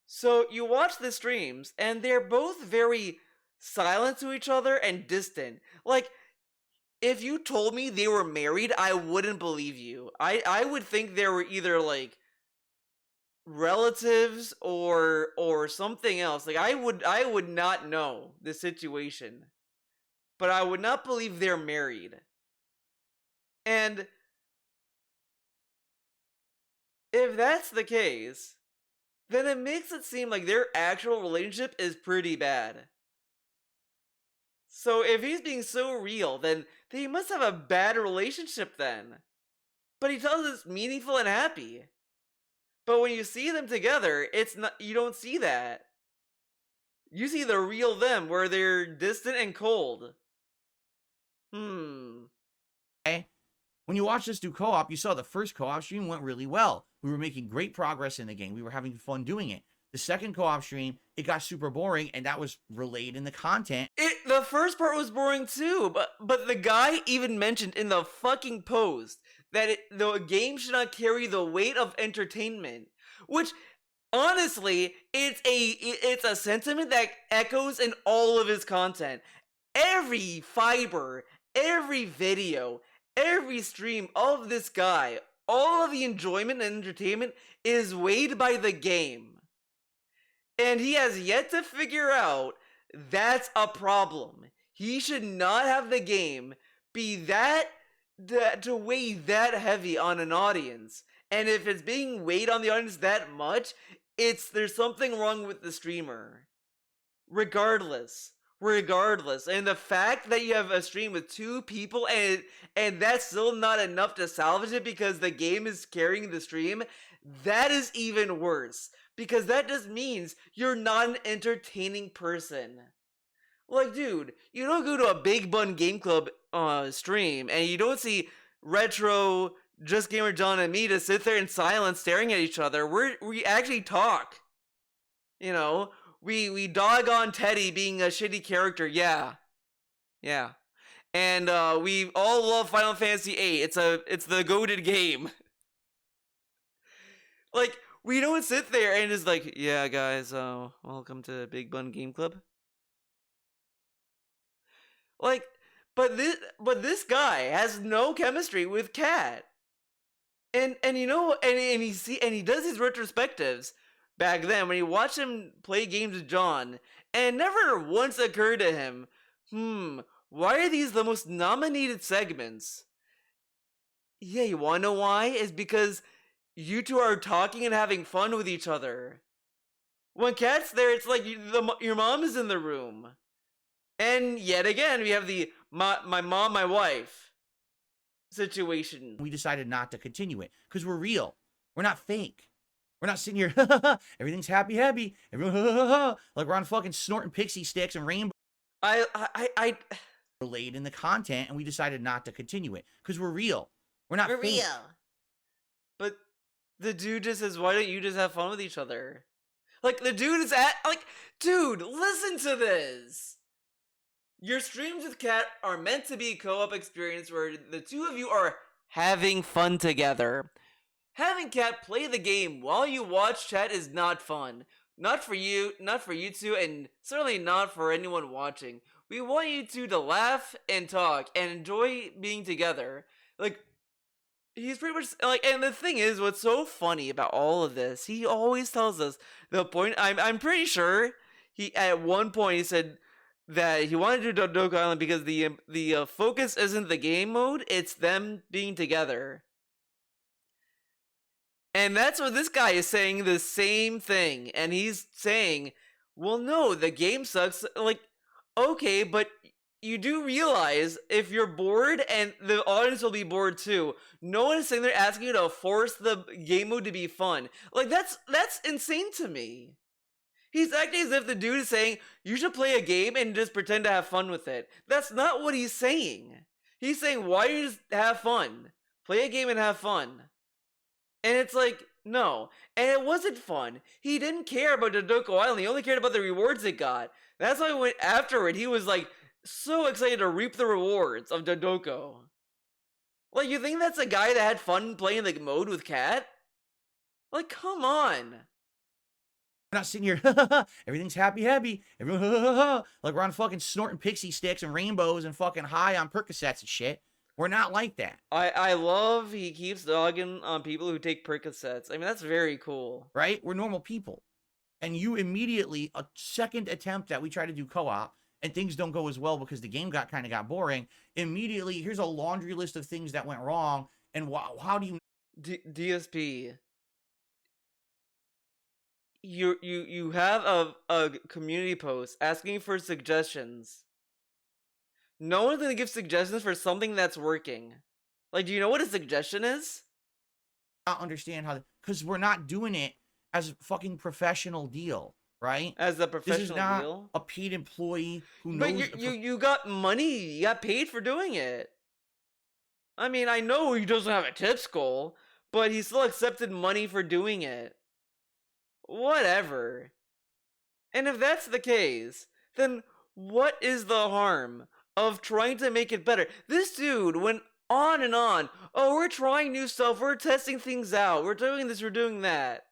So you watch the streams, and they're both very silent to each other and distant. Like, if you told me they were married, I wouldn't believe you. I would think they were either like relatives or something else. Like I would not know the situation. But I would not believe they're married. And if that's the case, then it makes it seem like their actual relationship is pretty bad. So if he's being so real, then they must have a bad relationship then. But he tells us meaningful and happy. But when you see them together, it's not, you don't see that. You see the real them where they're distant and cold. Okay? When you watch us do co-op, you saw the first co-op stream went really well. We were making great progress in the game. We were having fun doing it. The second co-op stream, it got super boring, and that was relayed in the content. The first part was boring too, but the guy even mentioned in the fucking post that the game should not carry the weight of entertainment, which honestly, it's a sentiment that echoes in all of his content. Every fiber, every video, every stream of this guy, all of the enjoyment and entertainment is weighed by the game. And he has yet to figure out that's a problem. He should not have the game be that to weigh that heavy on an audience. And if it's being weighed on the audience that much, there's something wrong with the streamer. Regardless. And the fact that you have a stream with 2 people and that's still not enough to salvage it because the game is carrying the stream, that is even worse. Because that just means you're not an entertaining person. Like, dude, you don't go to a Big Bun Game Club stream and you don't see Retro, Just Gamer John, and me to sit there in silence staring at each other. We actually talk. You know, we dog on Teddy being a shitty character. Yeah, yeah, and we all love Final Fantasy VIII. It's the goated game. Like, we don't sit there and just like, yeah, guys, welcome to Big Bun Game Club. Like, but this guy has no chemistry with Kat. And you know, and he does his retrospectives back then when he watched him play games with John, and it never once occurred to him, why are these the most nominated segments? Yeah, you wanna know why? It's because you two are talking and having fun with each other. When Kat's there, it's like your mom is in the room. And yet again, we have the my mom, my wife situation. We decided not to continue it because we're real. We're not fake. We're not sitting here, everything's happy, everyone, like we're on fucking snorting pixie sticks and rainbow I relayed in the content, and we decided not to continue it because we're real. We're not we're fake. real. But the dude just says, why don't you just have fun with each other? Like, the dude is dude, listen to this. Your streams with Kat are meant to be a co-op experience where the two of you are having fun together. Having Kat play the game while you watch chat is not fun. Not for you two, and certainly not for anyone watching. We want you two to laugh and talk and enjoy being together. Like, he's pretty much like, and the thing is, what's so funny about all of this, he always tells us the point. I'm pretty sure he at one point he said that he wanted to do Dodo Island because the focus isn't the game mode, it's them being together. And that's what this guy is saying, the same thing. And he's saying, well, no, the game sucks. Like, okay, but you do realize if you're bored, and the audience will be bored too, no one is sitting there asking you to force the game mode to be fun. Like, that's insane to me. He's acting as if the dude is saying, you should play a game and just pretend to have fun with it. That's not what he's saying. He's saying, why don't you just have fun? Play a game and have fun. And it's like, no. And it wasn't fun. He didn't care about Dodoko Island. He only cared about the rewards it got. That's why when afterward, he was like so excited to reap the rewards of Dodoko. Like, you think that's a guy that had fun playing the mode with Kat? Like, come on. We're not sitting here, everything's happy, everyone, like we're on fucking snorting pixie sticks and rainbows and fucking high on Percocets and shit. We're not like that. I love he keeps dogging on people who take Percocets. I mean, that's very cool. Right? We're normal people. And you immediately, a second attempt that we try to do co-op, and things don't go as well because the game kind of got boring, immediately, here's a laundry list of things that went wrong, and how do you... DSP, you have a community post asking for suggestions. No one's gonna give suggestions for something that's working. Like, do you know what a suggestion is? not understand how... Because we're not doing it as a fucking professional deal, right? As a This is professional not deal? a paid employee who But knows... you got money. You got paid for doing it. I mean, I know he doesn't have a tips goal, but he still accepted money for doing it. Whatever. And if that's the case, then what is the harm of trying to make it better? This dude went on and on. Oh, we're trying new stuff. We're testing things out. We're doing this. We're doing that.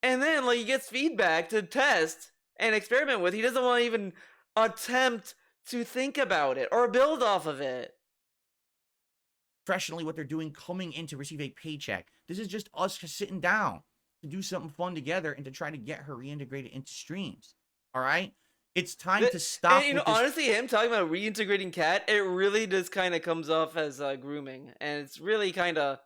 And then, like, he gets feedback to test and experiment with. He doesn't want to even attempt to think about it or build off of it. Professionally what they're doing coming in to receive a paycheck. This is just us sitting down to do something fun together and to try to get her reintegrated into streams. All right? It's time to stop. And, you know, honestly, him talking about reintegrating Kat, it really just kind of comes off as grooming, and it's really kind of,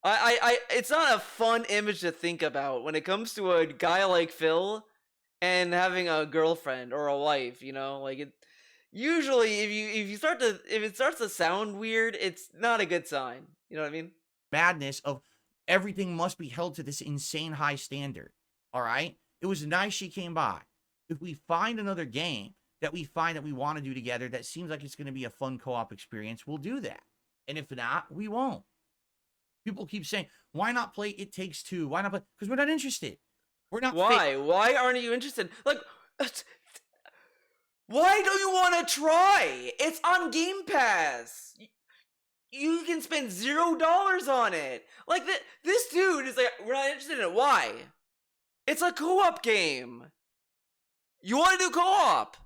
it's not a fun image to think about when it comes to a guy like Phil and having a girlfriend or a wife. You know, like it. Usually, if it starts to sound weird, it's not a good sign. You know what I mean? Madness of everything must be held to this insane high standard. All right? It was nice she came by. If we find another game that we find that we want to do together that seems like it's going to be a fun co-op experience, we'll do that. And if not, we won't. People keep saying, why not play It Takes Two? Why not play? Because we're not interested. We're not. Why? Why aren't you interested? Like, why don't you want to try? It's on Game Pass. You can spend $0 on it. Like, this dude is like, we're not interested in it. Why? It's a co-op game. You want to do co-op.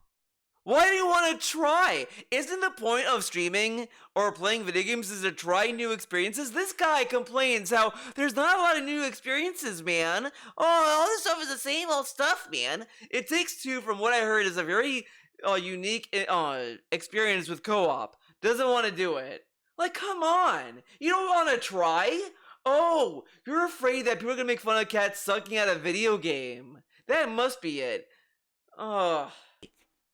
Why do you want to try? Isn't the point of streaming or playing video games is to try new experiences? This guy complains how there's not a lot of new experiences, man. Oh, all this stuff is the same old stuff, man. It Takes Two, from what I heard, is a very unique experience with co-op. Doesn't want to do it. Like, come on. You don't want to try? Oh, you're afraid that people are going to make fun of cats sucking at a video game. That must be it. Ugh.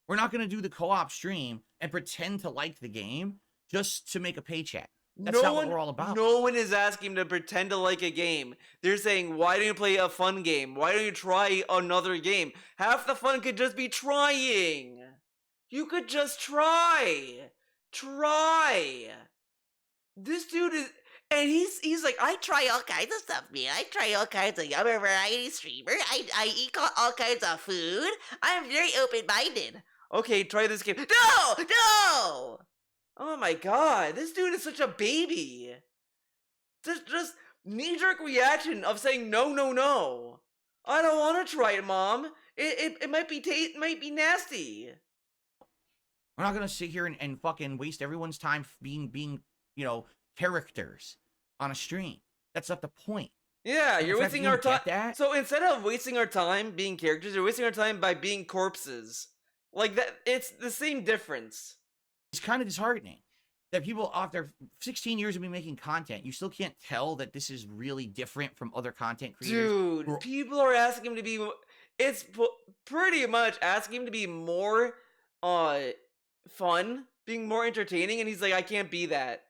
We're not going to do the co-op stream and pretend to like the game just to make a paycheck. That's not what we're all about. No one is asking him to pretend to like a game. They're saying, why don't you play a fun game? Why don't you try another game? Half the fun could just be trying. You could just try. Try. This dude is... And he's like, I try all kinds of stuff, man. I try all kinds of... I'm a variety streamer. I eat all kinds of food. I'm very open-minded. Okay, try this game. No! No! Oh my god, this dude is such a baby. Just knee-jerk reaction of saying no, no, no. I don't want to try it, Mom. It might be nasty. We're not gonna sit here and fucking waste everyone's time being characters on a stream. That's not the point. Yeah, you're wasting our time. So instead of wasting our time being characters, you're wasting our time by being corpses. Like that, it's the same difference. It's kind of disheartening that people, after 16 years of me making content, you still can't tell that this is really different from other content creators. Dude, people are asking him to be... It's pretty much asking him to be more fun, being more entertaining, and he's like, I can't be that.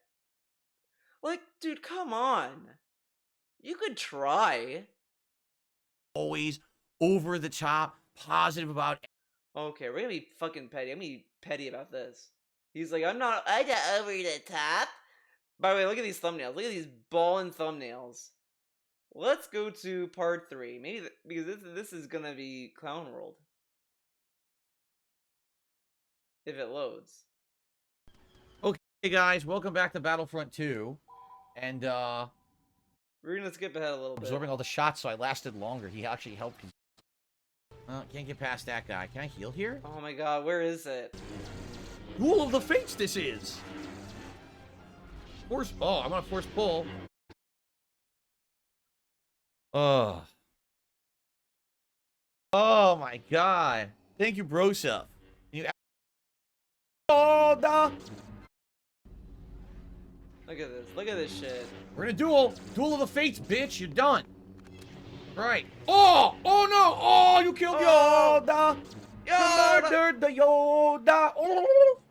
Like, dude, come on. You could try. Always over the top, positive about... Okay, we're gonna be fucking petty. I'm gonna be petty about this. He's like, I'm not over the top. By the way, look at these thumbnails. Look at these ballin' thumbnails. Let's go to part 3. Maybe because this is gonna be Clown World. If it loads. Okay, guys, welcome back to Battlefront 2. And, we're gonna skip ahead a little bit. Absorbing all the shots, so I lasted longer. He actually helped me. Can't get past that guy. Can I heal here? Oh my god, where is it? Duel of the Fates this is! Force... Oh, I'm gonna force pull. Oh my god. Thank you, Brosup. Oh, da! Look at this. Look at this shit. We're in a duel. Duel of the Fates, bitch. You're done. Right. Oh! Oh no! Oh, you killed Yoda! You murdered the Yoda! Oh!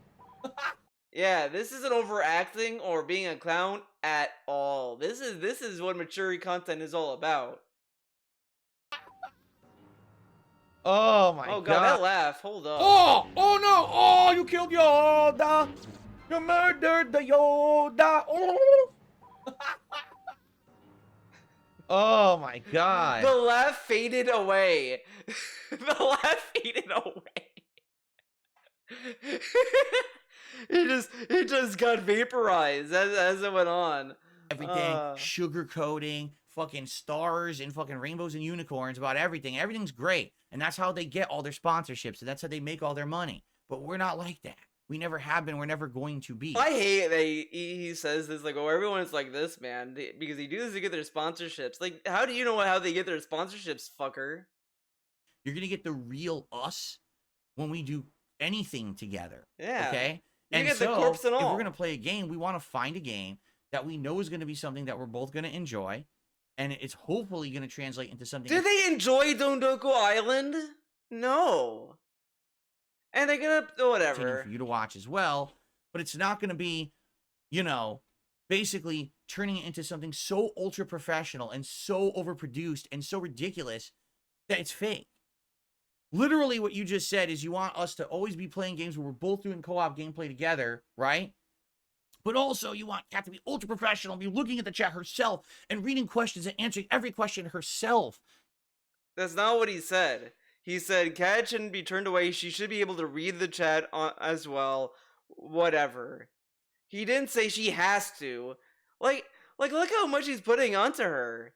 Yeah, this isn't overacting or being a clown at all. This is what mature content is all about. Oh my god. Oh god, that laugh. Hold up. Oh! Oh no! Oh, you killed Yoda! You murdered the Yoda! Oh! Oh my god. The laugh faded away. The laugh faded away. It just got vaporized as it went on. Everything, sugarcoating, fucking stars and fucking rainbows and unicorns about everything. Everything's great. And that's how they get all their sponsorships. And that's how they make all their money. But we're not like that. We never have been. We're never going to be. I hate that he says this, like, oh, everyone's like this, man. Because they do this to get their sponsorships. Like, how do you know how they get their sponsorships, fucker? You're going to get the real us when we do anything together. Yeah. Okay? You and get so, the corpse and all. if we're going to play a game, we want to find a game that we know is going to be something that we're both going to enjoy. And it's hopefully going to translate into something... Did they enjoy Dondoku Island? No. And they're gonna... whatever. For you to watch as well. But it's not going to be, basically turning it into something so ultra-professional and so overproduced and so ridiculous that it's fake. Literally, what you just said is you want us to always be playing games where we're both doing co-op gameplay together, right? But also, you want Kat to be ultra professional, be looking at the chat herself and reading questions and answering every question herself. That's not what he said. He said Kat shouldn't be turned away. She should be able to read the chat as well. Whatever. He didn't say she has to. Like, look how much he's putting onto her.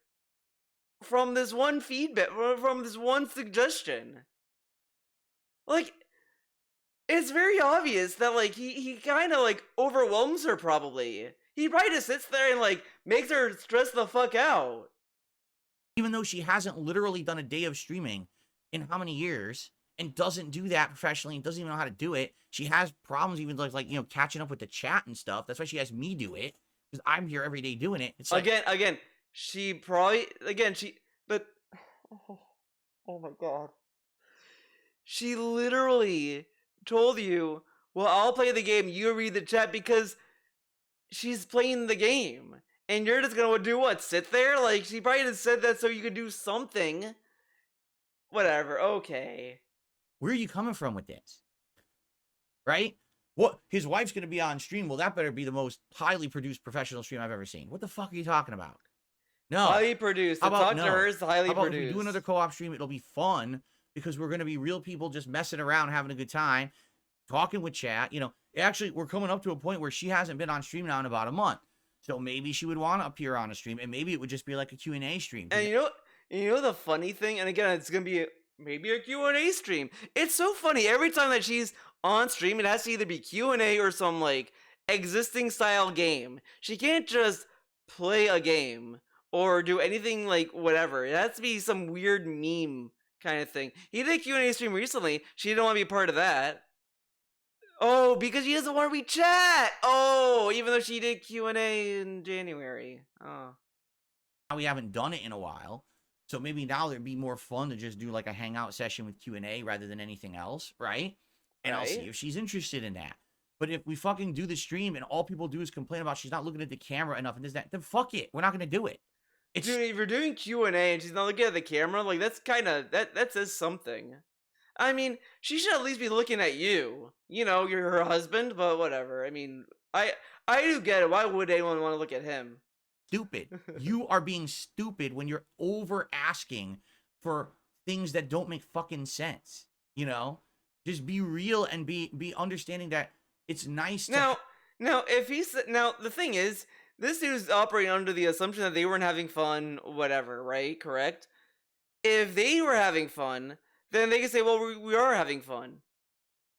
From this one feedback, from this one suggestion. Like, it's very obvious that, like, he kind of, like, overwhelms her, probably. He probably just sits there and, like, makes her stress the fuck out. Even though she hasn't literally done a day of streaming in how many years and doesn't do that professionally and doesn't even know how to do it. She has problems even like catching up with the chat and stuff. That's why she has me do it, because I'm here every day doing it. It's like, again, she probably, but, oh my god. She literally told you, well, I'll play the game, you read the chat, because she's playing the game. And you're just gonna do what? Sit there? Like, she probably just said that so you could do something. Whatever, okay. where are you coming from with this? Right? What? His wife's going to be on stream. Well, that better be the most highly produced professional stream I've ever seen. What the fuck are you talking about? No. Highly produced. How To about talk no? to her is highly How about produced. if we do another co-op stream? It'll be fun because we're going to be real people just messing around, having a good time, talking with chat. Actually, we're coming up to a point where she hasn't been on stream now in about a month. So maybe she would want to appear on a stream, and maybe it would just be like a Q&A stream. And you know the funny thing? And again, it's going to be maybe a Q&A stream. It's so funny. Every time that she's on stream, it has to either be Q&A or some, like, existing style game. She can't just play a game or do anything, like, whatever. It has to be some weird meme kind of thing. He did a Q&A stream recently. She didn't want to be a part of that. Oh, because she doesn't want to read chat. Oh, even though she did Q&A in January. Oh. We haven't done it in a while. So maybe now there'd be more fun to just do like a hangout session with Q&A rather than anything else, right? And I'll see if she's interested in that. But if we fucking do the stream and all people do is complain about she's not looking at the camera enough and this, that, then fuck it. We're not going to do it. Dude, if you're doing Q&A and she's not looking at the camera, like, that's kind of, that says something. I mean, she should at least be looking at you. You know, you're her husband, but whatever. I mean, I do get it. Why would anyone want to look at him? Stupid. You are being stupid when you're over asking for things that don't make fucking sense. Just be real and be understanding that it's nice to... Now, the thing is, this dude's operating under the assumption that they weren't having fun, whatever, right? Correct? If they were having fun, then they can say, well, we are having fun.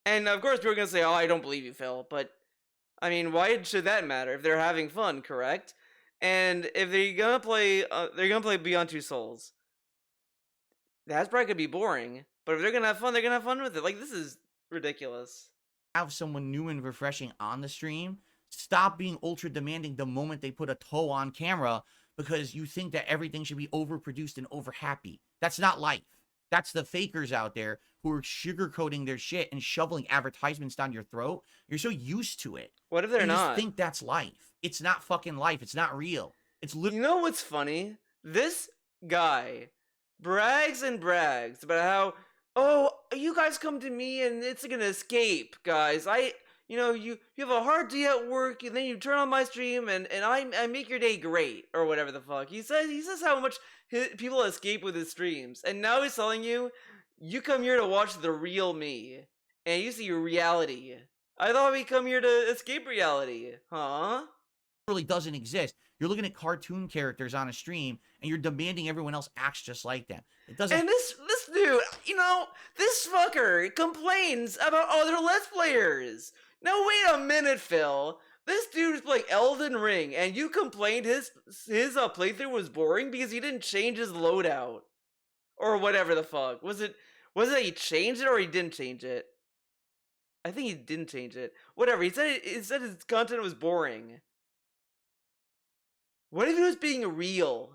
And of course, people are going to say, oh, I don't believe you, Phil. But, I mean, why should that matter if they're having fun, correct? And if they're going to play Beyond Two Souls. That's probably going to be boring. But if they're going to have fun, they're going to have fun with it. Like, this is ridiculous. Have someone new and refreshing on the stream. Stop being ultra demanding the moment they put a toe on camera because you think that everything should be overproduced and over happy. That's not life. That's the fakers out there who are sugarcoating their shit and shoveling advertisements down your throat. You're so used to it. What if they're not? You just think that's life. It's not fucking life. It's not real. It's literally... You know what's funny? This guy brags and brags about how, oh, you guys come to me and it's like an escape, guys. You have a hard day at work and then you turn on my stream and I make your day great or whatever the fuck. He says how much people escape with his streams, and now he's telling you come here to watch the real me and you see reality. I thought we come here to escape reality, huh? Really doesn't exist. You're looking at cartoon characters on a stream and you're demanding everyone else acts just like them. It doesn't. And this dude, this fucker complains about other Let's Players. Now wait a minute, Phil. This dude is playing Elden Ring, and you complained his playthrough was boring because he didn't change his loadout, or whatever the fuck. Was it that he changed it or he didn't change it? I think he didn't change it. Whatever. He said his content was boring. What if he was being real,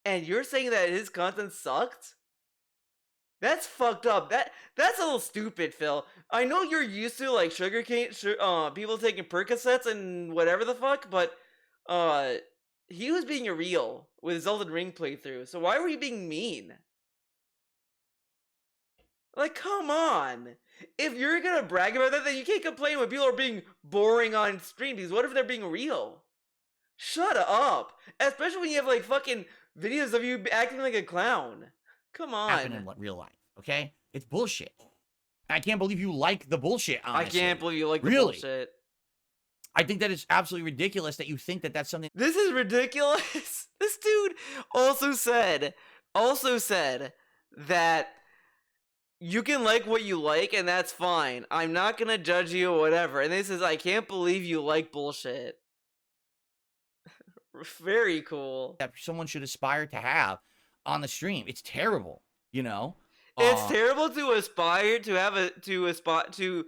and you're saying that his content sucked? That's fucked up. That's a little stupid, Phil. I know you're used to like people taking Percocets and whatever the fuck, but he was being real with his Elden Ring playthrough. So why were you being mean? Like, come on. If you're gonna brag about that, then you can't complain when people are being boring on stream, because what if they're being real? Shut up. Especially when you have, like, fucking videos of you acting like a clown. Come happen on. in real life. Okay, it's bullshit. I can't believe you like the bullshit. Honestly, I can't believe you like the really. bullshit. I think that is absolutely ridiculous that you think that that's something. This is ridiculous. This dude also said that you can like what you like and that's fine. I'm not gonna judge you or whatever. And then he says, I can't believe you like bullshit. Very cool. That someone should aspire to have on the stream. It's terrible, you know. It's terrible to aspire to have to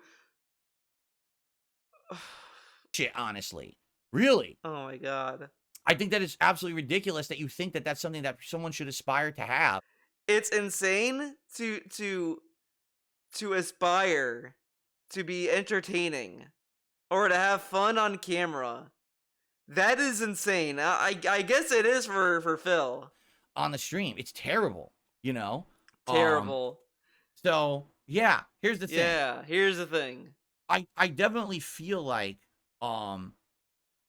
shit, honestly. Really. Oh my god. I think that is absolutely ridiculous that you think that that's something that someone should aspire to have. It's insane to aspire to be entertaining or to have fun on camera. That is insane. I guess it is for Phil. On the stream. It's terrible, you know. Terrible. So yeah, here's the thing. Yeah, here's the thing. I definitely feel like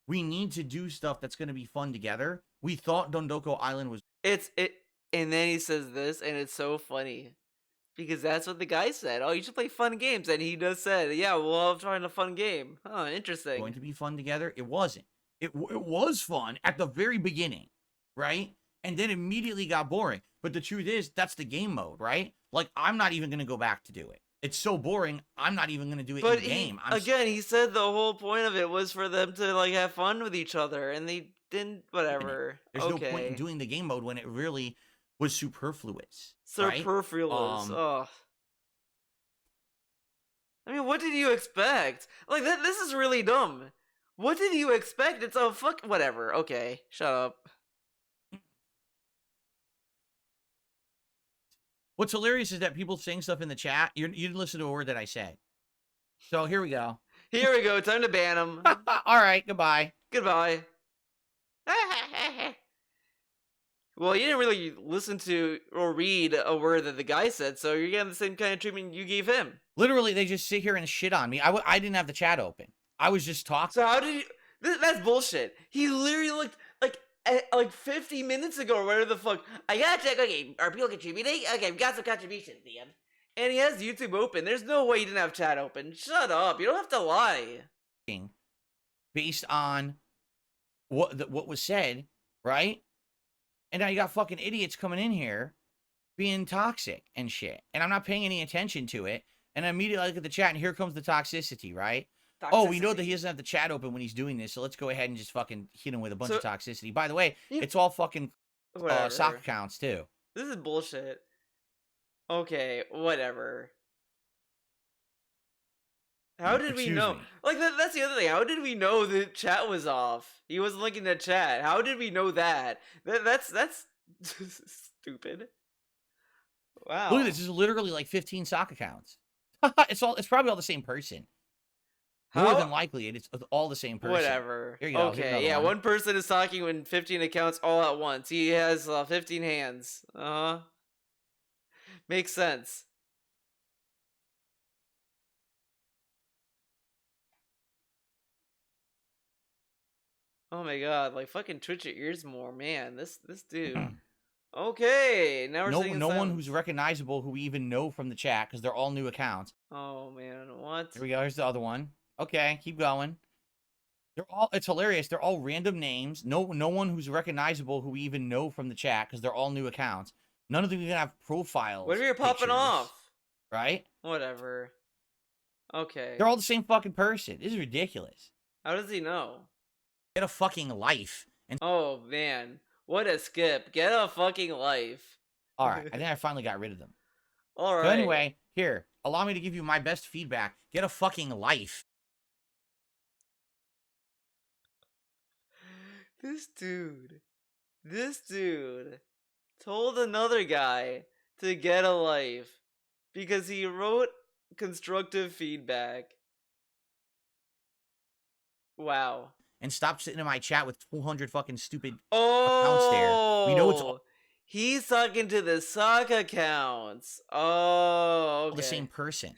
we need to do stuff that's gonna be fun together. We thought Dondoko Island was And then he says this, and it's so funny. Because that's what the guy said. Oh, you should play fun games. And he just said, yeah, well, I'm trying a fun game. Oh, interesting. going to be fun together. It wasn't. It was fun at the very beginning, right? And then immediately got boring. But the truth is, that's the game mode, right? Like, I'm not even going to go back to do it. It's so boring, I'm not even going to do it in the game. Again, he said the whole point of it was for them to, like, have fun with each other. And they didn't, whatever. There's no point in doing the game mode when it really was superfluous. Superfluous. Ugh. I mean, what did you expect? Like, this is really dumb. What did you expect? It's a fuck. Whatever. Okay, shut up. What's hilarious is that people saying stuff in the chat. You didn't listen to a word that I said. So here we go. Here we go. Time to ban him. All right. Goodbye. Goodbye. Well, you didn't really listen to or read a word that the guy said, so you're getting the same kind of treatment you gave him. Literally, they just sit here and shit on me. I didn't have the chat open. I was just talking. So how did you... That's bullshit. He literally looked like 50 minutes ago or whatever the fuck. I gotta check, okay, are people contributing? Okay, we got some contributions, Dan. And he has YouTube open. There's no way he didn't have chat open. Shut up. You don't have to lie. Based on what was said, right? And now you got fucking idiots coming in here being toxic and shit. And I'm not paying any attention to it. And I immediately look at the chat and here comes the toxicity, right? Toxicity. Oh, we know that he doesn't have the chat open when he's doing this, so let's go ahead and just fucking hit him with a bunch of toxicity. By the way, it's all fucking sock accounts too. This is bullshit. Okay, whatever. How did we know? Like, that's the other thing. How did we know the chat was off? He wasn't looking at chat. How did we know that? That's stupid. Wow. Look at this. This is literally like 15 sock accounts. It's probably all the same person. More than likely, it's all the same person. Whatever. Here you go. Okay, yeah, one person is talking when 15 accounts all at once. He has 15 hands. Uh-huh. Makes sense. Oh my god, like fucking twitch your ears more, man. This dude. Okay, now we're seeing no one who's recognizable who we even know from the chat because they're all new accounts. Oh man, what? Here we go. Here's the other one. Okay, keep going. It's hilarious. They're all random names. No one who's recognizable who we even know from the chat because they're all new accounts. None of them even have profiles. What are you popping off? Right? Whatever. Okay. They're all the same fucking person. This is ridiculous. How does he know? Get a fucking life. And oh man, what a skip. Get a fucking life. All right, I think I finally got rid of them. All right. So anyway, here, allow me to give you my best feedback. Get a fucking life. This dude told another guy to get a life because he wrote constructive feedback. Wow. And stop sitting in my chat with 200 fucking stupid accounts there. We know it's all He's talking to the sock accounts. Oh, All the same okay. person.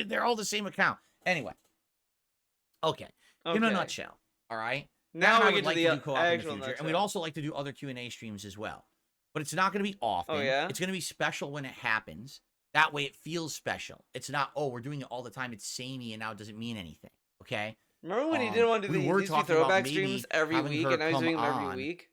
They're all the same account. Anyway, okay. In a Okay. nutshell, all right. Matt and Now I we would get to like to the do co-op in the actual future, and we'd nutshell. also like to do other Q&A streams as well. But it's not going to be Oh, often. yeah? It's going to be special when it happens. That way, it feels special. It's not, oh, we're doing it all the time. It's samey, and now it doesn't mean anything. Okay. Remember when he didn't want to We do were these be talking about throwback streams maybe every having week, her and now he's come doing them every on, week?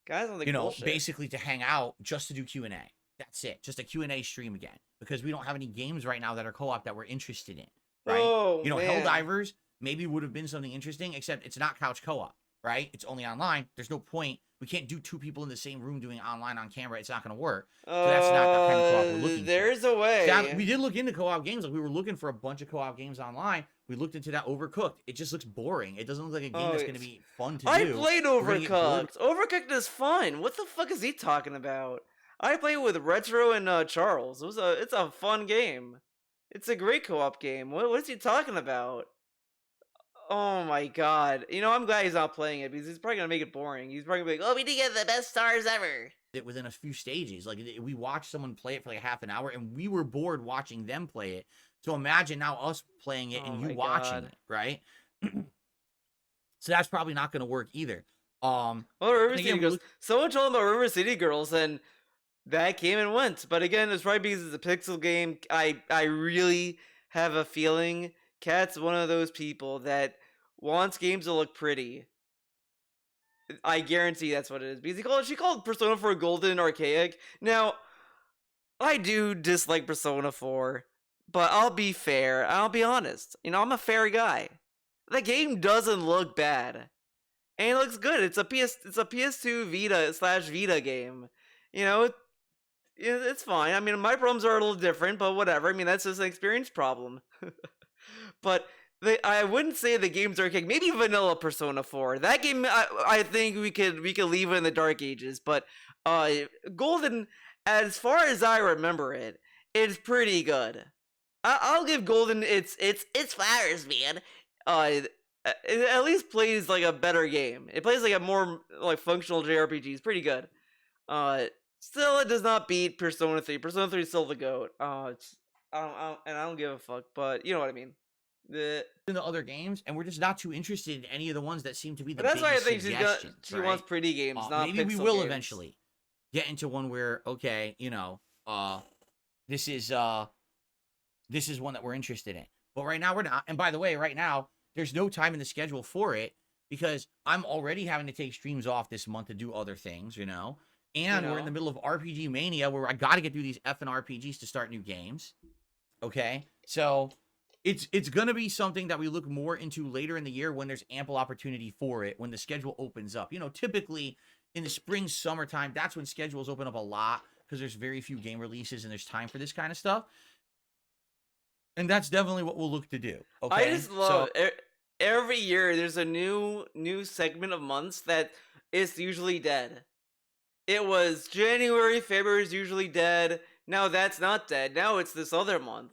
Guys, sounds like bullshit. basically to hang out just to do Q&A. That's it. Just a Q&A stream again. Because we don't have any games right now that are co-op that we're interested in. Right? Oh, man. Helldivers maybe would have been something interesting, except it's not couch co-op, right? It's only online. There's no point. We can't do two people in the same room doing online on camera. It's not going to work. So that's not the kind of co-op we're looking for. There's a way. We did look into co-op games. Like, we were looking for a bunch of co-op games online. We looked into that Overcooked. It just looks boring. It doesn't look like a game that's going to be fun to do. I played We're gonna get bored. Overcooked. Overcooked is fun. What the fuck is he talking about? I played with Retro and Charles. It's a fun game. It's a great co-op game. What is he talking about? Oh my god. You know, I'm glad he's not playing it because he's probably gonna make it boring. He's probably gonna be like, oh, we did get the best stars ever. It within a few stages. Like, we watched someone play it for like half an hour, and we were bored watching them play it. So imagine now us playing it and you watching it, right? So that's probably not going to work either. Well, River City again, Girls. Someone told him about River City Girls, and that came and went. But again, it's probably because it's a pixel game. I really have a feeling Kat's one of those people that wants games to look pretty. I guarantee that's what it is. Because she called Persona 4 Golden archaic. Now, I do dislike Persona 4, but I'll be fair. I'll be honest. You know, I'm a fair guy. The game doesn't look bad. And it looks good. It's a PS2 Vita/Vita game. You know, it's fine. I mean, my problems are a little different, but whatever. I mean, that's just an experience problem. But I wouldn't say the games are archaic. Maybe vanilla Persona 4. That game, I think we could leave it in the dark ages. But Golden, as far as I remember it, it's pretty good. I'll give Golden its flowers, man. It at least plays like a better game. It plays like a more like functional JRPG. It's pretty good. Still, it does not beat Persona 3. Persona 3 is still the GOAT. I don't give a fuck, but you know what I mean. In the other games, and we're just not too interested in any of the ones that seem to be the that's why I think suggestions, she wants pretty games, not maybe we pixel will games. eventually get into one where, okay, this is one that we're interested in. But right now we're not. And by the way, right now there's no time in the schedule for it because I'm already having to take streams off this month to do other things, and we're in the middle of RPG Mania where I got to get through these effing RPGs to start new games. Okay, so it's gonna be something that we look more into later in the year when there's ample opportunity for it, when the schedule opens up. Typically in the spring, summertime, that's when schedules open up a lot because there's very few game releases and there's time for this kind of stuff. And that's definitely what we'll look to do. Okay, I just love every year there's a new segment of months that is usually dead. It was January, February is usually dead. Now that's not dead. Now it's this other month.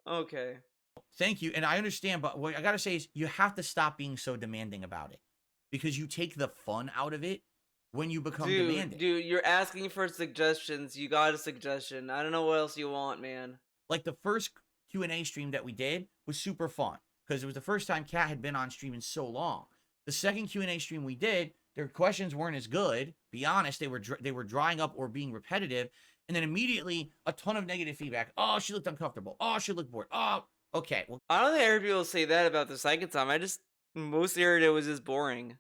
Okay. Thank you. And I understand, but what I got to say is you have to stop being so demanding about it because you take the fun out of it when you become demanding. Dude, you're asking for suggestions. You got a suggestion. I don't know what else you want, man. Like the first Q&A stream that we did was super fun because it was the first time Kat had been on stream in so long. The second Q&A stream we did, their questions weren't as good. Be honest, they were drying up or being repetitive. And then immediately a ton of negative feedback. Oh, she looked uncomfortable. Oh, she looked bored. Oh, okay. Well, I don't think I heard people say that about the second time. I just mostly heard it was just boring.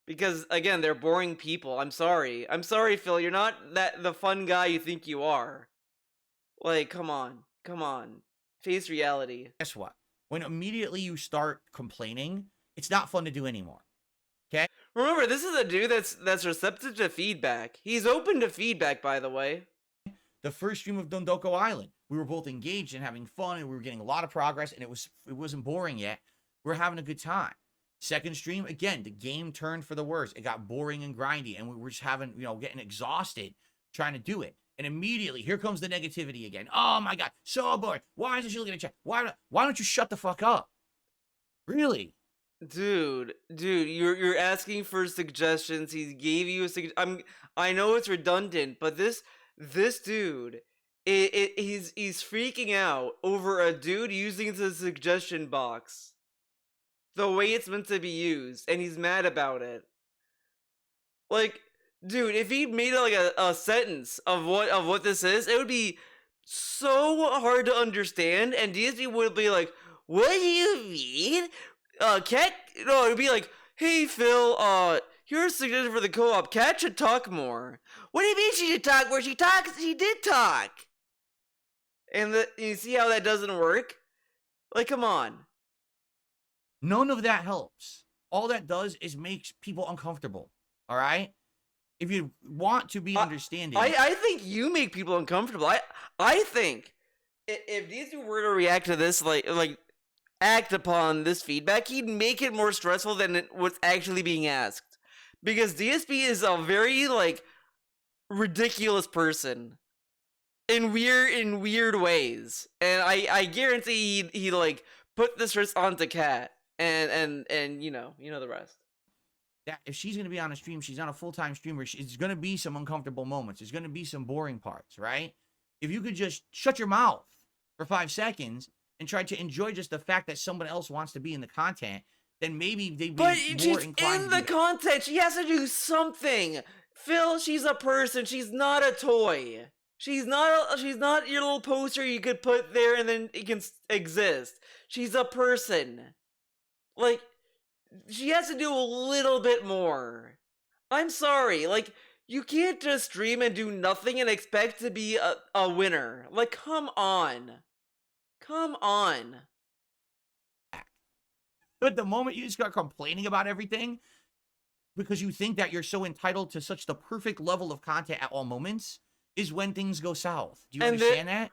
Because again, they're boring people. I'm sorry, Phil. You're not the fun guy you think you are. Like, come on, face reality. Guess what? When immediately you start complaining, it's not fun to do anymore. Okay. Remember, this is a dude that's receptive to feedback. He's open to feedback, by the way. The first stream of Dondoko Island, we were both engaged and having fun, and we were getting a lot of progress, and it wasn't boring yet. We were having a good time. Second stream, again, the game turned for the worse. It got boring and grindy, and we were just having, getting exhausted trying to do it. And immediately, here comes the negativity again. Oh my God, so bored. Why isn't she looking at chat? Why don't you shut the fuck up? Really? Dude, you're asking for suggestions. He gave you I know it's redundant, but this dude, he's freaking out over a dude using the suggestion box the way it's meant to be used, and he's mad about it. Like, dude, if he made like a sentence of what this is, it would be so hard to understand, and DSP would be like, "What do you mean? Cat?" No, it'd be like, "Hey Phil, here's a suggestion for the co-op. Cat should talk more." What do you mean she should talk more? She talks. She did talk. And you see how that doesn't work? Like, come on. None of that helps. All that does is makes people uncomfortable. All right? If you want to be understanding. I think you make people uncomfortable. I think if these two were to react to this, like act upon this feedback, he'd make it more stressful than what's actually being asked. Because DSP is a very like ridiculous person in weird ways, and I guarantee he like put this risk onto Kat, and you know the rest. That if she's going to be on a stream, she's on a full-time streamer, it's going to be some uncomfortable moments. There's going to be some boring parts, right? If you could just shut your mouth for 5 seconds and try to enjoy just the fact that someone else wants to be in the content, then maybe they'd be more inclined in the content. She has to do something. Phil, she's a person. She's not a toy. She's not your little poster you could put there and then it can exist. She's a person. Like, she has to do a little bit more. I'm sorry, like, you can't just stream and do nothing and expect to be a winner. Like, come on. Come on. But the moment you start complaining about everything, because you think that you're so entitled to such the perfect level of content at all moments, is when things go south. Do you understand that?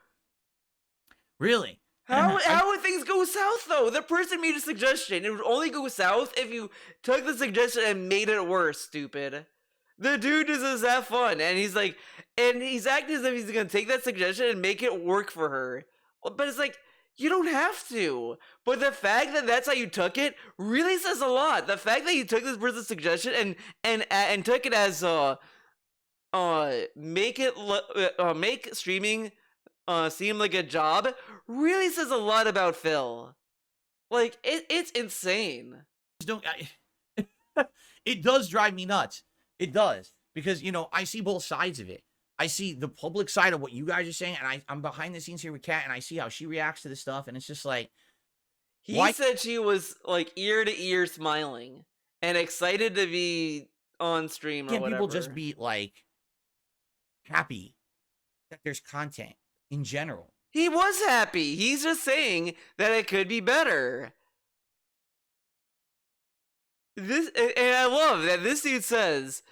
Really? How would things go south, though? The person made a suggestion. It would only go south if you took the suggestion and made it worse, stupid. The dude just has that fun, and he's like, and he's acting as if he's gonna take that suggestion and make it work for her. But it's like, you don't have to. But the fact that that's how you took it really says a lot. The fact that you took this person's suggestion and took it as make streaming seem like a job really says a lot about Phil. Like, it's insane. It does drive me nuts. It does. Because, you know, I see both sides of it. I see the public side of what you guys are saying, and I'm behind the scenes here with Kat, and I see how she reacts to this stuff, and it's just like... He said she was, like, ear to ear smiling and excited to be on stream or whatever. Can't people just be, like, happy that there's content in general? He was happy. He's just saying that it could be better. And I love that this dude says,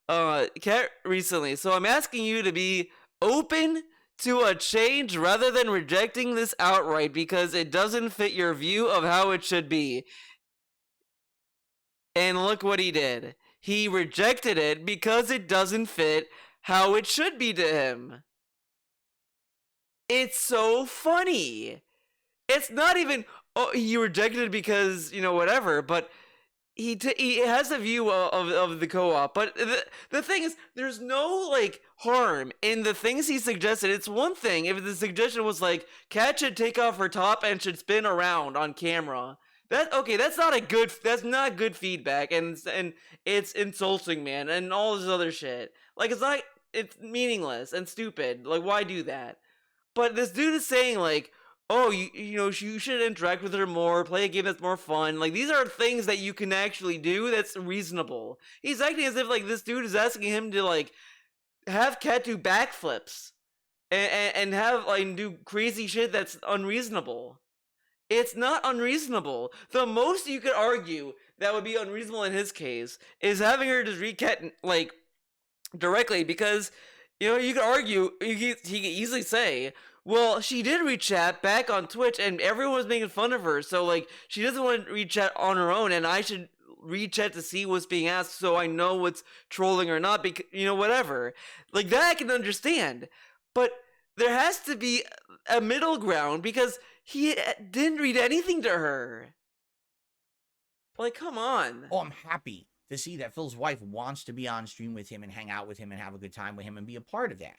Kat recently, so I'm asking you to be open to a change rather than rejecting this outright because it doesn't fit your view of how it should be. And look what he did. He rejected it because it doesn't fit how it should be to him. It's so funny. It's not even, oh, he rejected it because, you know, whatever, but he has a view of the co-op. But the thing is, there's no, like, harm in the things he suggested. It's one thing if the suggestion was, like, Kat should take off her top and should spin around on camera. That's not good feedback, and it's insulting, man, and all this other shit. Like, it's meaningless and stupid. Like, why do that? But this dude is saying, like, oh, you know, you should interact with her more, play a game that's more fun. Like, these are things that you can actually do that's reasonable. He's acting as if, like, this dude is asking him to, like, have Kat do backflips and have, like, do crazy shit that's unreasonable. It's not unreasonable. The most you could argue that would be unreasonable in his case is having her just read Kat, like, directly, because, you know, you could argue, he could easily say, well, she did read chat back on Twitch, and everyone was making fun of her, so, like, she doesn't want to read chat on her own, and I should read chat to see what's being asked so I know what's trolling or not, because, you know, whatever. Like, that I can understand. But there has to be a middle ground, because he didn't read anything to her. Like, come on. Oh, I'm happy to see that Phil's wife wants to be on stream with him and hang out with him and have a good time with him and be a part of that.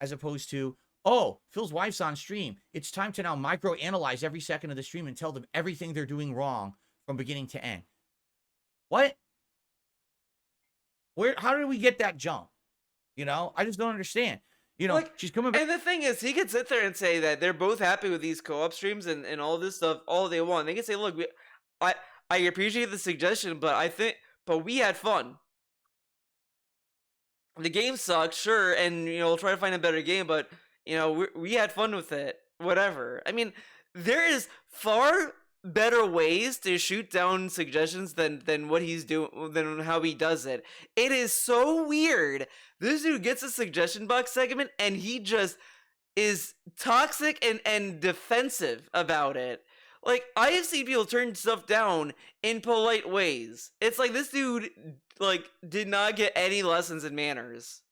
As opposed to, oh, Phil's wife's on stream. It's time to now micro-analyze every second of the stream and tell them everything they're doing wrong from beginning to end. What? How did we get that jump? You know, I just don't understand. You know, Like, she's coming back. And the thing is, he could sit there and say that they're both happy with these co-op streams and all this stuff all they want. They can say, look, I appreciate the suggestion, but we had fun. The game sucked, sure, and we'll try to find a better game, but we had fun with it. Whatever. I mean, there is far better ways to shoot down suggestions than what he's doing, than how he does it. It is so weird. This dude gets a suggestion box segment and he just is toxic and defensive about it. Like, I have seen people turn stuff down in polite ways. It's like this dude did not get any lessons in manners.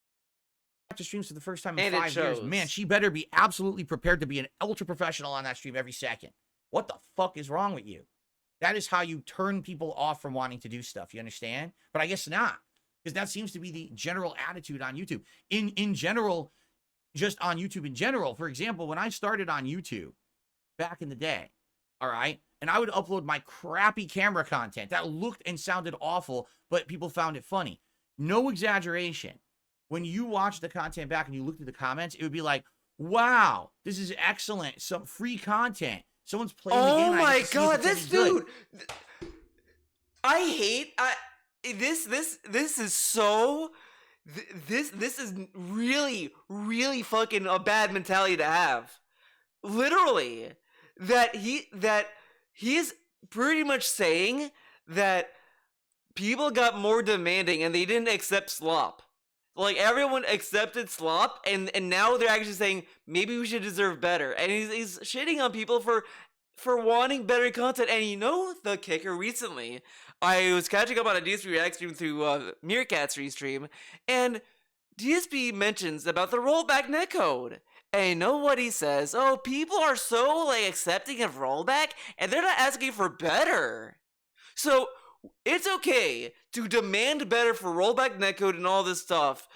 To streams for the first time in And it 5 years. shows. Man, she better be absolutely prepared to be an ultra professional on that stream every second. What the fuck is wrong with you? That is how you turn people off from wanting to do stuff. You understand? But I guess not, because that seems to be the general attitude on YouTube. In general, just on YouTube in general. For example, when I started on YouTube back in the day, all right, and I would upload my crappy camera content that looked and sounded awful, but people found it funny. No exaggeration. When you watch the content back and you looked at the comments, it would be like, wow, this is excellent. Some free content. Someone's playing the game. Oh and I my get to see if god, it's this any good. dude! I hate this is so this is really fucking a bad mentality to have. Literally, that he's pretty much saying that people got more demanding and they didn't accept slop. Like, everyone accepted slop, and now they're actually saying maybe we should deserve better. And he's shitting on people for wanting better content. And the kicker, recently, I was catching up on a DSP React stream through Meerkat's restream, and DSP mentions about the rollback netcode. And you know what he says? Oh, people are so accepting of rollback, and they're not asking for better. So it's okay to demand better for rollback netcode and all this stuff,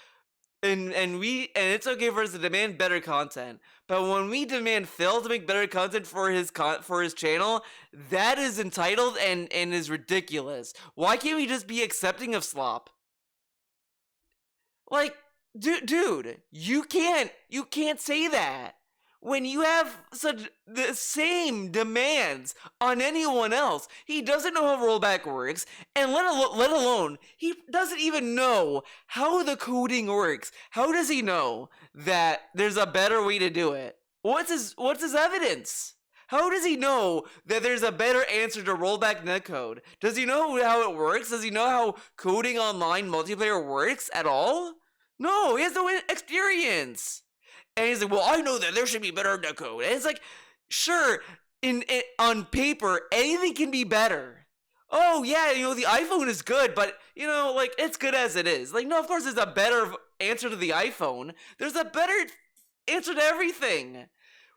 and it's okay for us to demand better content. But when we demand Phil to make better content for his channel, that is entitled and is ridiculous. Why can't we just be accepting of slop? Like, dude, you can't say that when you have such the same demands on anyone else. He doesn't know how rollback works, and let alone he doesn't even know how the coding works. How does he know that there's a better way to do it? What's his evidence? How does he know that there's a better answer to rollback netcode? Does he know how it works? Does he know how coding online multiplayer works at all? No, he has no experience. And he's like, well, I know that there should be better netcode. And it's like, sure, on paper, anything can be better. Oh, yeah, the iPhone is good, but, it's good as it is. Like, no, of course there's a better answer to the iPhone. There's a better answer to everything.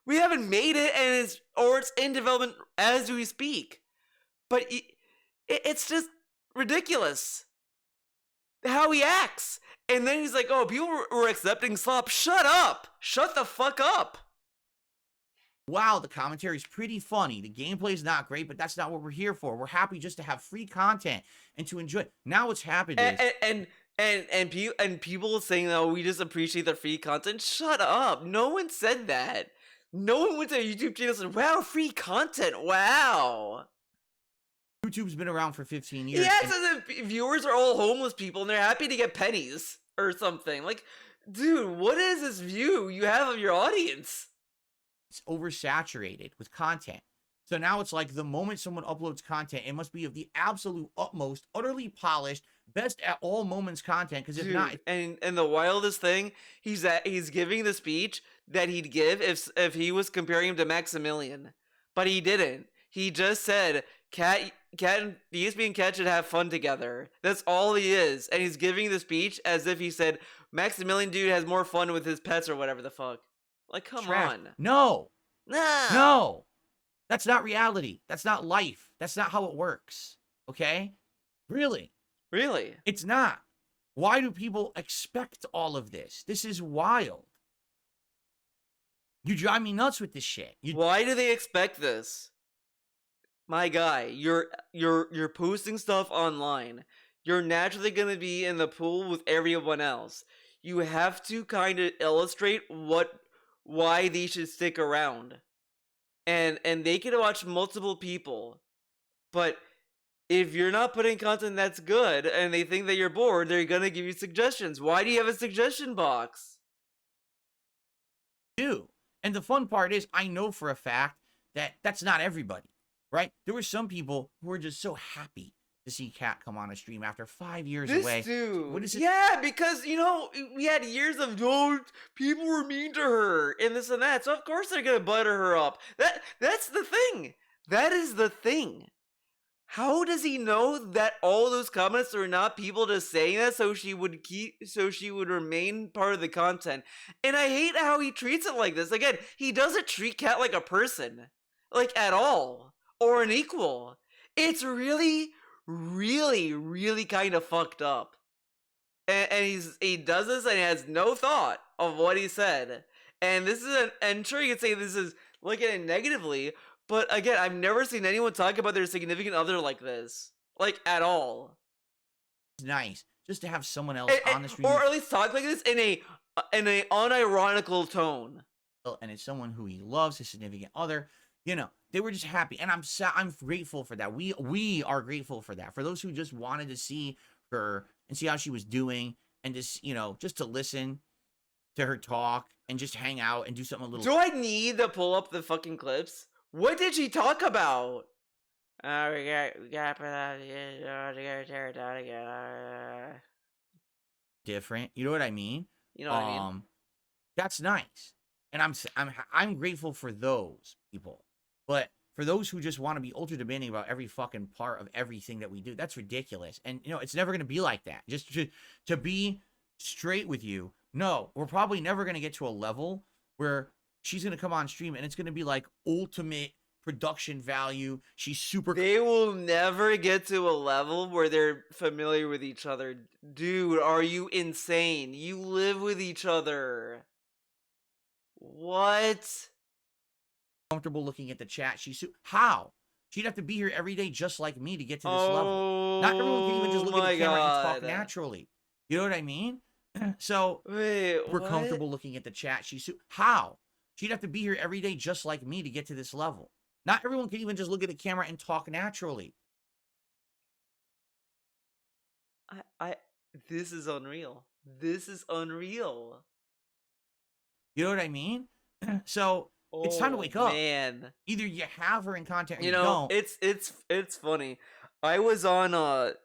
We haven't made it, and it's in development as we speak. But it's just ridiculous how he acts. And then he's like, oh, people were accepting slop. Shut up. Shut the fuck up. Wow, the commentary's pretty funny. The gameplay's not great, but that's not what we're here for. We're happy just to have free content and to enjoy it. Now what's happened is... And people saying, oh, we just appreciate the free content. Shut up. No one said that. No one went to a YouTube channel and said, wow, free content. Wow. YouTube's been around for 15 years. Yeah, so the viewers are all homeless people and they're happy to get pennies or something. Like, dude, what is this view you have of your audience? It's oversaturated with content. So now it's like the moment someone uploads content, it must be of the absolute utmost, utterly polished, best at all moments content. Because if not, and the wildest thing, he's giving the speech that he'd give if he was comparing him to Maximilian, but he didn't. He just said, Cat and DSP and Cat should have fun together. That's all he is. And he's giving the speech as if he said, Maximilian dude has more fun with his pets or whatever the fuck. Like, come on. No. No. No. That's not reality. That's not life. That's not how it works. Okay? Really. Really? It's not. Why do people expect all of this? This is wild. You drive me nuts with this shit. Why do they expect this? My guy, you're posting stuff online. You're naturally going to be in the pool with everyone else. You have to kind of illustrate why they should stick around. And they can watch multiple people. But if you're not putting content that's good and they think that you're bored, they're going to give you suggestions. Why do you have a suggestion box? do. And the fun part is, I know for a fact that that's not everybody, right? There were some people who were just so happy to see Kat come on a stream after 5 years This away. dude. What is it? Yeah, because, we had years of, people were mean to her and this and that. So, of course, they're going to butter her up. That's the thing. That is the thing. How does he know that all those comments are not people just saying that so she would remain part of the content? And I hate how he treats it like this. Again, he doesn't treat Kat like a person, like at all, or an equal. It's really, really, really kind of fucked up. And he does this and he has no thought of what he said. And this is and sure you could say this is looking at it negatively, but again, I've never seen anyone talk about their significant other like this. Like, at all. It's nice just to have someone else on the stream. Or at least talk like this in a unironical tone. And it's someone who he loves, his significant other. They were just happy. And I'm grateful for that. We are grateful for that. For those who just wanted to see her and see how she was doing and just to listen to her talk and just hang out and do something a little. Do I need to pull up the fucking clips? What did she talk about? We got different. You know what I mean? You know what I mean? That's nice. And I'm grateful for those people. But for those who just want to be ultra demanding about every fucking part of everything that we do, that's ridiculous. And it's never going to be like that. Just to be straight with you, no, we're probably never going to get to a level where she's going to come on stream and it's going to be like ultimate production value. She's super. They will never get to a level where they're familiar with each other. Dude, are you insane? You live with each other. What? Comfortable looking at the chat. How? She'd have to be here every day just like me to get to this level. Not everyone can even just look at the camera and talk naturally. You know what I mean? So wait, we're comfortable looking at the chat. How? She'd have to be here every day just like me to get to this level. Not everyone can even just look at the camera and talk naturally. This is unreal. This is unreal. You know what I mean? So it's time to wake up. Man. Either you have her in content or you don't. It's funny. I was on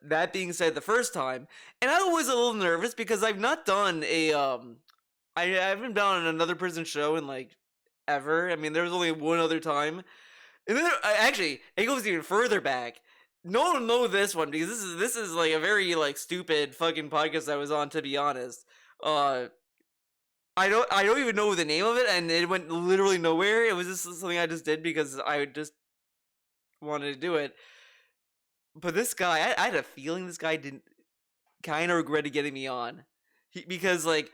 that being said the first time, and I was a little nervous because I've not done I haven't been on another person show in like ever. I mean, there was only one other time. And then actually, it goes even further back. No one know this one because this is like a very like stupid fucking podcast I was on, to be honest. I don't even know the name of it, and it went literally nowhere. It was just something I just did because I just wanted to do it. But this guy, I had a feeling this guy didn't kind of regretted getting me on, because like,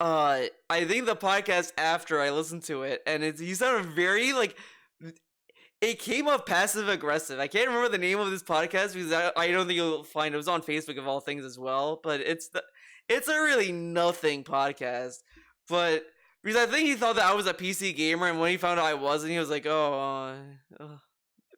I think the podcast after I listened to it, and he sounded very like. It came off passive aggressive. I can't remember the name of this podcast because I don't think you'll find it. It was on Facebook of all things as well, but it's a really nothing podcast. But because I think he thought that I was a PC gamer, and when he found out I wasn't, he was like,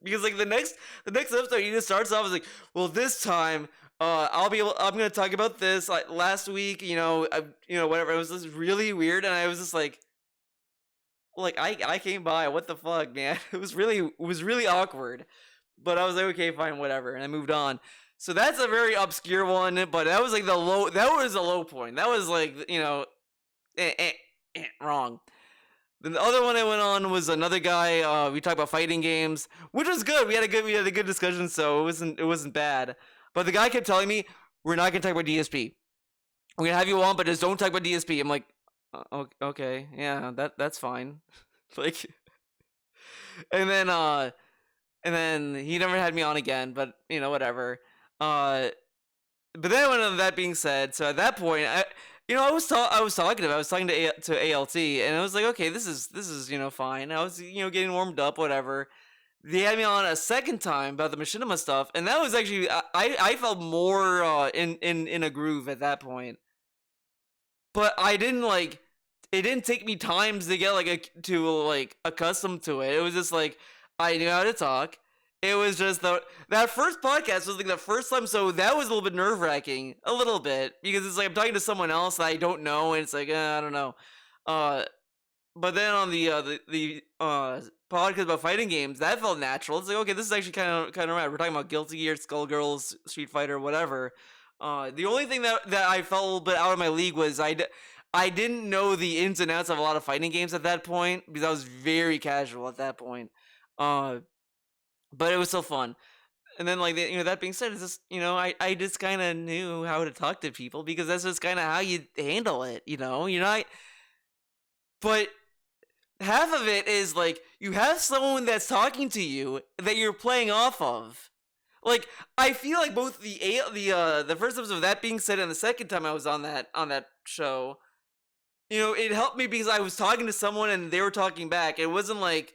because like the next episode he just starts off as like, well, this time I'm gonna talk about this. Like last week, whatever. It was just really weird, and I was just like I came by, what the fuck, man? It was really awkward. But I was like, okay, fine, whatever, and I moved on. So that's a very obscure one, but that was like that was a low point. That was like, wrong. Then the other one I went on was another guy. We talked about fighting games, which was good. We had a good discussion, so it wasn't bad. But the guy kept telling me, we're not gonna talk about DSP. We're gonna have you on, but just don't talk about DSP. I'm like, okay, yeah, that's fine. Like, and then and then he never had me on again. But whatever. But then, when that being said, so at that point, I was talking to ALT, and I was like, okay, this is fine. I was getting warmed up, whatever. They had me on a second time about the machinima stuff, and that was actually I felt more in a groove at that point. But I didn't it didn't take me times to get accustomed to it. It was just like I knew how to talk. It was just that first podcast was like the first time, so that was a little bit nerve-wracking, a little bit, because it's like I'm talking to someone else that I don't know, and it's like I don't know. But then on the podcast about fighting games, that felt natural. It's like, okay, this is actually kind of right. We're talking about Guilty Gear, Skullgirls, Street Fighter, whatever. The only thing that I felt a little bit out of my league was I didn't know the ins and outs of a lot of fighting games at that point, because I was very casual at that point. But it was so fun. And then, that being said, it's just, I just kind of knew how to talk to people, because that's just kind of how you handle it, You're not. But half of it is, you have someone that's talking to you that you're playing off of. I feel like both the first episode of that being said and the second time I was on that show, it helped me because I was talking to someone and they were talking back. It wasn't like,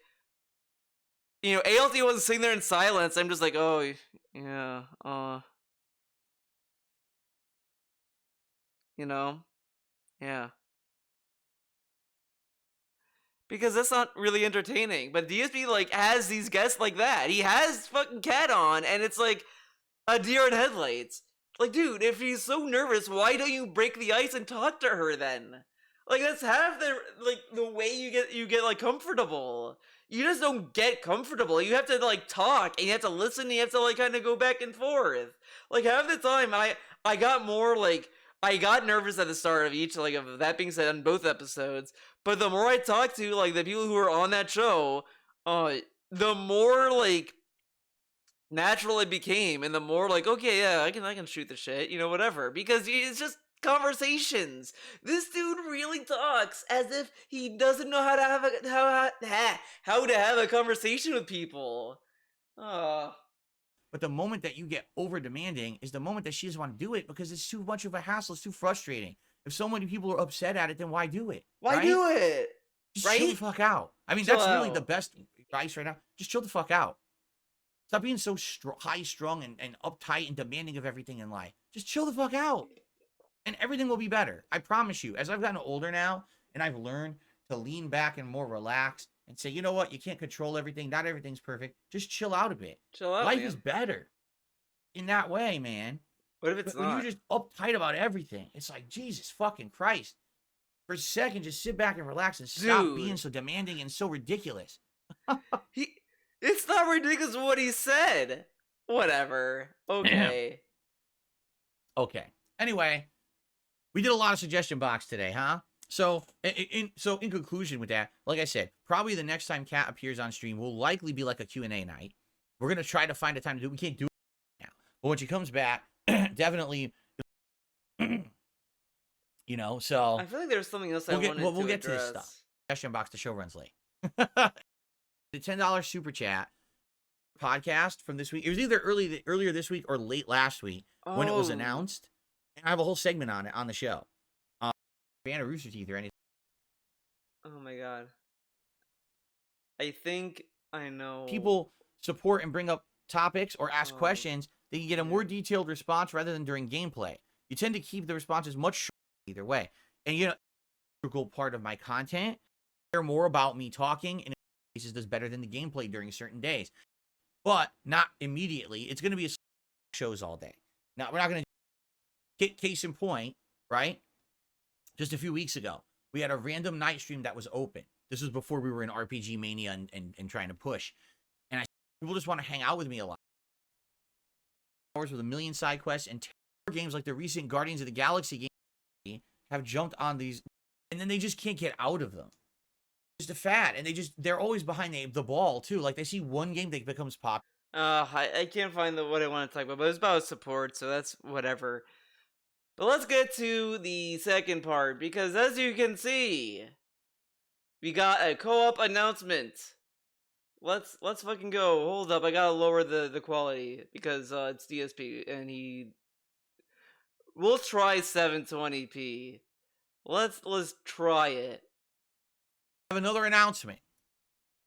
ALT wasn't sitting there in silence. I'm just like, oh, yeah, yeah. Because that's not really entertaining. But DSP has these guests like that. He has fucking Cat on, and it's like a deer in headlights. Dude, if he's so nervous, why don't you break the ice and talk to her then? That's half the way you get comfortable. You just don't get comfortable. You have to talk, and you have to listen, and you have to kind of go back and forth. Half the time I got more I got nervous at the start of each, of that being said, on both episodes. But the more I talked to the people who are on that show, the more natural it became, and the more okay, yeah, I can shoot the shit, whatever, because it's just conversations. This dude really talks as if he doesn't know how to have how to have a conversation with people. But the moment that you get over demanding is the moment that she doesn't want to do it, because it's too much of a hassle. It's too frustrating. If so many people are upset at it, then why do it? Why do it? Just right? chill the fuck out. I mean, Chill that's really out. the best advice right now. Just chill the fuck out. Stop being so high-strung and uptight and demanding of everything in life. Just chill the fuck out. And everything will be better. I promise you. As I've gotten older now, and I've learned to lean back and more relax and say, you know what? You can't control everything. Not everything's perfect. Just chill out a bit. Chill out, Life man. is better in that way, man. What if it's But not? when you're just uptight about everything, it's like, Jesus fucking Christ. For a second, just sit back and relax and stop being so demanding and so ridiculous. It's not ridiculous what he said. Whatever. Okay. Okay. Anyway, we did a lot of suggestion box today, huh? So in conclusion with that, like I said, probably the next time Kat appears on stream will likely be like a Q&A night. We're going to try to find a time to do it. We can't do it now. But when she comes back, definitely, so. I feel like there's something else we'll get to this stuff. Suggestion box, the show runs late. The $10 super chat podcast from this week. It was either earlier this week or late last week when it was announced. And I have a whole segment on it on the show. Fan of Rooster Teeth or anything. Oh my god. I think I know. People support and bring up topics or ask questions. They can get a more detailed response rather than during gameplay. You tend to keep the responses much shorter either way. And a critical part of my content, hear more about me talking, and in cases does better than the gameplay during certain days. But not immediately. It's going to be shows all day. Now, we're not going to case in point, right? Just a few weeks ago, we had a random night stream that was open. This was before we were in RPG Mania and trying to push. And people just want to hang out with me a lot. Hours with a million side quests and games like the recent Guardians of the Galaxy game have jumped on these, and then they just can't get out of them. It's just a fad, and they're always behind the ball too. Like they see one game that becomes popular. I can't find what I want to talk about, but it's about support, so that's whatever. But let's get to the second part, because as you can see, we got a co-op announcement. Let's fucking go. Hold up, I gotta lower the quality because it's DSP and we'll try 720p. Let's try it. I have another announcement.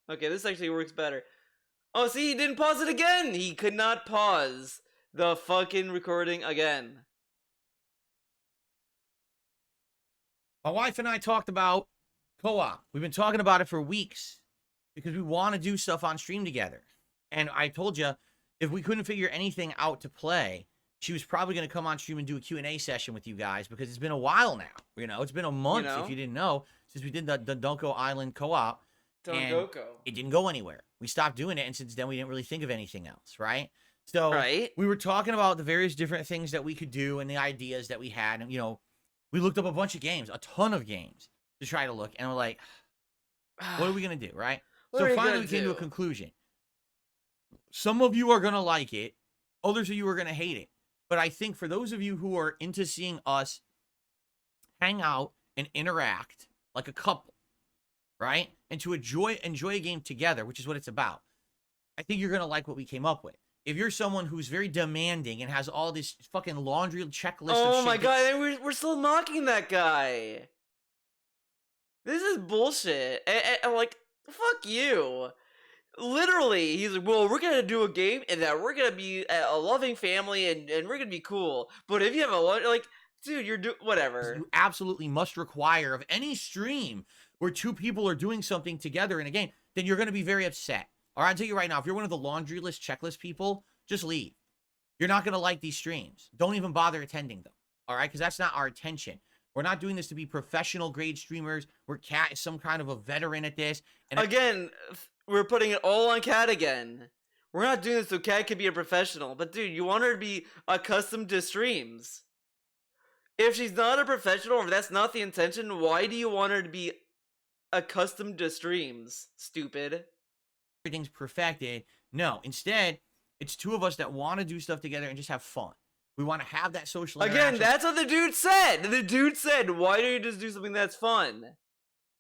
Okay, this actually works better. Oh, see, he didn't pause it again. He could not pause the fucking recording again. My wife and I talked about co-op. We've been talking about it for weeks because we want to do stuff on stream together. And I told you, if we couldn't figure anything out to play, she was probably going to come on stream and do a Q&A session with you guys because it's been a while now. You know, it's been a month, if you didn't know, since we did the Dunko Island co-op. And it didn't go anywhere. We stopped doing it, and since then we didn't really think of anything else, right? So we were talking about the various different things that we could do and the ideas that we had. And, you know, we looked up a bunch of games, a ton of games to try to look. And we're like, what are we going to do, right? So finally we came to a conclusion. Some of you are going to like it. Others of you are going to hate it. But I think for those of you who are into seeing us hang out and interact like a couple, right? And to enjoy a game together, which is what it's about, I think you're going to like what we came up with. If you're someone who's very demanding and has all this fucking laundry checklist of shit. Oh my god, we're still mocking that guy. This is bullshit. And like, fuck you. Literally, he's like, well, we're gonna do a game and that we're gonna be a loving family and we're gonna be cool. But if you have like, dude, you're whatever. You absolutely must require of any stream where two people are doing something together in a game, then you're gonna be very upset. All right, I'll tell you right now, if you're one of the laundry list checklist people, just leave. You're not gonna like these streams. Don't even bother attending them. All right, because that's not our intention. We're not doing this to be professional grade streamers. We're Cat is some kind of a veteran at this. And again, we're putting it all on Cat again. We're not doing this so Cat can be a professional. But dude, you want her to be accustomed to streams. If she's not a professional, or if that's not the intention, why do you want her to be accustomed to streams? Stupid. Everything's perfected. No, instead, it's two of us that want to do stuff together and just have fun. We want to have that social interaction. Again, that's what the dude said. The dude said, why don't you just do something that's fun?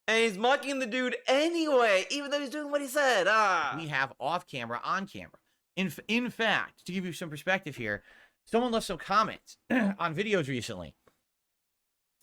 And he's mocking the dude anyway, even though he's doing what he said. We have off camera, on camera. In fact, to give you some perspective here, someone left some comments on videos recently.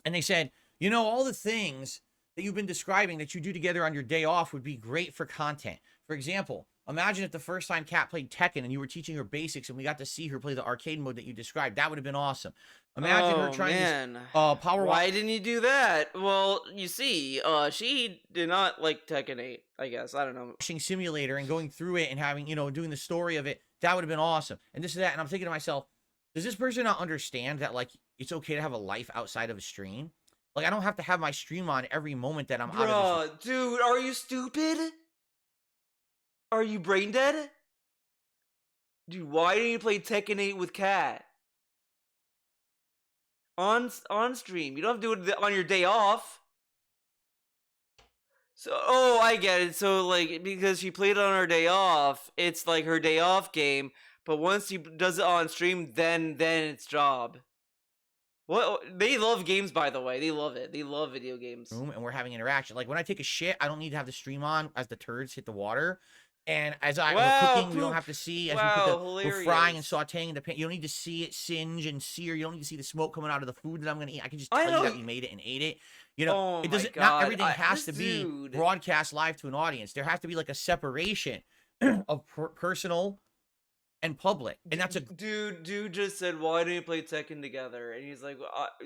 And they said, you know, all the things that you've been describing that you do together on your day off would be great for content. For example, imagine if the first time Kat played Tekken and you were teaching her basics and we got to see her play the arcade mode that you described. That would have been awesome. Imagine her trying to power walk. Why didn't you do that? Well, you see, she did not like Tekken 8, I guess. I don't know. Washing simulator and going through it and having, you know, doing the story of it. That would have been awesome. And this and that. And I'm thinking to myself, does this person not understand that, like, it's okay to have a life outside of a stream? Like, I don't have to have my stream on every moment that I'm out of this. Dude, are you stupid? Are you brain dead? Dude, why didn't you play Tekken 8 with Kat? On stream. You don't have to do it on your day off. So, oh, I get it. So, like, because she played it on her day off, it's like her day off game. But once she does it on stream, then it's job. What? They love games, by the way. They love it. They love video games. And we're having interaction. Like, when I take a shit, I don't need to have the stream on as the turds hit the water. And as we're cooking, we don't have to see as we're frying and sauteing in the pan. You don't need to see it singe and sear. You don't need to see the smoke coming out of the food that I'm going to eat. I can just tell you that we made it and ate it. You know, it doesn't. Not everything has to be broadcast live to an audience. There has to be like a separation of personal and public, and that's a dude just said, why don't you play Tekken together? And he's like,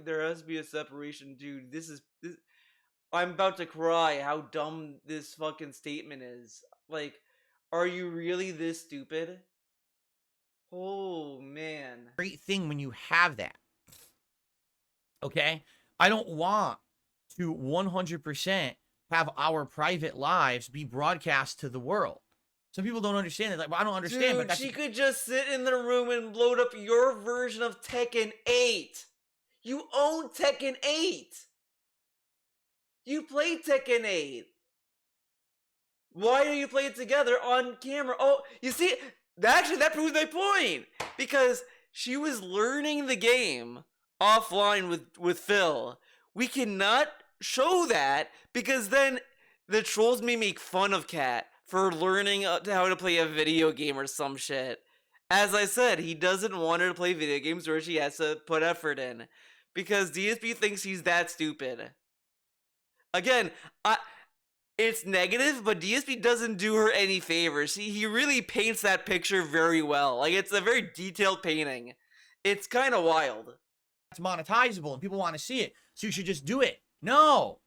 there has to be a separation. Dude, this I'm about to cry how dumb this fucking statement is. Like, are you really this stupid? Oh man, great thing when you have that. Okay, I don't want to 100% have our private lives be broadcast to the world. Some people don't understand it. Like, well, I don't understand. Dude, but she could just sit in the room and load up your version of Tekken 8. You own Tekken 8. You played Tekken 8. Why do you play it together on camera? Oh, you see, actually, that proves my point. Because she was learning the game offline with Phil. We cannot show that because then the trolls may make fun of Kat for learning how to play a video game or some shit. As I said, he doesn't want her to play video games where she has to put effort in. Because DSP thinks he's that stupid. Again, it's negative, but DSP doesn't do her any favors. He really paints that picture very well. Like, it's a very detailed painting. It's kind of wild. It's monetizable and people want to see it, so you should just do it. No.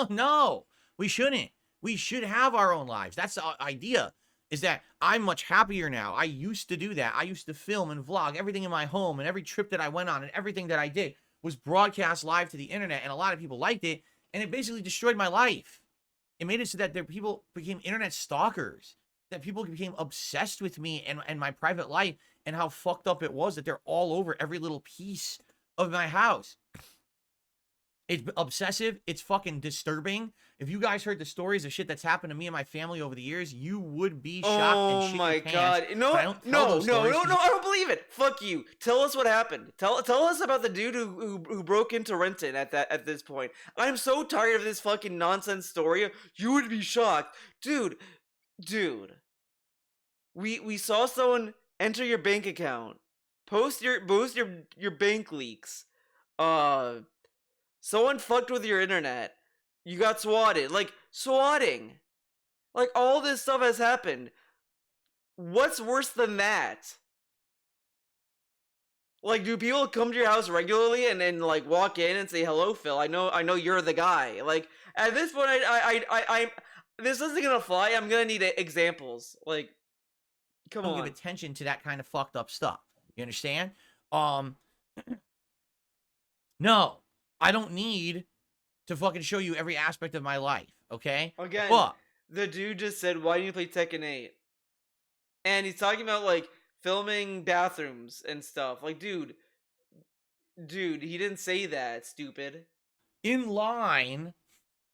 No, we shouldn't. We should have our own lives. That's the idea, is that I'm much happier now. I used to do that. I used to film and vlog everything in my home, and every trip that I went on and everything that I did was broadcast live to the internet, and a lot of people liked it, and it basically destroyed my life. It made it so that people became internet stalkers, that people became obsessed with me and my private life, and how fucked up it was that they're all over every little piece of my house. It's obsessive. It's fucking disturbing. If you guys heard the stories of shit that's happened to me and my family over the years, you would be shocked and shit my your pants. god. No, I don't believe it. Fuck you. Tell us what happened. Tell us about the dude who broke into Renton at this point. I'm so tired of this fucking nonsense story. You would be shocked. Dude. We saw someone enter your bank account. Post your bank leaks. Someone fucked with your internet. You got swatted. Like, swatting. Like, all this stuff has happened. What's worse than that? Like, do people come to your house regularly and then, like, walk in and say, hello, Phil, I know you're the guy. Like, at this point, this isn't gonna fly. I'm gonna need examples. Like, come on. Don't give attention to that kind of fucked up stuff. You understand? No. I don't need to fucking show you every aspect of my life, okay? Again, but the dude just said, why do you play Tekken 8? And he's talking about, like, filming bathrooms and stuff. Like, dude, he didn't say that, stupid. In line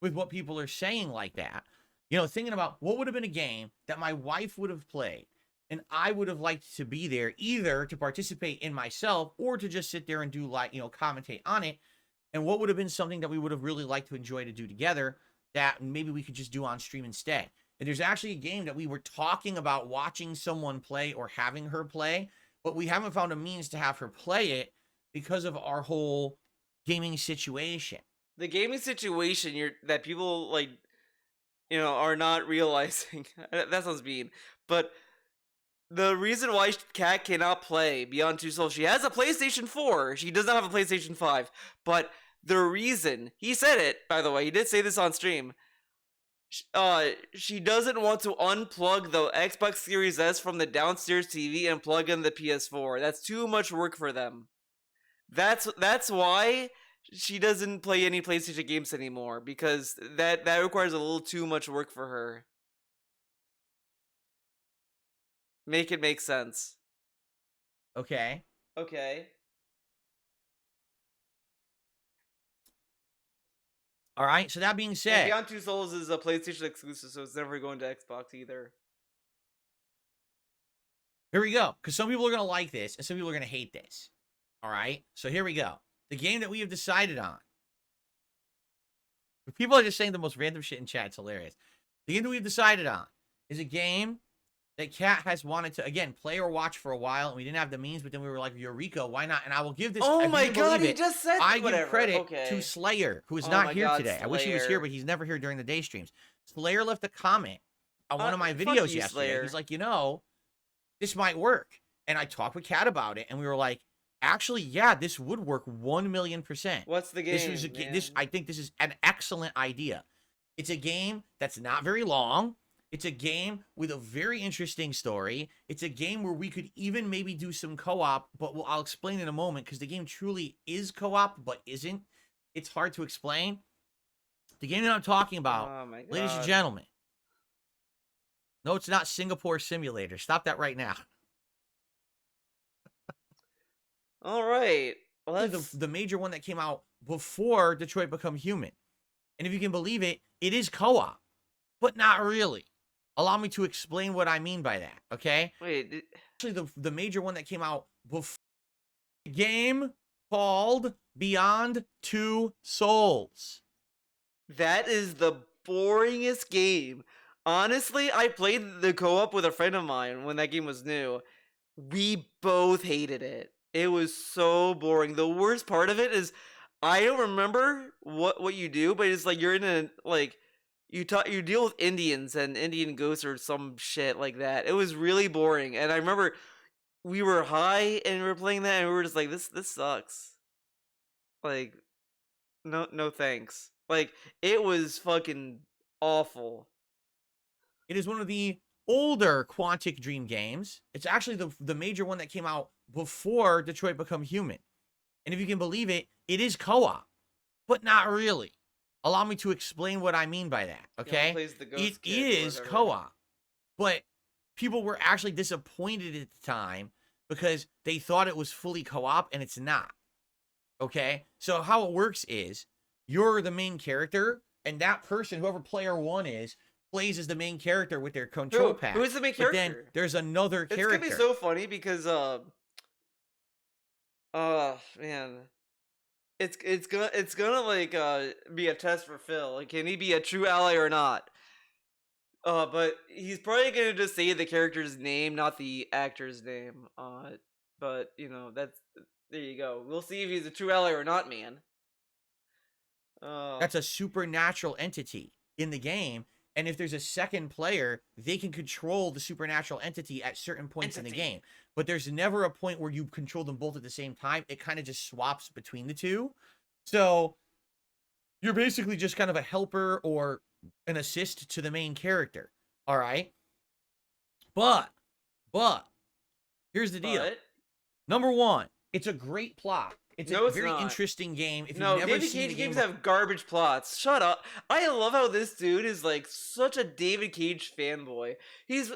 with what people are saying like that, you know, thinking about what would have been a game that my wife would have played and I would have liked to be there, either to participate in myself or to just sit there and do, like, you know, commentate on it. And what would have been something that we would have really liked to enjoy to do together that maybe we could just do on stream instead. And there's actually a game that we were talking about watching someone play or having her play, but we haven't found a means to have her play it because of our whole gaming situation. The gaming situation that people, like, you know, are not realizing. That sounds mean. But the reason why Kat cannot play Beyond Two Souls, she has a PlayStation 4. She does not have a PlayStation 5. But the reason, he said it, by the way, he did say this on stream. She doesn't want to unplug the Xbox Series S from the downstairs TV and plug in the PS4. That's too much work for them. That's why she doesn't play any PlayStation games anymore, because that requires a little too much work for her. Make it make sense. Okay. All right. So that being said, Beyond Two Souls is a PlayStation exclusive, so it's never going to Xbox either. Here we go. Because some people are going to like this and some people are going to hate this. All right. So here we go. The game that we have decided on. People are just saying the most random shit in chat. It's hilarious. The game that we've decided on is a game that Kat has wanted to, again, play or watch for a while, and we didn't have the means, but then we were like, Eureka, why not? And I will give this. Oh my god, he just said I whatever. give credit Okay. to Slayer, who is not here today. Slayer. I wish he was here, but he's never here during the day streams. Slayer left a comment on one of my videos yesterday. Slayer. He's like, you know, this might work. And I talked with Kat about it, and we were like, actually, yeah, this would work 1,000,000%. What's the game? I think this is an excellent idea. It's a game that's not very long. It's a game with a very interesting story. It's a game where we could even maybe do some co-op, but I'll explain in a moment, because the game truly is co-op, but isn't. It's hard to explain. The game that I'm talking about, ladies and gentlemen. No, it's not Singapore Simulator. Stop that right now. All right. Well, the major one that came out before Detroit Become Human. And if you can believe it, it is co-op, but not really. Allow me to explain what I mean by that, okay? Wait. Actually, the major one that came out before, a game called Beyond Two Souls. That is the boringest game Honestly, I played the co-op with a friend of mine when that game was new. We both hated it. It was so boring. The worst part of it is I don't remember what you do, but it's like you're in a like you deal with Indians and Indian ghosts or some shit like that. It was really boring. And I remember we were high and we were playing that and we were just like this sucks. Like no thanks. Like it was fucking awful. It is one of the older Quantic Dream games. It's actually the major one that came out before Detroit Become Human. And if you can believe it, it is co-op, but not really. Allow me to explain what I mean by that, okay? Plays the It ghost kid or is whatever. co-op, but people were actually disappointed at the time because they thought it was fully co-op and it's not. Okay? So how it works is you're the main character and that person, whoever player 1 is, plays as the main character with their control pad. Who is the main But character? then there's another It's character. gonna be so funny because man. It's gonna like be a test for Phil. Like, can he be a true ally or not? But he's probably gonna just say the character's name, not the actor's name. But you know that's there you go. We'll see if he's a true ally or not, man. That's a supernatural entity in the game. And if there's a second player, they can control the supernatural entity at certain points in the game. But there's never a point where you control them both at the same time. It kind of just swaps between the two. So you're basically just kind of a helper or an assist to the main character. All right. But here's the deal. But Number one, it's a great plot. It's No, a it's very not. interesting game. If no, you've never David seen Cage the game games have garbage plots. Shut up. I love how this dude is like such a David Cage fanboy. He's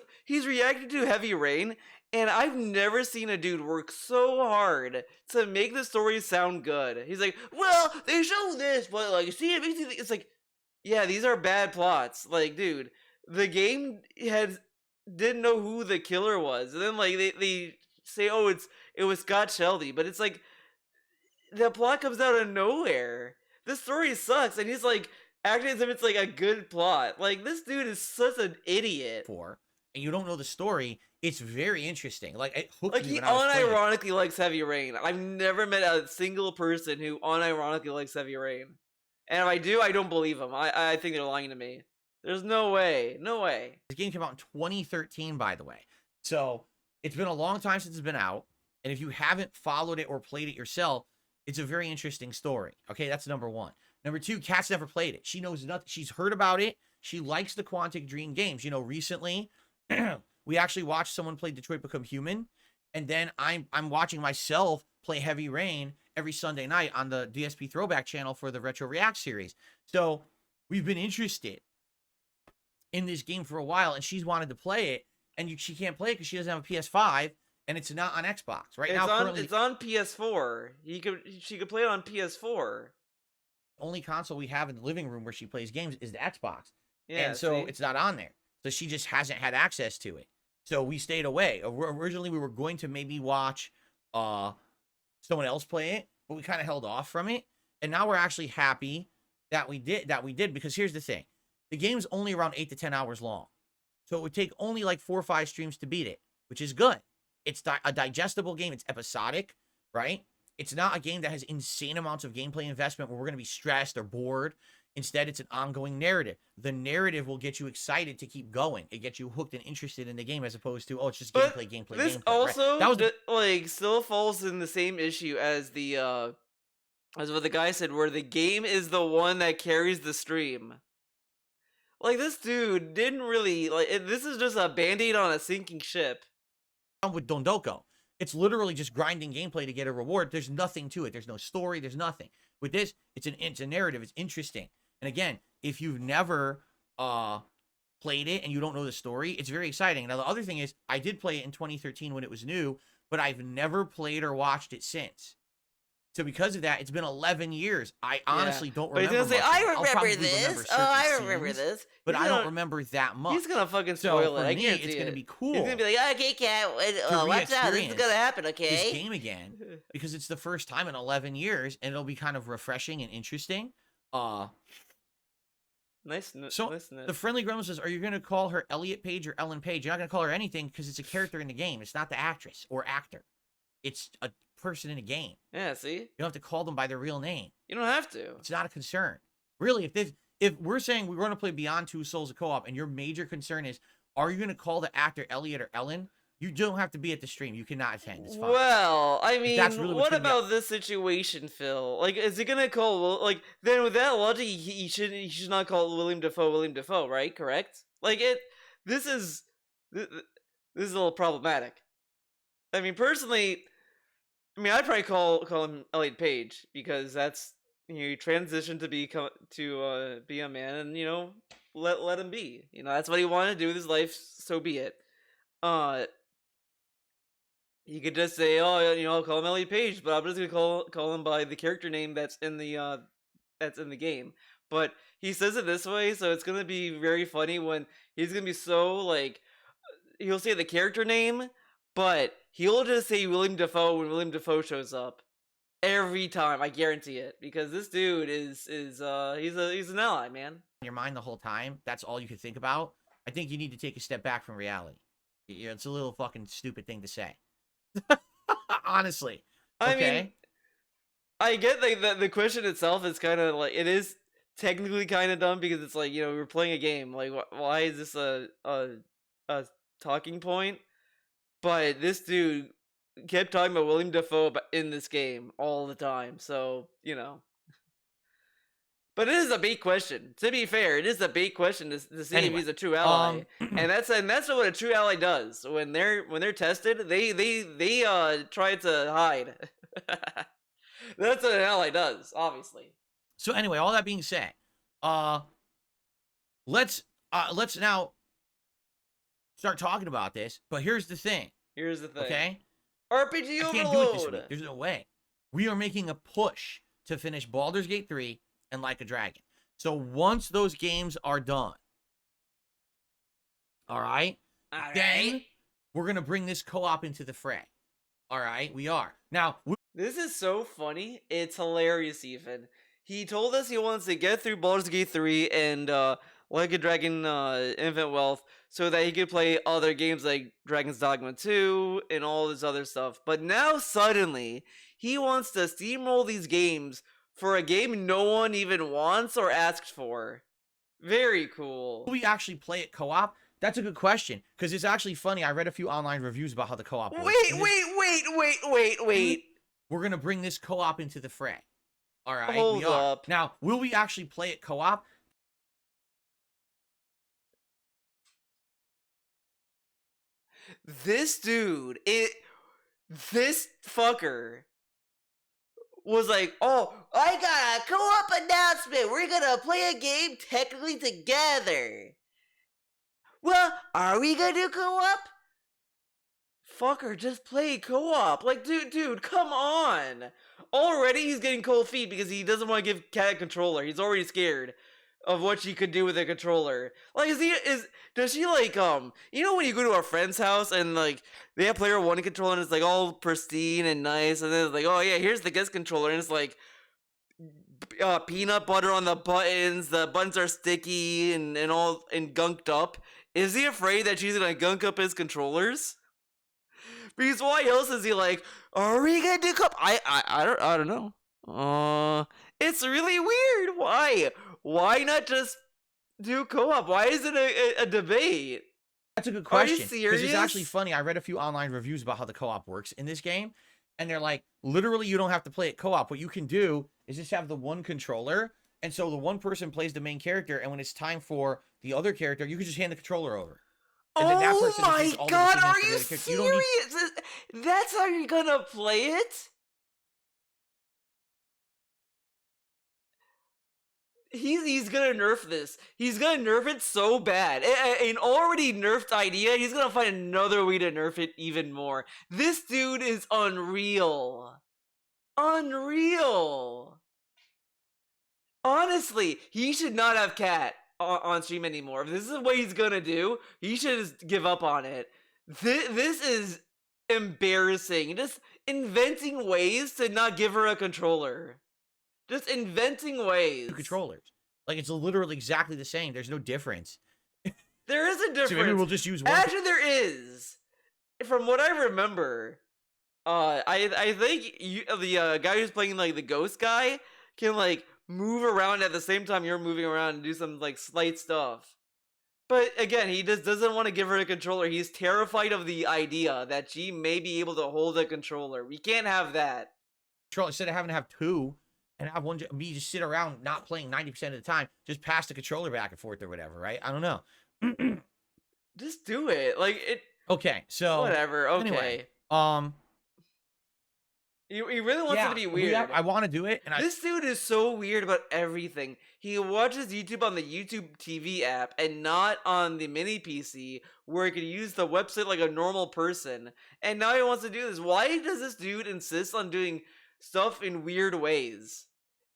reacted to Heavy Rain, and I've never seen a dude work so hard to make the story sound good. He's like, well, they show this, but like, see, it makes you think. It's like, yeah, these are bad plots. Like, dude, the game didn't know who the killer was, and then like they say, oh, it was Scott Shelby, but it's like the plot comes out of nowhere. The story sucks, and he's like acting as if it's like a good plot. Like this dude is such an idiot. for, and you don't know the story, it's very interesting. Like it hooked Like me he when I was playing it. unironically likes Heavy Rain. I've never met a single person who unironically likes Heavy Rain, and if I do, I don't believe them. I think they're lying to me. There's no way, no way. This game came out in 2013, by the way. So it's been a long time since it's been out. And if you haven't followed it or played it yourself, it's a very interesting story. Okay, that's number one. Number two, Kat's never played it. She knows nothing. She's heard about it. She likes the Quantic Dream games. You know, recently we actually watched someone play Detroit Become Human. And then I'm watching myself play Heavy Rain every Sunday night on the DSP Throwback channel for the Retro React series. So we've been interested in this game for a while, and she's wanted to play it, and she can't play it because she doesn't have a PS5, and it's not on Xbox right now. Currently, It's on PS4. She could play it on PS4. the only console we have in the living room where she plays games is the Xbox, Yeah, and so see? it's not on there. So she just hasn't had access to it. So we stayed away. Originally, we were going to maybe watch someone else play it, but we kind of held off from it, and now we're actually happy that we did because here's the thing. The game's only around 8 to 10 hours long. So it would take only like 4 or 5 streams to beat it, which is good. It's a digestible game. It's episodic, right? It's not a game that has insane amounts of gameplay investment where we're going to be stressed or bored. Instead, it's an ongoing narrative. The narrative will get you excited to keep going. It gets you hooked and interested in the game as opposed to, oh, it's just But gameplay. this right? also That was like still falls in the same issue as the as what the guy said, where the game is the one that carries the stream. Like this dude didn't really like. This is just a band-aid on a sinking ship. with Dondoko. It's literally just grinding gameplay to get a reward. There's nothing to it. There's no story. There's nothing. With this, it's a narrative. It's interesting. And again, if you've never played it and you don't know the story, it's very exciting. Now, the other thing is, I did play it in 2013 when it was new, but I've never played or watched it since. So because of that, it's been 11 years. I honestly don't But he's remember. gonna say, much of "I it. I'll remember probably this. Oh, certain I remember scenes, this." but He's I don't gonna- remember that much. He's gonna fucking So spoil for it. I me, can't it's see gonna it. be cool. He's gonna be like, "Okay, cat, watch out. This is gonna happen." Okay. This game again because it's the first time in 11 years, and it'll be kind of refreshing and interesting. So niceness. the friendly gremlin says, "Are you going to call her Elliot Page or Ellen Page? You're not going to call her anything because it's a character in the game. It's not the actress or actor. It's a person in a game. Yeah, see? You don't have to call them by their real name. You don't have to. It's not a concern. Really, if we're saying we're going to play Beyond Two Souls of co-op and your major concern is, are you going to call the actor Elliot or Ellen? You don't have to be at the stream. You cannot attend. It's fine. Well, I mean, that's really what what's gonna be- about this situation, Phil? Like, is he gonna call, like, then with that logic, he should not call William Dafoe, right? Correct? Like, this is a little problematic. I mean, personally, I'd probably call him Elliot Page, because that's, you transition to be a man, and, let him be. That's what he wanted to do with his life, so be it. He could just say, "Oh, I'll call him Elliot Page," but I'm just gonna call him by the character name that's in the game. But he says it this way, so it's gonna be very funny when he's gonna be so, like, he'll say the character name, but he'll just say William Dafoe when William Dafoe shows up every time. I guarantee it, because this dude is he's an ally, man. In your mind the whole time, that's all you can think about. I think you need to take a step back from reality. It's a little fucking stupid thing to say. Honestly. I Okay? mean, I get the question itself is kind of like, it is technically kind of dumb, because it's like, we're playing a game. Like, why is this a talking point? But this dude kept talking about William Dafoe in this game all the time, so But it is a big question. To be fair, it is a big question to see if Anyway, he's a true ally, and that's what a true ally does. When they're tested, they try to hide. That's what an ally does, obviously. So anyway, all that being said, let's now start talking about this. But here's the thing. Here's the thing. Okay? RPG I overload. can't do it this week. There's no way. We are making a push to finish Baldur's Gate 3 and Like a Dragon. So once those games are done, all right, then we're going to bring this co-op into the fray. All right, we are. Now, this is so funny. It's hilarious, even. He told us he wants to get through Baldur's Gate 3 and Like a Dragon Infinite Wealth so that he could play other games like Dragon's Dogma 2 and all this other stuff. But now, suddenly, he wants to steamroll these games for a game no one even wants or asked for. Very cool. will we actually play it co-op? That's a good question, because it's actually funny. I read a few online reviews about how the co-op works. Wait. We're going to bring this co-op into the fray. All right, Hold we are. up. Now, will we actually play it co-op? This dude, this fucker was like, "Oh, I got a co-op announcement. We're gonna play a game technically together." Well, are we gonna do co-op? Fucker, just play co-op. Like, dude, come on. Already he's getting cold feet because he doesn't want to give Cat a controller. He's already scared of what she could do with a controller. Like, does she, like, when you go to a friend's house and, like, they have player one controller and it's, like, all pristine and nice, and then it's like, "Oh yeah, here's the guest controller," and it's like peanut butter on the buttons are sticky and all and gunked up. Is he afraid that she's gonna gunk up his controllers? Because why else is he like, "Are we gonna do co-op?" I don't know. It's really weird. Why not just do co-op? Why is it a debate? That's a good question. Are you serious? Because it's actually funny. I read a few online reviews about how the co-op works in this game, and they're like, literally, you don't have to play it co-op. What you can do is just have the one controller, and so the one person plays the main character, and when it's time for the other character, you can just hand the controller over. And then that Oh person just my does all the god, decisions are for the you other character. You don't need- serious? That's how you're gonna play it? He's gonna nerf this. He's gonna nerf it so bad. An already nerfed idea, he's gonna find another way to nerf it even more. This dude is unreal. Unreal. Honestly, he should not have Cat on stream anymore. If this is what he's gonna do, he should just give up on it. This is embarrassing. Just inventing ways to not give her a controller. Just inventing ways. Two controllers. Like, it's literally exactly the same. There's no difference. There is a difference. So maybe we'll just use one. Actually, there is. From what I remember, I think the guy who's playing like the ghost guy can like move around at the same time you're moving around and do some like slight stuff. But again, he just doesn't want to give her a controller. He's terrified of the idea that she may be able to hold a controller. We can't have that. Instead of having to have two and have one, me just sit around not playing 90% of the time, just pass the controller back and forth or whatever, right? I don't know. Just do it. Like it. Okay, so Whatever. Okay. anyway, He really wants it to be weird. I want to do it, and This dude is so weird about everything. He watches YouTube on the YouTube TV app and not on the mini PC where he could use the website like a normal person. And now he wants to do this. Why does this dude insist on doing stuff in weird ways?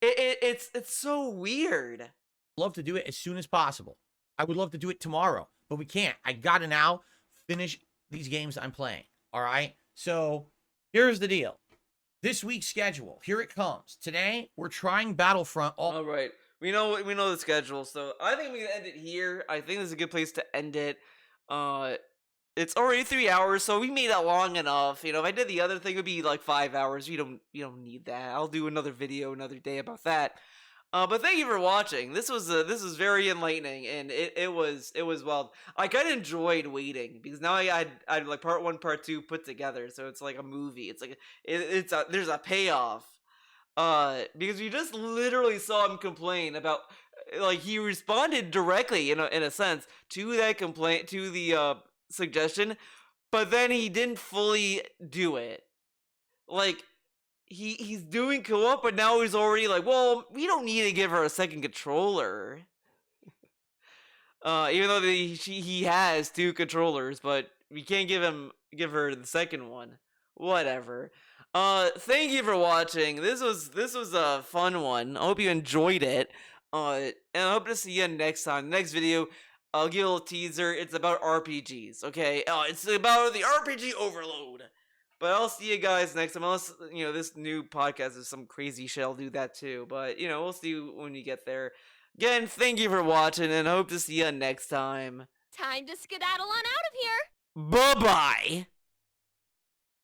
It's so weird. love to do it as soon as possible. I would love to do it tomorrow, but we can't. I gotta now finish these games I'm playing. All right. So here's the deal. This week's schedule. Here it comes. Today we're trying Battlefront. All right. We know the schedule, so I think we can end it here. I think this is a good place to end it. It's already 3 hours, so we made it long enough. You know, if I did the other thing, it would be like 5 hours. You don't need that. I'll do another video another day about that. But thank you for watching. This was very enlightening, and it was wild. I kind of enjoyed waiting because now I'd like part 1, part 2 put together, so it's like a movie. It's like there's a payoff. Because we just literally saw him complain about, like, he responded directly in a sense to that complaint, to the suggestion, but then he didn't fully do it. Like, he's doing co-op, but now he's already like, well, we don't need to give her a second controller. Even though he has 2 controllers, but we can't give her the second one. Whatever. Thank you for watching. This was a fun one. I hope you enjoyed it. And I hope to see you next time. Next video, I'll give a little teaser. It's about RPGs, okay? It's about the RPG overload. But I'll see you guys next time. Unless, this new podcast is some crazy shit, I'll do that too. But, we'll see when we get there. Again, thank you for watching, and I hope to see you next time. Time to skedaddle on out of here. Bye-bye!